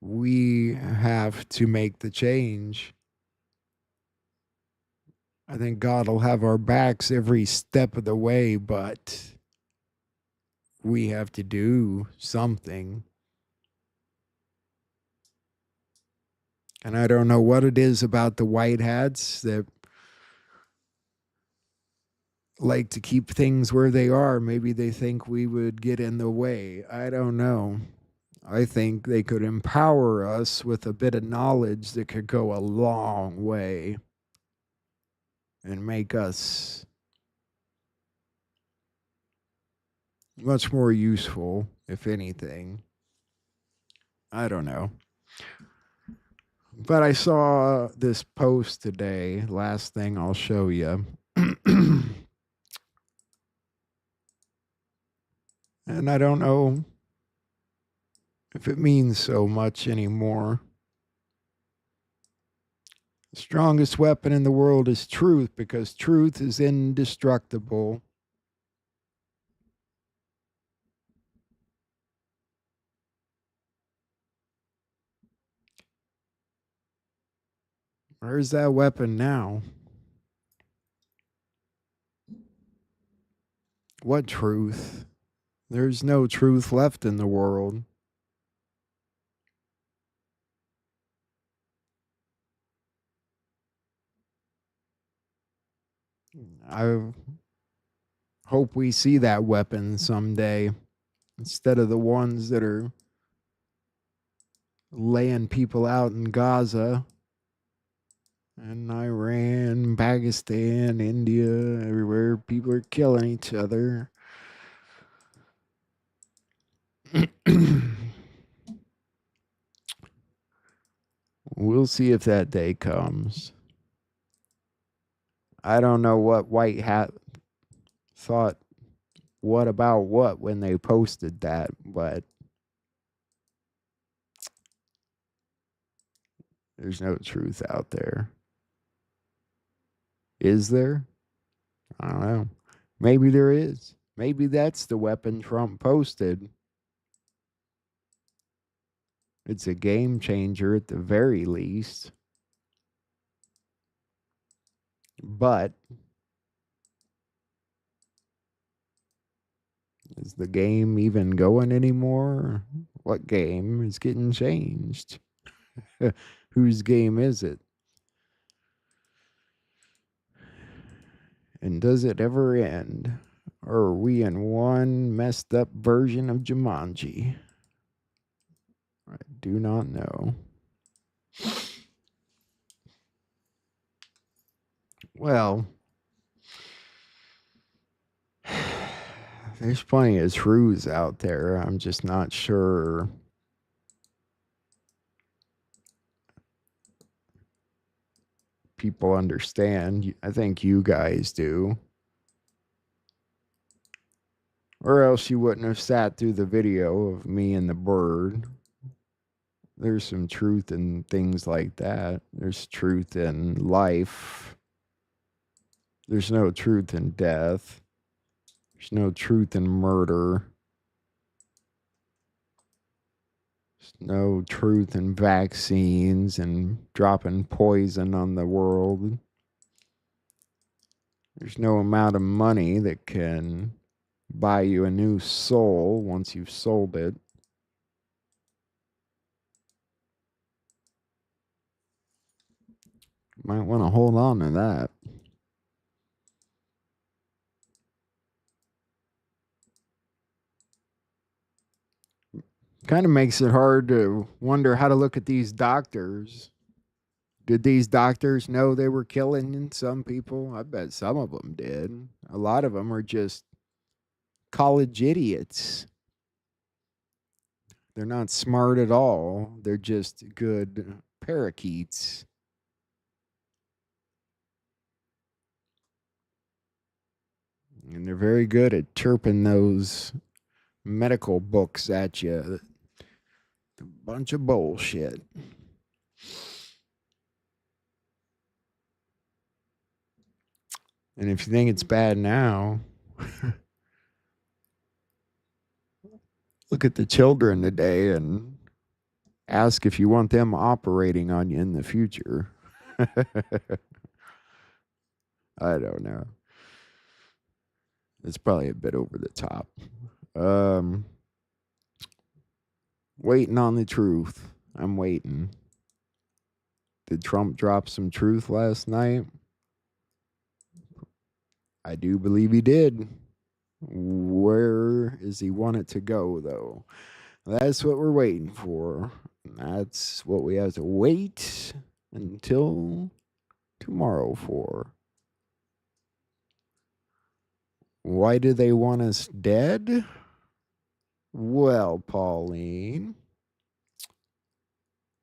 [SPEAKER 20] We have to make the change. I think God will have our backs every step of the way, but we have to do something. And I don't know what it is about the white hats that like to keep things where they are. Maybe they think we would get in the way. I don't know. I think they could empower us with a bit of knowledge that could go a long way and make us much more useful, if anything. I don't know. But I saw this post today. Last thing I'll show you. And I don't know if it means so much anymore. The strongest weapon in the world is truth, because truth is indestructible. Where's that weapon now? What truth? There's no truth left in the world. I hope we see that weapon someday instead of the ones that are laying people out in Gaza and Iran, Pakistan, India, everywhere. People are killing each other. We'll see if that day comes. I don't know what White Hat thought what about what when they posted that, but there's no truth out there. Is there? I don't know. Maybe there is. Maybe that's the weapon Trump posted. It's a game changer at the very least. But is the game even going anymore? What game is getting changed? Whose game is it? And does it ever end? Or are we in one messed up version of Jumanji? I do not know. Well, there's plenty of truths out there. I'm just not sure people understand. I think you guys do. Or else you wouldn't have sat through the video of me and the bird. There's some truth in things like that. There's truth in life. There's no truth in death. There's no truth in murder. There's no truth in vaccines and dropping poison on the world. There's no amount of money that can buy you a new soul once you've sold it. Might want to hold on to that. Kind of makes it hard to wonder how to look at these doctors. Did these doctors know they were killing some people? I bet some of them did. A lot of them are just college idiots. They're not smart at all. They're just good parakeets. And they're very good at chirping those medical books at you. A bunch of bullshit. And if you think it's bad now, look at the children today and ask if you want them operating on you in the future. I don't know. It's probably a bit over the top. Waiting on the truth. I'm waiting. Did Trump drop some truth last night? I do believe he did. Where is he want it to go, though? That's what we're waiting for. That's what we have to wait until tomorrow for. Why do they want us dead? Well, Pauline,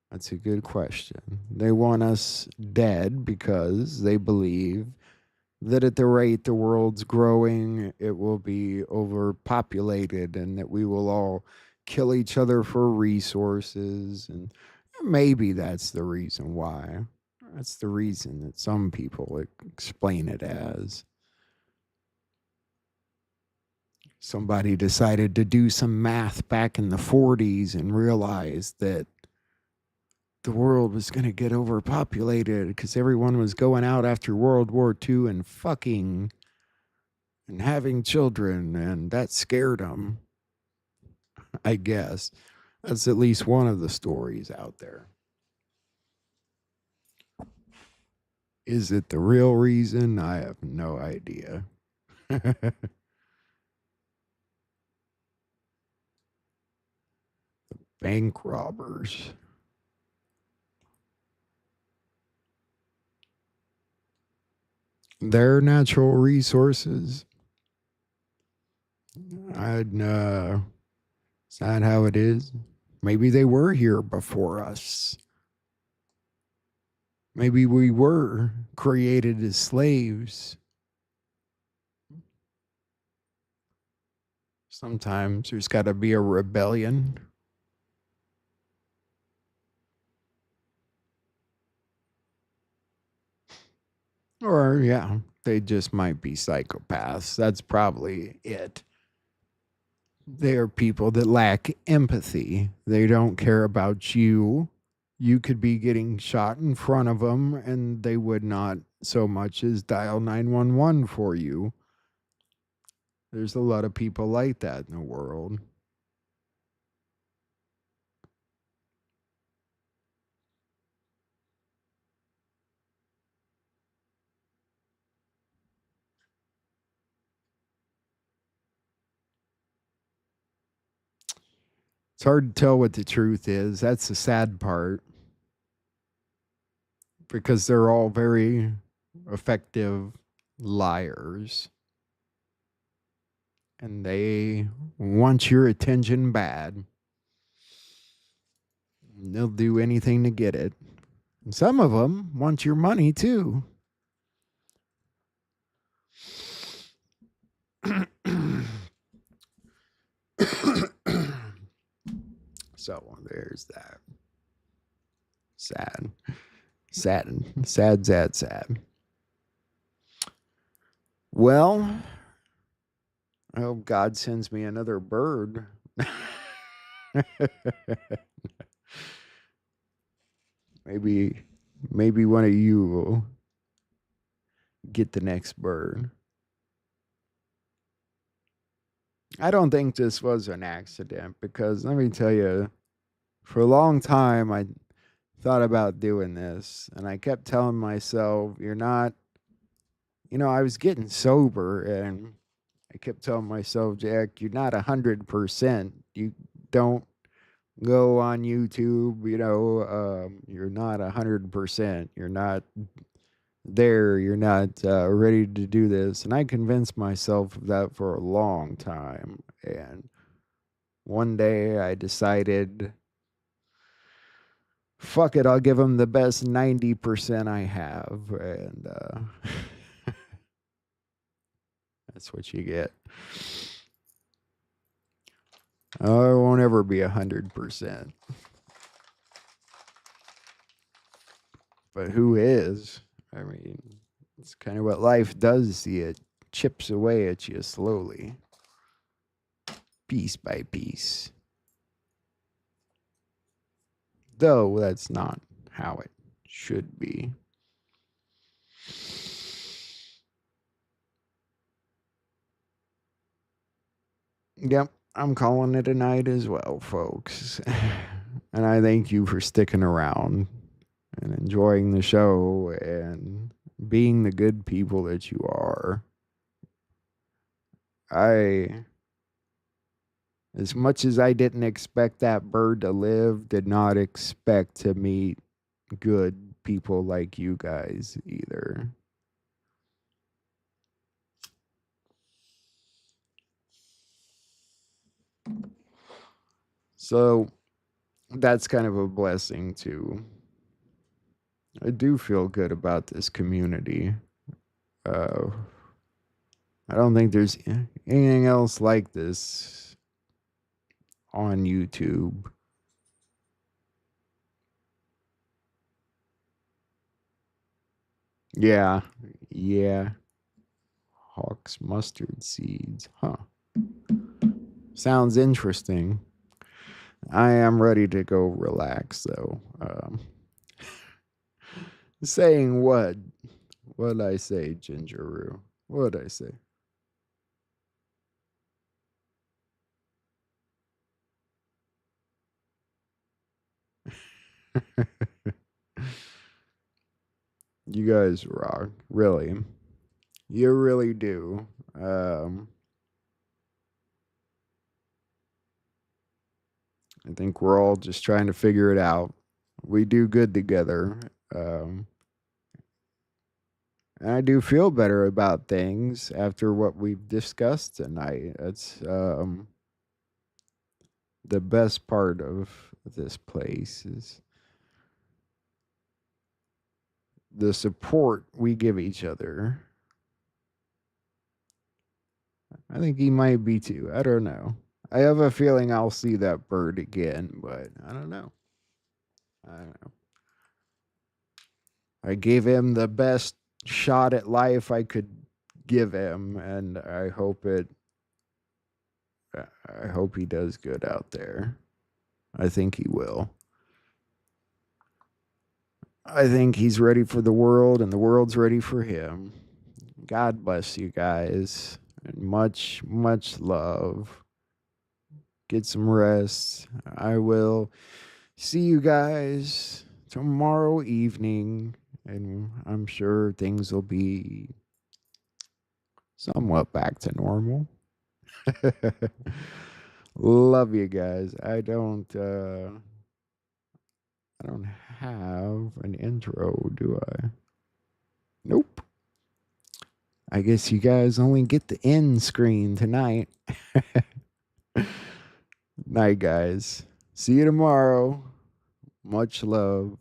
[SPEAKER 20] that's a good question. They want us dead because they believe that at the rate the world's growing, it will be overpopulated and that we will all kill each other for resources. And maybe that's the reason why. That's the reason that some people explain it as. Somebody decided to do some math back in the 40s and realized that the world was going to get overpopulated because everyone was going out after World War II and fucking and having children, and that scared them, I guess. That's at least one of the stories out there. Is it the real reason? I have no idea. Bank robbers. Their natural resources. It's not how it is. Maybe they were here before us. Maybe we were created as slaves. Sometimes there's got to be a rebellion. Or, yeah, they just might be psychopaths. That's probably it. They are people that lack empathy. They don't care about you. You could be getting shot in front of them, and they would not so much as dial 911 for you. There's a lot of people like that in the world. It's hard to tell what the truth is. That's the sad part. Because they're all very effective liars. And they want your attention bad. And they'll do anything to get it. And some of them want your money too. So there's that. Sad. Well, I hope God sends me another bird. Maybe one of you will get the next bird. I don't think this was an accident because let me tell you, for a long time I thought about doing this and I kept telling myself, you're not, I was getting sober and I kept telling myself, Jack, you're not 100%. You don't go on YouTube, you're not 100%. You're not there. You're not ready to do this. And I convinced myself of that for a long time. And one day I decided, fuck it, I'll give them the best 90% I have. And that's what you get. I won't ever be 100%. But who is? I mean, it's kind of what life does. It chips away at you slowly, piece by piece. Though that's not how it should be. Yep, I'm calling it a night as well, folks. And I thank you for sticking around and enjoying the show and being the good people that you are. As much as I didn't expect that bird to live, did not expect to meet good people like you guys either. So that's kind of a blessing too. I do feel good about this community. I don't think there's anything else like this on YouTube. Yeah. Hawk's mustard seeds, huh? Sounds interesting. I am ready to go relax, though. Saying what? What'd I say, Gingeroo? What'd I say? You guys rock, really. You really do. I think we're all just trying to figure it out. We do good together. And I do feel better about things after what we've discussed tonight. That's the best part of this place is the support we give each other. I think he might be too. I don't know. I have a feeling I'll see that bird again, but I don't know. I gave him the best shot at life I could give him, and I hope he does good out there. I think he will. I think he's ready for the world, and the world's ready for him. God bless you guys, and much, much love. Get some rest. I will see you guys tomorrow evening, and I'm sure things will be somewhat back to normal. Love you guys. I don't have an intro, do I? Nope. I guess you guys only get the end screen tonight. Night, guys. See you tomorrow. Much love.